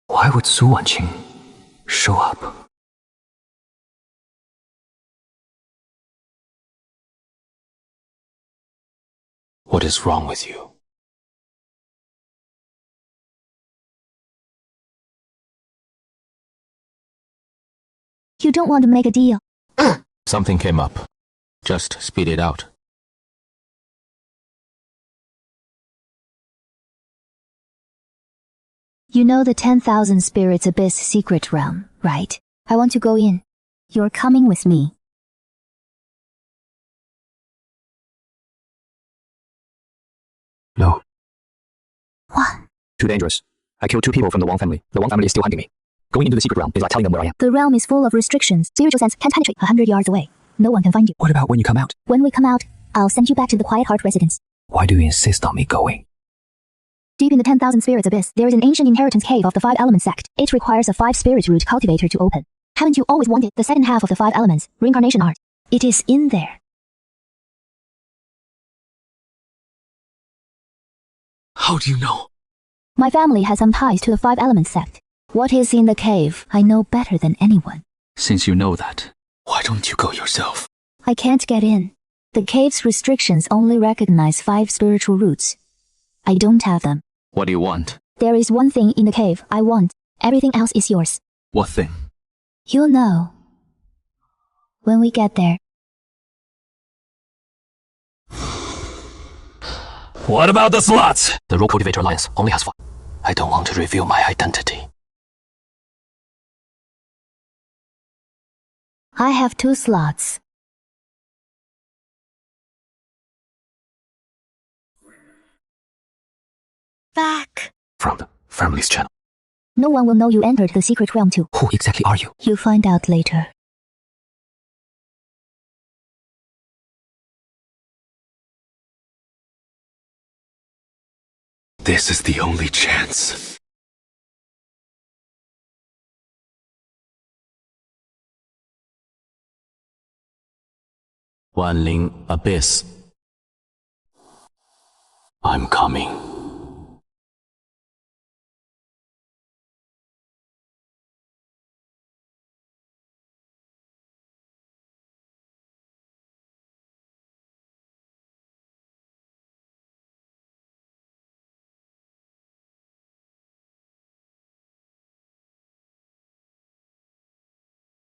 Why would Su Wanqing show up? What is wrong with you? You don't want to make a deal. Something came up. Just speed it out. You know the 10,000 Spirits Abyss secret realm, right? I want to go in. You're coming with me. No. What? Too dangerous. I killed 2 people from the Wang family. The Wang family is still hunting me. Going into the secret realm is like telling them where I am. The realm is full of restrictions. Spiritual sense can't penetrate 100 yards away. No one can find you. What about when you come out? When we come out, I'll send you back to the Quiet Heart residence. Why do you insist on me going? Deep in the 10,000 Spirits Abyss, there is an ancient inheritance cave of the 5 Elements sect. It requires a 5 Spirit root cultivator to open. Haven't you always wanted the second half of the 5 Elements, reincarnation art? It is in there. How do you know? My family has some ties to the 5 Elements sect. What is in the cave, I know better than anyone. Since you know that, why don't you go yourself? I can't get in. The cave's restrictions only recognize 5 spiritual roots. I don't have them. What do you want? There is one thing in the cave I want. Everything else is yours. What thing? You'll know when we get there. What about the slots? The Rogue Cultivator Alliance only has 5. I don't want to reveal my identity. I have 2 slots. Back. From the family's channel. No one will know you entered the secret realm too. Who exactly are you? You'll find out later. This is the only chance. Wanling Abyss. I'm coming.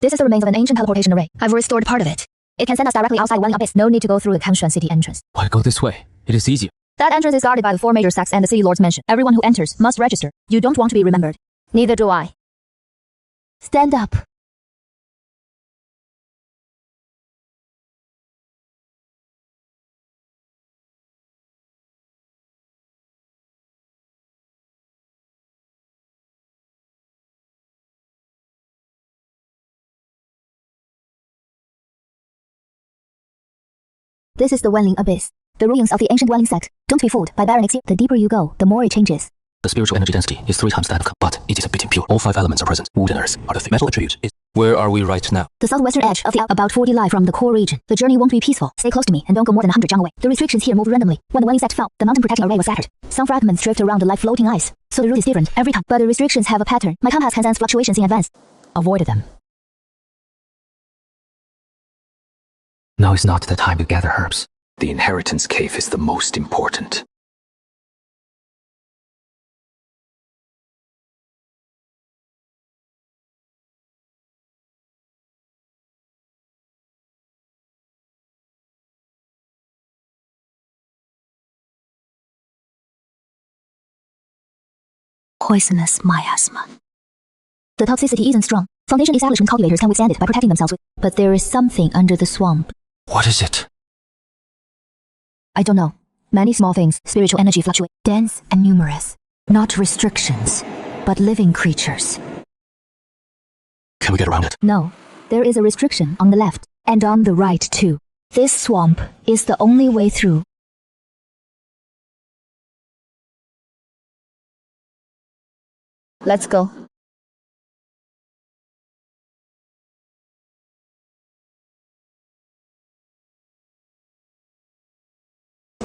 This is the remains of an ancient teleportation array. I've restored part of it. It can send us directly outside Wanling Abyss. No need to go through the Qingzhu city entrance. Why go this way? It is easier. That entrance is guarded by the 4 major sects and the city lord's mansion. Everyone who enters must register. You don't want to be remembered. Neither do I. Stand up. This is the Wanling Abyss, the ruins of the ancient Wanling sect. Don't be fooled by barren exterior. The deeper you go, the more it changes. The spiritual energy density is 3 times that of, but it is a bit impure. All 5 elements are present. Wood and earth are the metal attribute. Where are we right now? The southwestern edge of the about 40 li from the core region. The journey won't be peaceful. Stay close to me and don't go more than 100 jang away. The restrictions here move randomly. When the Wanling sect fell, the mountain protecting array was shattered. Some fragments drift around like floating ice, so the route is different every time. But the restrictions have a pattern. My compass can sense fluctuations in advance. Avoid them. Now is not the time to gather herbs. The inheritance cave is the most important. Poisonous miasma. The toxicity isn't strong. Foundation establishment cultivators can withstand it by protecting themselves with. But there is something under the swamp. What is it? I don't know. Many small things, spiritual energy fluctuate. Dense and numerous. Not restrictions, but living creatures. Can we get around it? No. There is a restriction on the left, and on the right too. This swamp is the only way through. Let's go.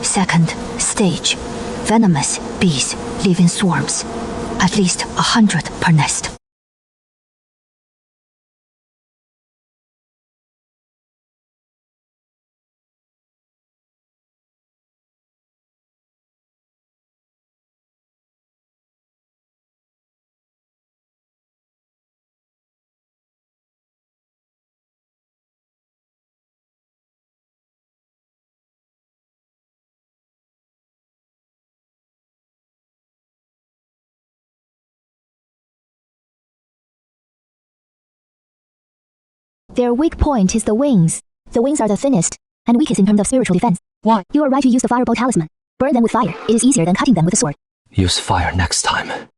Second stage. Venomous bees live in swarms. At least 100 per nest. Their weak point is the wings. The wings are the thinnest, and weakest in terms of spiritual defense. Why? You are right to use the firebow talisman. Burn them with fire. It is easier than cutting them with a sword. Use fire next time.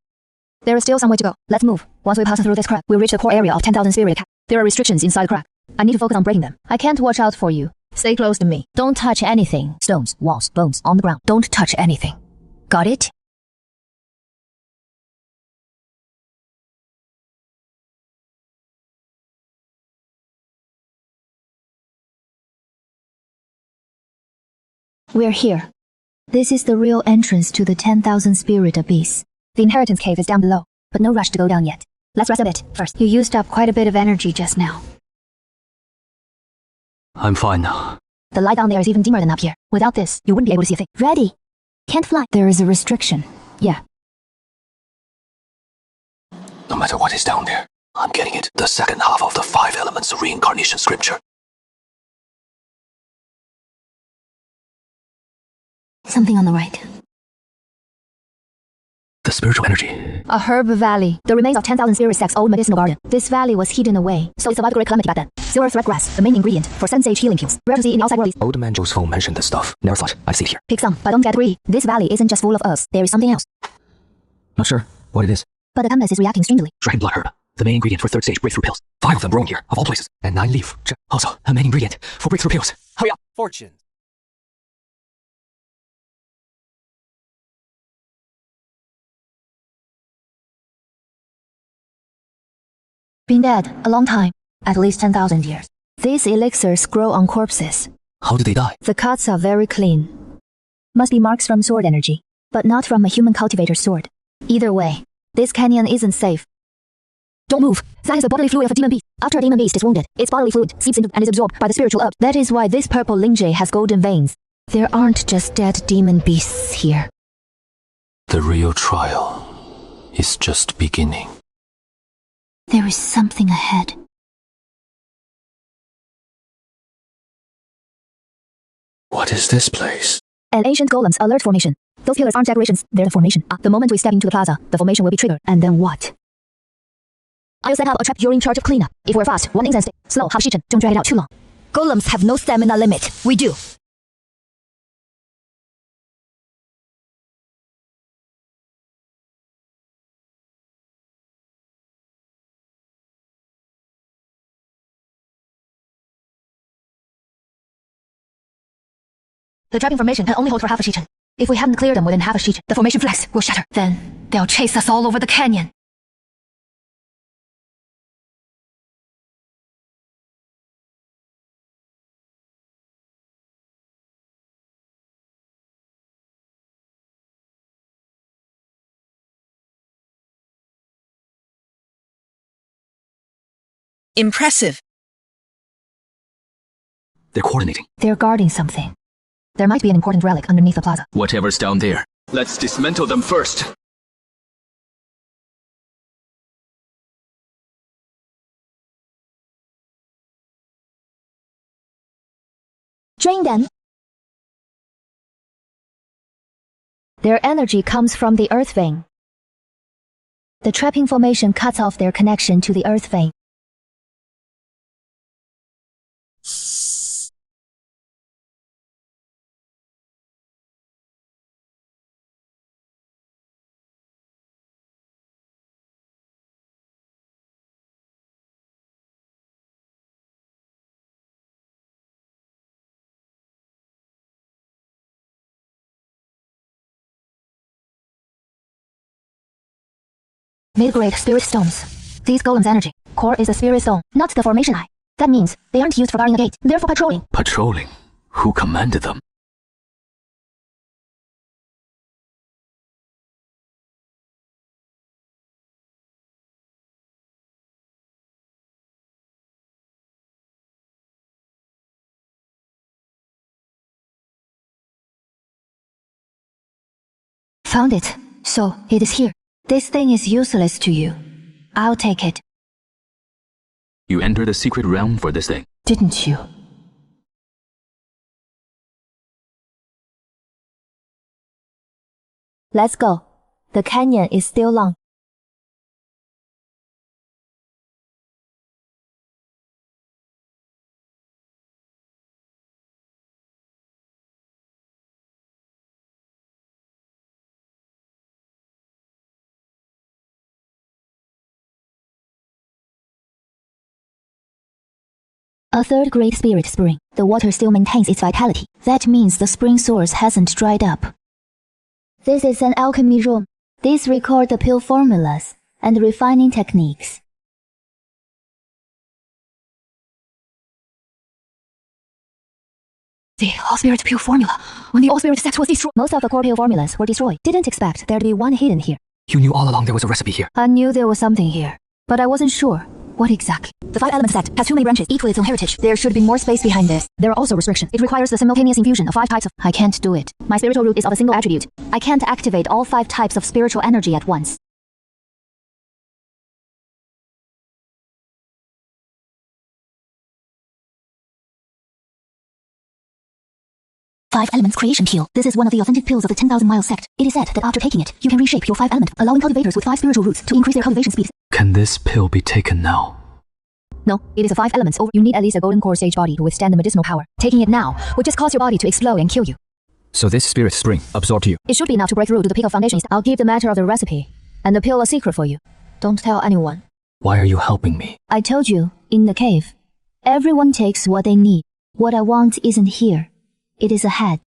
There is still some way to go. Let's move. Once we pass through this crack, we'll reach the core area of 10,000 spirit cap. There are restrictions inside the crack. I need to focus on breaking them. I can't watch out for you. Stay close to me. Don't touch anything. Stones, walls, bones, on the ground. Don't touch anything. Got it? We're here. This is the real entrance to the 10,000 spirit abyss. The inheritance cave is down below, but no rush to go down yet. Let's rest a bit first. You used up quite a bit of energy just now. I'm fine now. The light down there is even dimmer than up here. Without this, you wouldn't be able to see a thing. Ready? Can't fly. There is a restriction. Yeah. No matter what is down there, I'm getting it. The second half of the 5 elements of reincarnation scripture. Something on the right. The spiritual energy. A herb valley. The remains of 10,000 spirit stacks old medicinal garden. This valley was hidden away, so it survived great calamity back then. Silver threadgrass, the main ingredient for sensage healing pills. Rare to see in the outside world. Old man Joe's phone mentioned this stuff. Never thought I'd see it here. Pick some, but don't get greedy. This valley isn't just full of herbs. There is something else. Not sure what it is. But the alchemist is reacting strangely. Dragon blood herb. The main ingredient for third stage breakthrough pills. 5 of them growing here, of all places. And 9 leaf. Also, a main ingredient for breakthrough pills. Hurry up! Fortune. Been dead a long time, at least 10,000 years. These elixirs grow on corpses. How do they die? The cuts are very clean. Must be marks from sword energy, but not from a human cultivator's sword. Either way, this canyon isn't safe. Don't move. That is the bodily fluid of a demon beast. After a demon beast is wounded, its bodily fluid seeps into and is absorbed by the spiritual herb. That is why this purple lingjay has golden veins. There aren't just dead demon beasts here. The real trial is just beginning. There is something ahead. What is this place? An ancient golem's alert formation. Those pillars aren't decorations, they're the formation. The moment we step into the plaza, the formation will be triggered. And then what? I'll set up a trap. You're in charge of cleanup. If we're fast, 1 instant. Slow, half shichen. Don't drag it out too long. Golems have no stamina limit. We do. The trapping formation can only hold for half a shichen. If we haven't cleared them within half a shichen, the formation flex will shatter. Then they'll chase us all over the canyon. Impressive. They're coordinating. They're guarding something. There might be an important relic underneath the plaza. Whatever's down there, let's dismantle them first. Drain them. Their energy comes from the earth vein. The trapping formation cuts off their connection to the earth vein. Mid-grade spirit stones. These golems' energy core is a spirit stone, not the formation eye. That means they aren't used for guarding a gate, they're for patrolling. Patrolling? Who commanded them? Found it. So, it is here. This thing is useless to you. I'll take it. You entered the secret realm for this thing. Didn't you? Let's go. The canyon is still long. A third great spirit spring. The water still maintains its vitality. That means the spring source hasn't dried up. This is an alchemy room. These record the pill formulas and refining techniques. The all-spirit pill formula. When the all-spirit set was destroyed, most of the core pill formulas were destroyed. Didn't expect there to be one hidden here. You knew all along there was a recipe here. I knew there was something here, but I wasn't sure. What exactly? The 5 element set has too many branches, each with its own heritage. There should be more space behind this. There are also restrictions. It requires the simultaneous infusion of 5 types of... I can't do it. My spiritual root is of a single attribute. I can't activate all 5 types of spiritual energy at once. 5 Elements Creation Peel. This is one of the authentic pills of the 10,000 Mile sect. It is said that after taking it, you can reshape your 5 element, allowing cultivators with 5 spiritual roots to increase their cultivation speed. Can this pill be taken now? No, it is a 5 elements over. You need at least a golden core stage body to withstand the medicinal power. Taking it now would just cause your body to explode and kill you. So this spirit spring absorbed you. It should be enough to break through to the peak of foundation. I'll keep the matter of the recipe and the pill a secret for you. Don't tell anyone. Why are you helping me? I told you, in the cave, everyone takes what they need. What I want isn't here. It is ahead.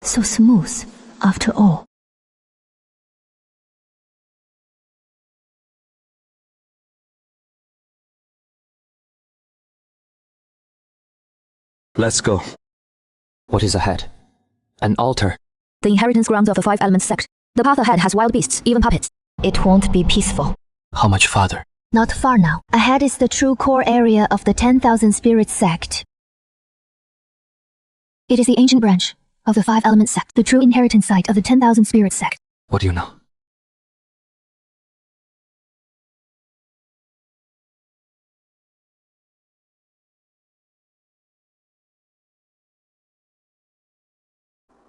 So smooth, after all. Let's go. What is ahead? An altar. The inheritance grounds of the 5 elements sect. The path ahead has wild beasts, even puppets. It won't be peaceful. How much farther? Not far now. Ahead is the true core area of the 10,000 spirit sect. It is the ancient branch of the 5 element sect, the true inheritance site of the 10,000 spirit sect. What do you know?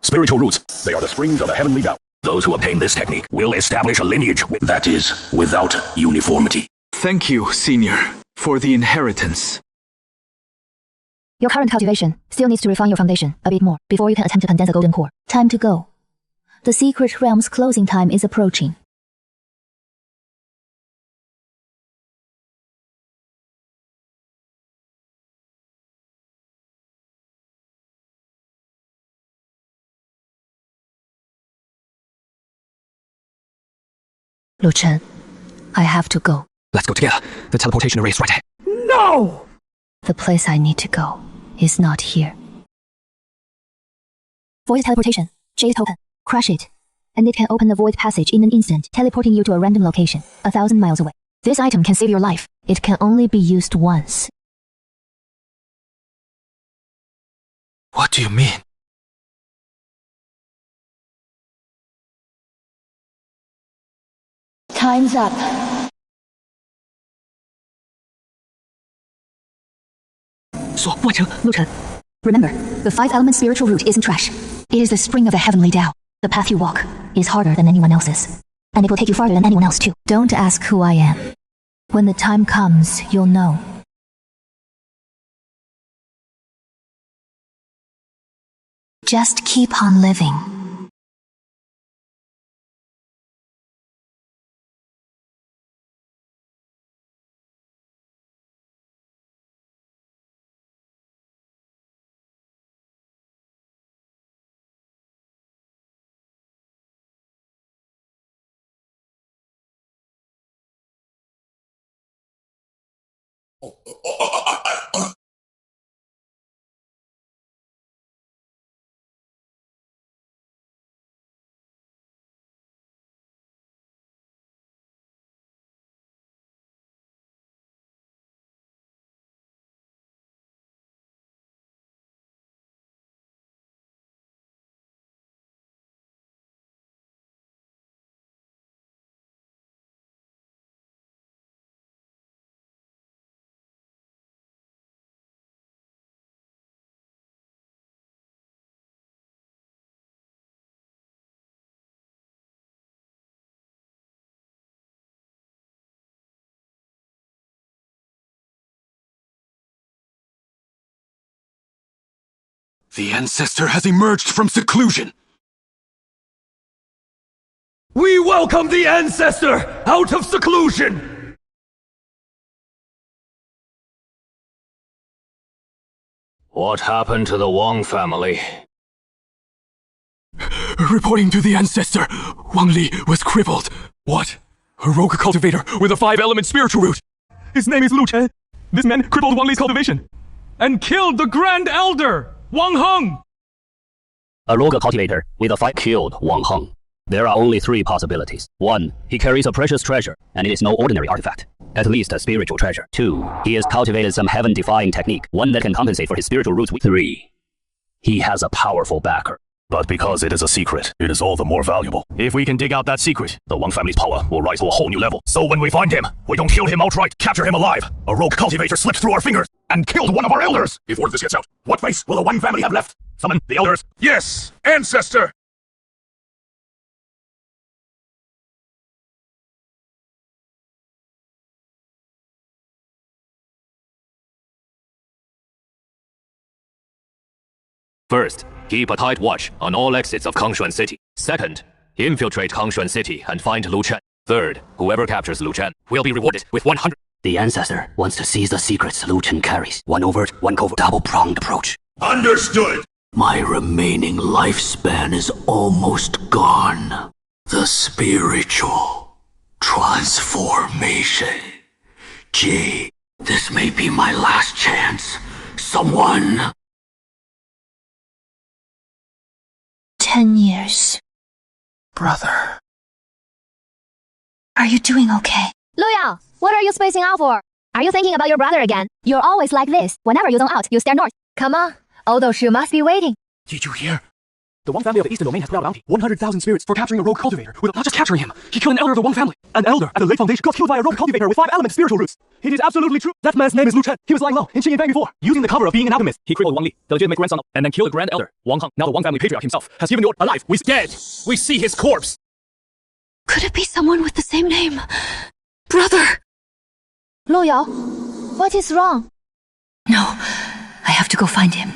Spiritual roots, they are the springs of the heavenly vow. Those who obtain this technique will establish a lineage that is without uniformity. Thank you, Senior, for the inheritance. Your current cultivation still needs to refine your foundation a bit more before you can attempt to condense a golden core. Time to go. The secret realm's closing time is approaching. Lu Chen, I have to go. Let's go together. The teleportation array is right ahead. No! The place I need to go is not here. Void teleportation. Jade token. Crush it, and it can open the void passage in an instant, teleporting you to a random location, 1,000 miles away. This item can save your life. It can only be used once. What do you mean? Time's up. Lu Chen, remember, the 5 element spiritual root isn't trash. It is the spring of the heavenly Tao. The path you walk is harder than anyone else's, and it will take you farther than anyone else too. Don't ask who I am. When the time comes, you'll know. Just keep on living. The ancestor has emerged from seclusion. We welcome the ancestor out of seclusion! What happened to the Wang family? Reporting to the ancestor, Wang Li was crippled. What? A rogue cultivator with a 5-element spiritual root. His name is Lu Chen. This man crippled Wang Li's cultivation and killed the Grand Elder, Wang Heng. A rogue cultivator with a 5 killed Wang Heng. There are only 3 possibilities. 1. He carries a precious treasure, and it is no ordinary artifact. At least a spiritual treasure. 2. He has cultivated some heaven-defying technique, one that can compensate for his spiritual roots. 3. He has a powerful backer. But because it is a secret, it is all the more valuable. If we can dig out that secret, the Wang family's power will rise to a whole new level. So when we find him, we don't kill him outright, capture him alive. A rogue cultivator slipped through our fingers and killed one of our elders. Before this gets out, what face will the Wang family have left? Summon the elders. Yes, ancestor! First, keep a tight watch on all exits of Confronting City. Second, infiltrate Confronting City and find Lu Chen. Third, whoever captures Lu Chen will be rewarded with 100. The ancestor wants to seize the secrets Lu Chen carries. One overt, one covert, double-pronged approach. Understood! My remaining lifespan is almost gone. The spiritual transformation. Gee, this may be my last chance. Someone... 10 years. Brother. Are you doing okay? Lu Yao, what are you spacing out for? Are you thinking about your brother again? You're always like this. Whenever you zone out, you stare north. Come on, Odo Shu must be waiting. Did you hear? The Wang family of the Eastern Domain has put out a bounty. 100,000 spirits for capturing a rogue cultivator. Not just capturing him, he killed an elder of the Wang family. An elder at the Lake Foundation got killed by a rogue cultivator with 5 element spiritual roots. It is absolutely true. That man's name is Lu Chen. He was lying low in Qingzhu before, using the cover of being an alchemist. He crippled Wang Li, the legitimate grandson, and then killed the grand elder, Wang Heng. Now the Wang family patriarch himself has given the order alive. He's dead. We see his corpse. Could it be someone with the same name? Brother! Lu Yao, what is wrong? No, I have to go find him.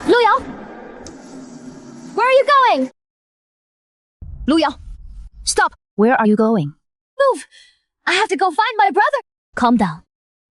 Lu Yao! Where are you going? Lu Yao, stop! Where are you going? Move! I have to go find my brother! Calm down.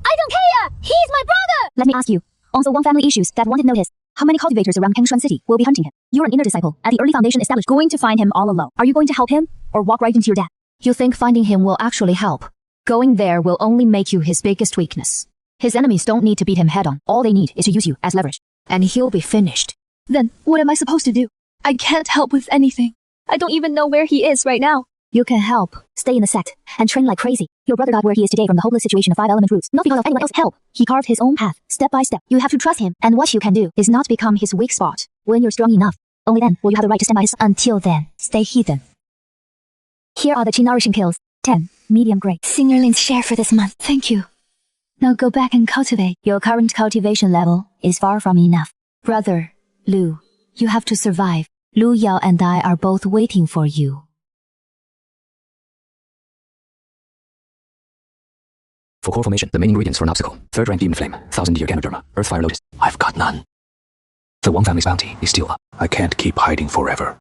I don't care! He's my brother! Let me ask you, on the Wang family issues that wanted notice, how many cultivators around Qingzhu City will be hunting him? You're an inner disciple at the early foundation established, going to find him all alone. Are you going to help him, or walk right into your death? You think finding him will actually help? Going there will only make you his biggest weakness. His enemies don't need to beat him head-on. All they need is to use you as leverage. And he'll be finished. Then, what am I supposed to do? I can't help with anything. I don't even know where he is right now. You can help. Stay in the sect, and train like crazy. Your brother got where he is today from the hopeless situation of 5 element roots, not because of anyone else's help. He carved his own path, step by step. You have to trust him, and what you can do is not become his weak spot. When you're strong enough, only then will you have the right to stand by his side. Until then, stay heathen. Here are the chi nourishing pills. 10, medium grade. Senior Lin's share for this month. Thank you. Now go back and cultivate. Your current cultivation level is far from enough. Brother, Lu, you have to survive. Lu Yao and I are both waiting for you. For core formation, the main ingredients for an obstacle: 3rd rank demon flame, 1000-year Ganoderma, Earth Fire Lotus. I've got none. The Wang family's bounty is still up. I can't keep hiding forever.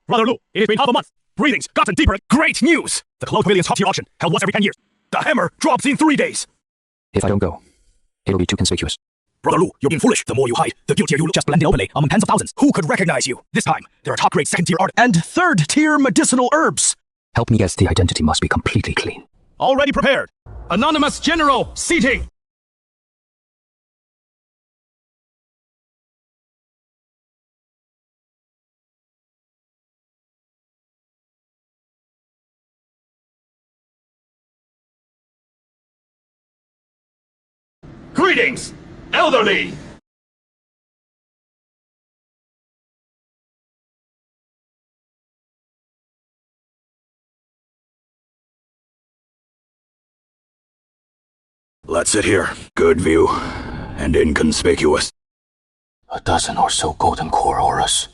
Brother Lu, it has been half a month. Breathing's gotten deeper. Great news! The Cloud Pavilion's top-tier auction, held once every 10 years. The hammer drops in 3 days. If I don't go, it'll be too conspicuous. Brother Lu, you're being foolish. The more you hide, the guiltier you look. Just blend in openly among tens of thousands. Who could recognize you? This time, there are top-grade 2nd-tier art and 3rd-tier medicinal herbs. Help me guess, the identity must be completely clean. Already prepared. Anonymous General, seating. Greetings, elderly! Let's sit here. Good view. And inconspicuous. A dozen or so golden core auras.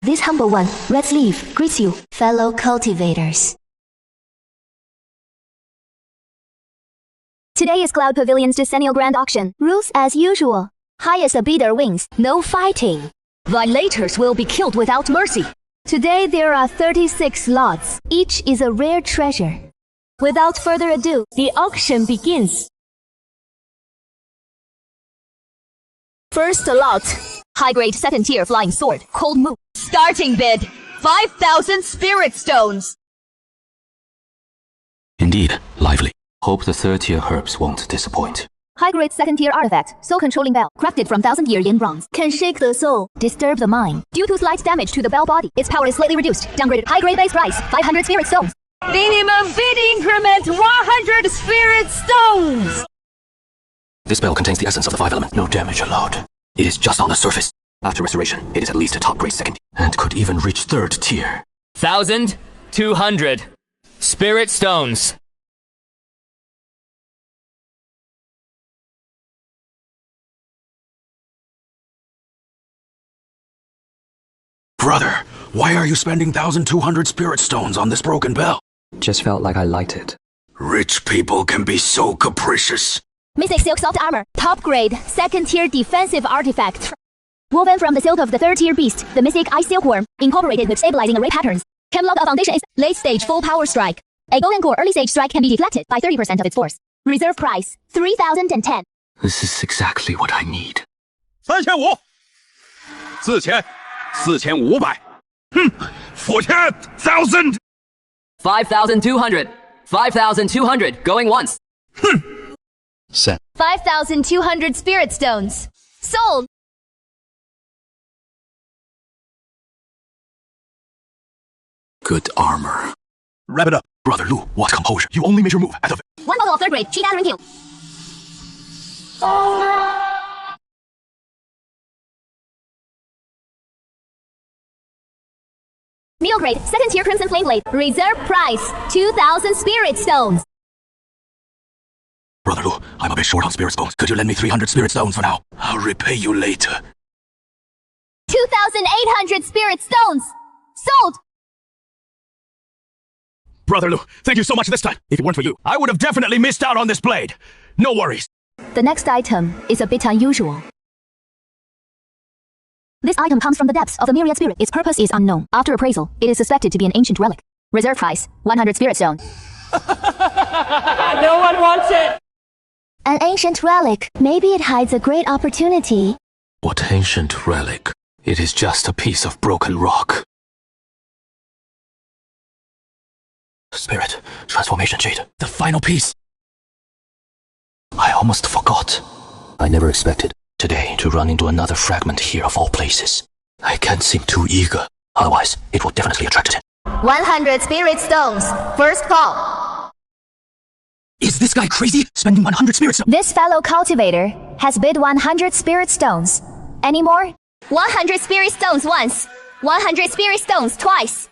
This humble one, red sleeve, greets you, fellow cultivators. Today is Cloud Pavilion's decennial grand auction. Rules as usual. Highest bidder wins. No fighting. Violators will be killed without mercy. Today there are 36 lots. Each is a rare treasure. Without further ado, the auction begins. First lot. High-grade 2nd-tier flying sword, cold moon. Starting bid, 5,000 spirit stones. Indeed, lively. Hope the third-tier herbs won't disappoint. High-grade second-tier artifact, soul controlling bell, crafted from 1000-year yin bronze. Can shake the soul. Disturb the mind. Due to slight damage to the bell body, its power is slightly reduced. Downgraded. High-grade base price, 500 spirit stones. Minimum bid increment 100 spirit stones. This spell contains the essence of the 5 elements. No damage allowed. It is just on the surface. After restoration, it is at least a top-grade second, and could even reach 3rd tier. 1,200 spirit stones. Brother, why are you spending 1,200 spirit stones on this broken bell? Just felt like I liked it. Rich people can be so capricious. Mystic Silk Soft Armor, top grade, second-tier defensive artifact. Woven from the silk of the 3rd-tier beast, the Mystic Ice Silkworm, incorporated with stabilizing array patterns. Can block a foundation is late-stage full power strike. A golden core early-stage strike can be deflected by 30% of its force. Reserve price, 3,010. This is exactly what I need. 3,500 4,000 4,500 4,000 5,200 5,200 going once. Set. 5,200 spirit stones. Sold. Good armor. Wrap it up. Brother Lu, what composure? You only made your move at the... One bottle of 3rd grade, cheap gathering kill. Middle grade, second-tier Crimson Flame Blade. Reserve price 2,000 spirit stones. Brother Lu, I'm a bit short on spirit stones. Could you lend me 300 spirit stones for now? I'll repay you later. 2,800 spirit stones. Sold. Brother Lu, thank you so much this time. If it weren't for you, I would have definitely missed out on this blade. No worries. The next item is a bit unusual. This item comes from the depths of the myriad spirit. Its purpose is unknown. After appraisal, it is suspected to be an ancient relic. Reserve price, 100 spirit stone. No one wants it. An ancient relic. Maybe it hides a great opportunity. What ancient relic? It is just a piece of broken rock. Spirit, transformation jade, the final piece. I almost forgot. I never expected today to run into another fragment here of all places. I can't seem too eager, otherwise it will definitely attract attention. 100 spirit stones. First call. Is this guy crazy? Spending 100 spirit stones? This fellow cultivator has bid 100 spirit stones. Any more? 100 spirit stones once. 100 spirit stones twice.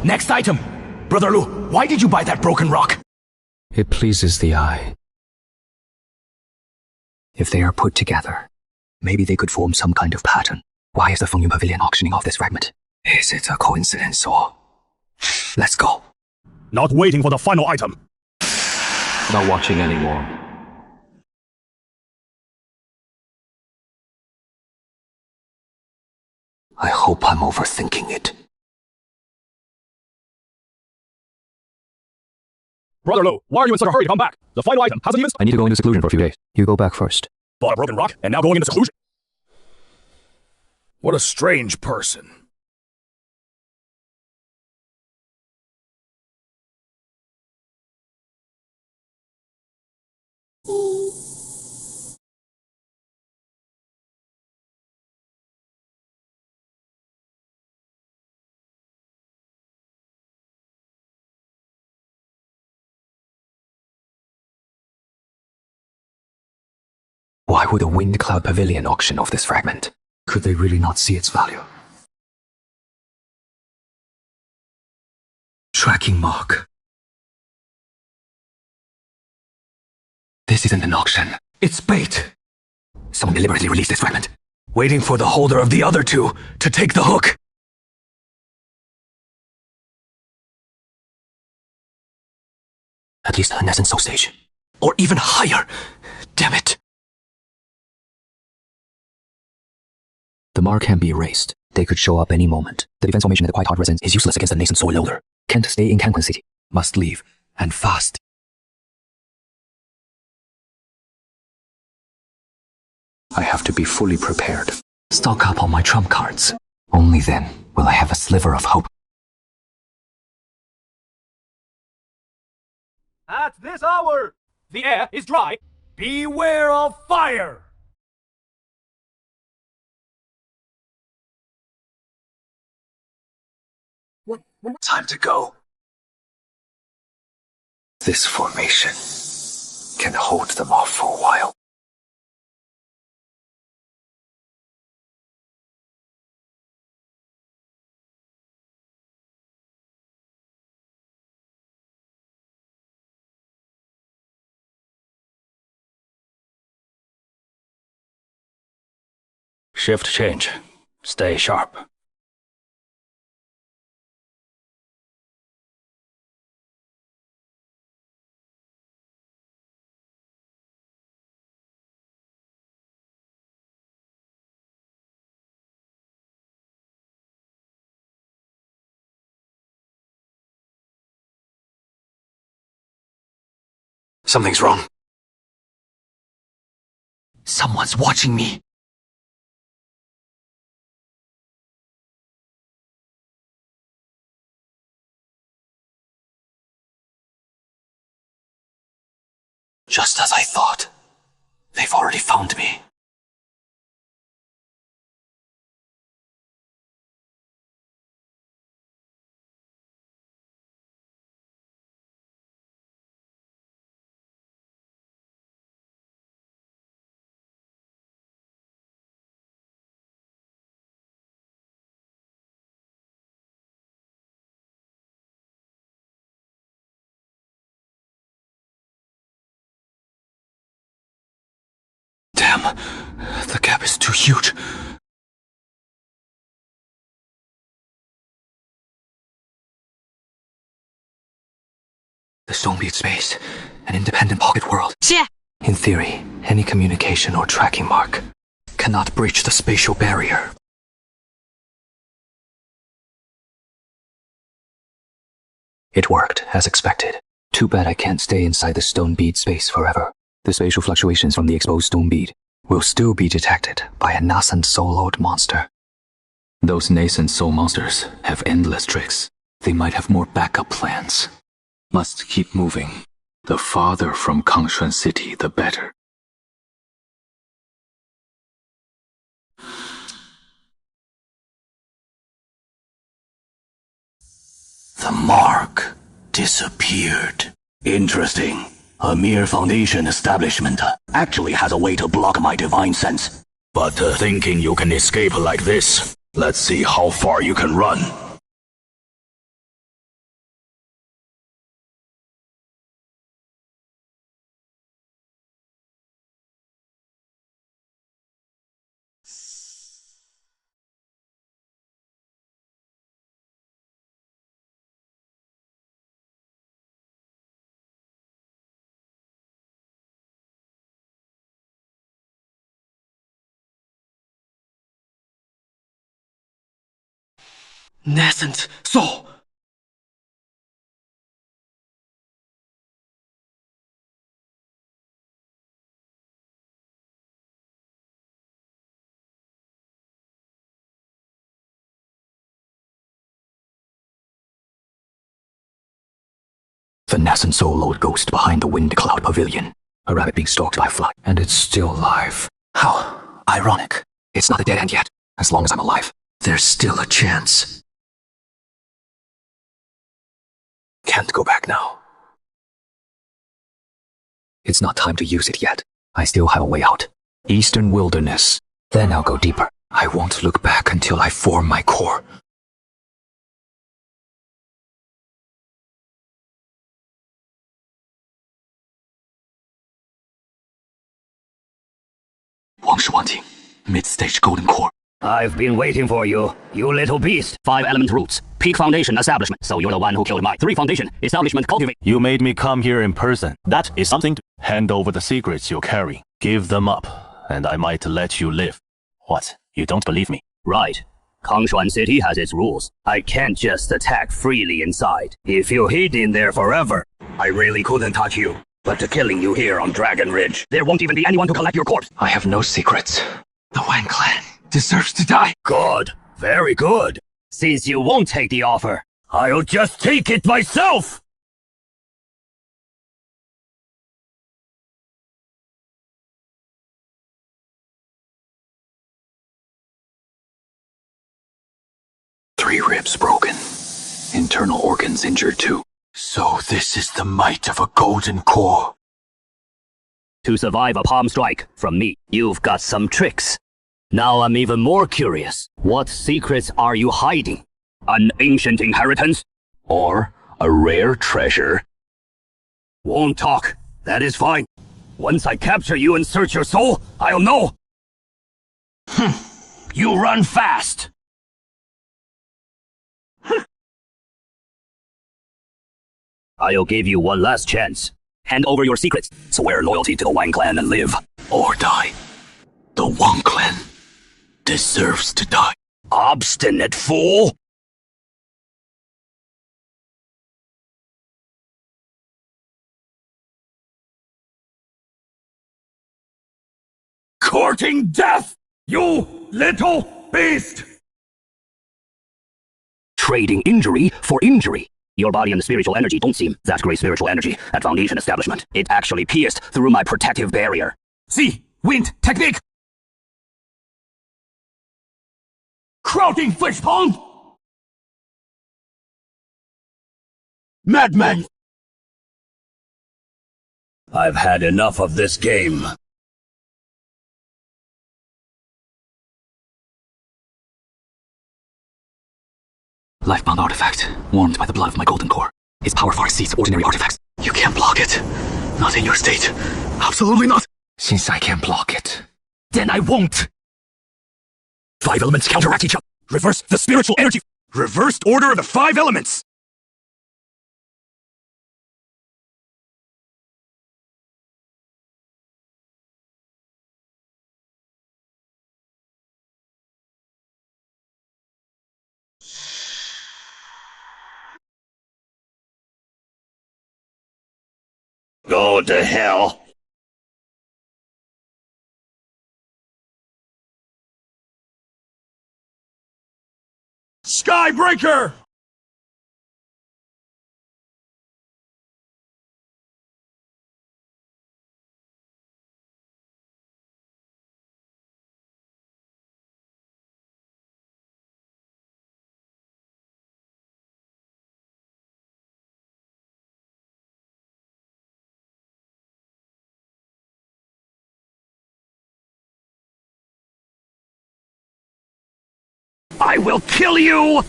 Next item. Brother Lu, why did you buy that broken rock? It pleases the eye. If they are put together, maybe they could form some kind of pattern. Why is the Fengyun Pavilion auctioning off this fragment? Is it a coincidence or... Let's go. Not waiting for the final item. Not watching anymore. I hope I'm overthinking it. Brother Lu, why are you in such a hurry to come back? The final item hasn't even... I need to go into seclusion for a few days. You go back first. Bought a broken rock, and now going into seclusion? What a strange person. Why would the Wind Cloud Pavilion auction off this fragment? Could they really not see its value? Tracking mark. This isn't an auction. It's bait. Someone deliberately released this fragment, waiting for the holder of the other two to take the hook. At least an essence soul stage. Or even higher. Damn it. The mark can be erased. They could show up any moment. The defense formation at the Quiet Heart residence is useless against the nascent soul loader. Can't stay in Canquin City. Must leave. And fast. I have to be fully prepared. Stock up on my trump cards. Only then will I have a sliver of hope. At this hour, the air is dry. Beware of fire! Time to go. This formation can hold them off for a while. Shift change. Stay sharp. Something's wrong. Someone's watching me. Just as I thought. They've already found me. Damn, the gap is too huge. The stone beat space, an independent pocket world. Yeah. In theory, any communication or tracking mark cannot breach the spatial barrier. It worked, as expected. Too bad I can't stay inside the stone bead space forever. The spatial fluctuations from the exposed stone bead will still be detected by a nascent soul-lord monster. Those nascent soul monsters have endless tricks. They might have more backup plans. Must keep moving. The farther from Confronting City, the better. The mark disappeared. Interesting. A mere foundation establishment actually has a way to block my divine sense. But thinking you can escape like this, let's see how far you can run. Nascent soul! The nascent soul-lord ghost behind the wind cloud pavilion. A rabbit being stalked by a fly. And it's still alive. How ironic. It's not a dead end yet. As long as I'm alive, there's still a chance. Can't go back now. It's not time to use it yet. I still have a way out. Eastern wilderness. Then I'll go deeper. I won't look back until I form my core. Wangshi mid-stage golden core. I've been waiting for you, you little beast. 5 element roots, peak foundation establishment. So you're the one who killed my 3 foundation establishment cultivate. You made me come here in person. That is something to hand over the secrets you're carrying. Give them up, and I might let you live. What? You don't believe me? Right. Confronting City has its rules. I can't just attack freely inside. If you hid in there forever, I really couldn't touch you. But to killing you here on Dragon Ridge, there won't even be anyone to collect your corpse. I have no secrets. The Wang clan deserves to die. Good. Very good. Since you won't take the offer, I'll just take it myself! Three ribs broken. Internal organs injured too. So this is the might of a golden core. To survive a palm strike from me, you've got some tricks. Now I'm even more curious. What secrets are you hiding? An ancient inheritance? Or a rare treasure? Won't talk. That is fine. Once I capture you and search your soul, I'll know. You run fast. I'll give you one last chance. Hand over your secrets. Swear loyalty to the Wang clan and live. Or die. The Wang clan deserves to die. Obstinate fool! Courting death, you little beast! Trading injury for injury. Your body and the spiritual energy don't seem that great spiritual energy at Foundation establishment. It actually pierced through my protective barrier. See? Wind technique! Crowding fish pond! Madman! I've had enough of this game. Lifebound artifact, warmed by the blood of my golden core. Its power far exceeds ordinary artifacts. You can't block it. Not in your state. Absolutely not. Since I can't block it, then I won't. 5 elements counteract each other. Reverse the spiritual energy. Reversed order of the 5 elements. Go to hell. Skybreaker! I will kill you!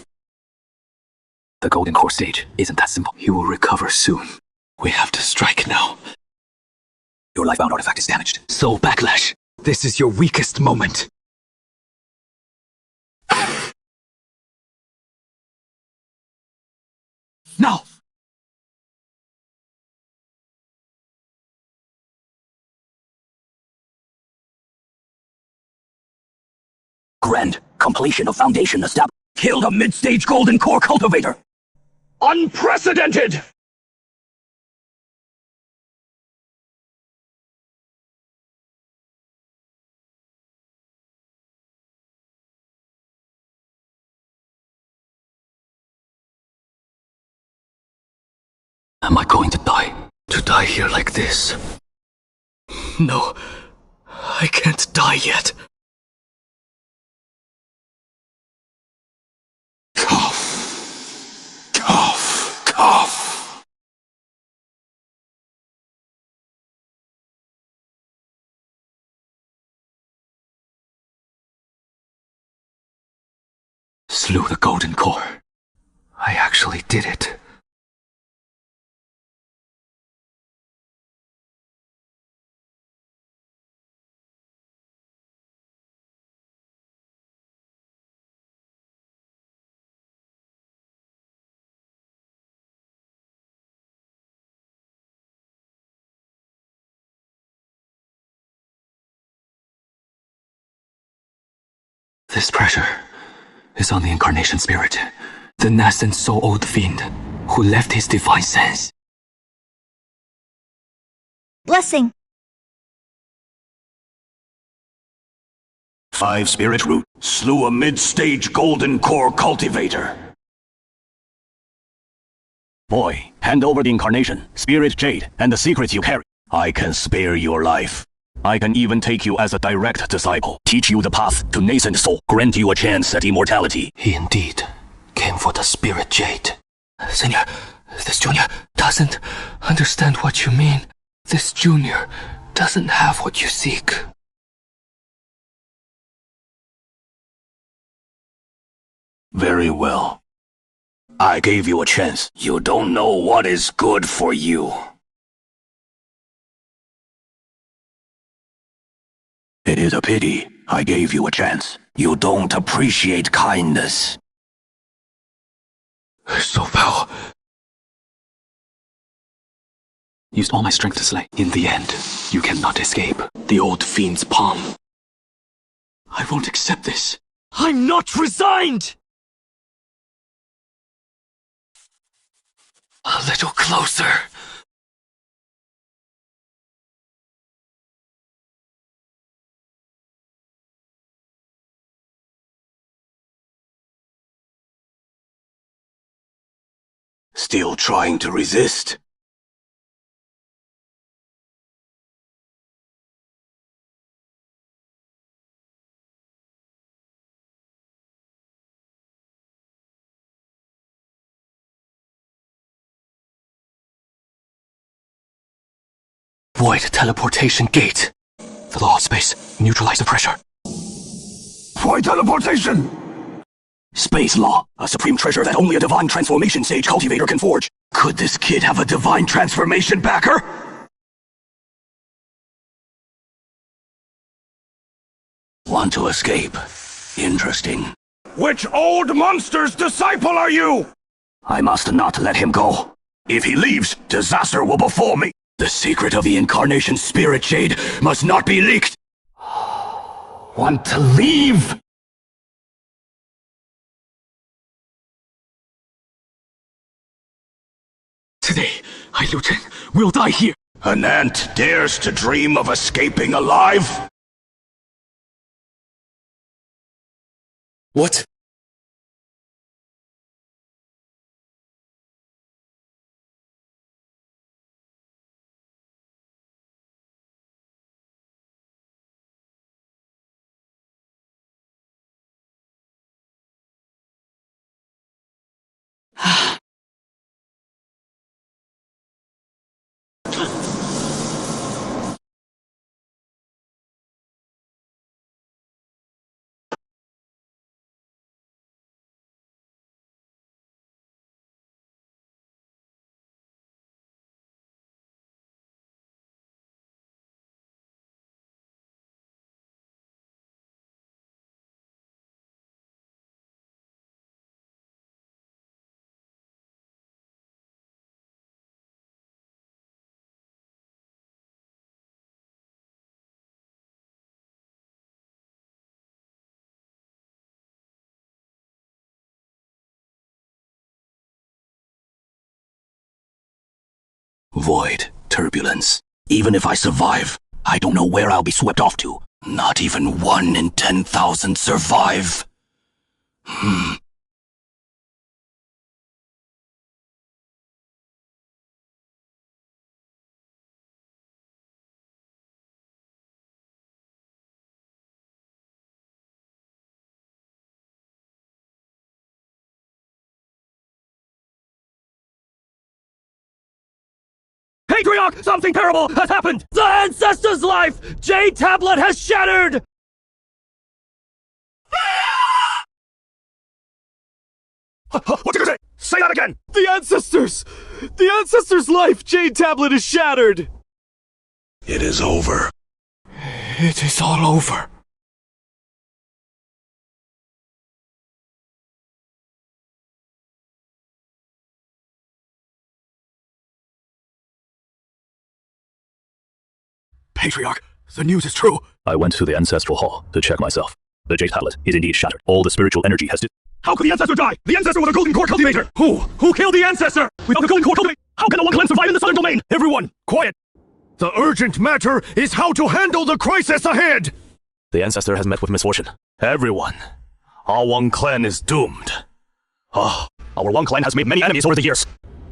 The golden core stage isn't that simple. You will recover soon. We have to strike now. Your lifebound artifact is damaged. So backlash. This is your weakest moment. Now! Grand completion of Foundation established. Killed a mid-stage golden core cultivator. Unprecedented! Am I going to die? To die here like this? No, I can't die yet. Cough. Cough. Cough. Slew the golden core. I actually did it. This pressure is on the incarnation spirit, the nascent so-old fiend who left his divine sense. Blessing. 5 spirit root. Slew a mid-stage golden core cultivator. Boy, hand over the incarnation, spirit jade, and the secrets you carry. I can spare your life. I can even take you as a direct disciple, teach you the path to nascent soul, grant you a chance at immortality. He indeed came for the spirit jade. Senor, this junior doesn't understand what you mean. This junior doesn't have what you seek. Very well. I gave you a chance. You don't know what is good for you. It is a pity I gave you a chance. You don't appreciate kindness. So foul. Used all my strength to slay. In the end, you cannot escape the old fiend's palm. I won't accept this. I'm not resigned! A little closer. Still trying to resist? Void teleportation gate. The law of space. Neutralize the pressure. Void teleportation! Space law, a supreme treasure that only a divine transformation sage cultivator can forge. Could this kid have a divine transformation backer? Want to escape? Interesting. Which old monster's disciple are you? I must not let him go. If he leaves, disaster will befall me. The secret of the incarnation spirit jade must not be leaked. Want to leave? Today, I, Liu Chen, will die here. An ant dares to dream of escaping alive? What? Void, turbulence. Even if I survive, I don't know where I'll be swept off to. Not even 1 in 10,000 survive. Patriarch, something terrible has happened! The Ancestor's life! Jade Tablet has shattered! What did you say? Say that again! The Ancestor's life, Jade Tablet is shattered! It is over. It is all over. Patriarch, the news is true. I went to the Ancestral Hall to check myself. The Jade Tablet is indeed shattered. All the spiritual energy has How could the Ancestor die? The Ancestor was a Golden Core cultivator! Who killed the Ancestor? Without the Golden Core cultivator, how can the One Clan survive in the Southern Domain? Everyone, quiet! The urgent matter is how to handle the crisis ahead! The ancestor has met with misfortune. Everyone. Our Wang clan is doomed. Ah, our Wang clan has made many enemies over the years.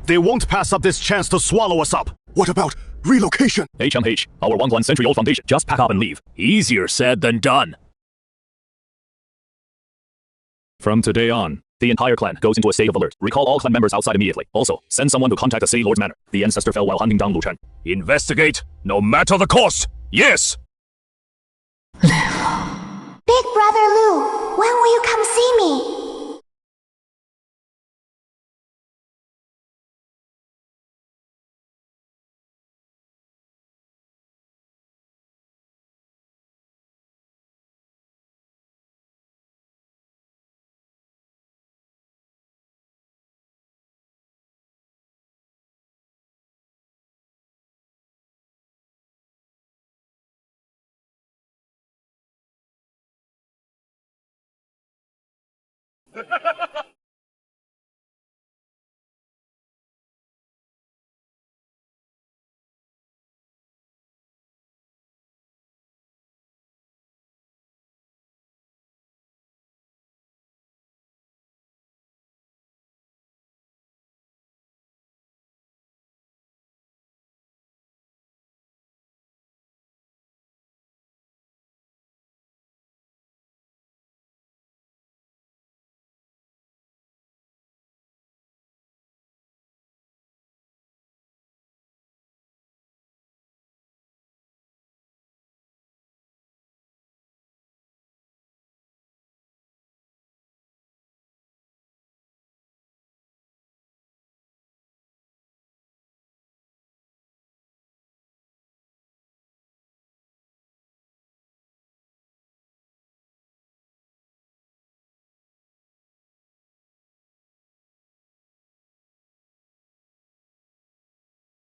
They won't pass up this chance to swallow us up. What about relocation? HMH, our Wang clan century-old foundation. Just pack up and leave. Easier said than done. From today on, the entire clan goes into a state of alert. Recall all clan members outside immediately. Also, send someone to contact the City Lord's manor. The ancestor fell while hunting down Lu Chen. Investigate, no matter the cost. Yes! Big Brother Lu, when will you come see me? Ha ha ha!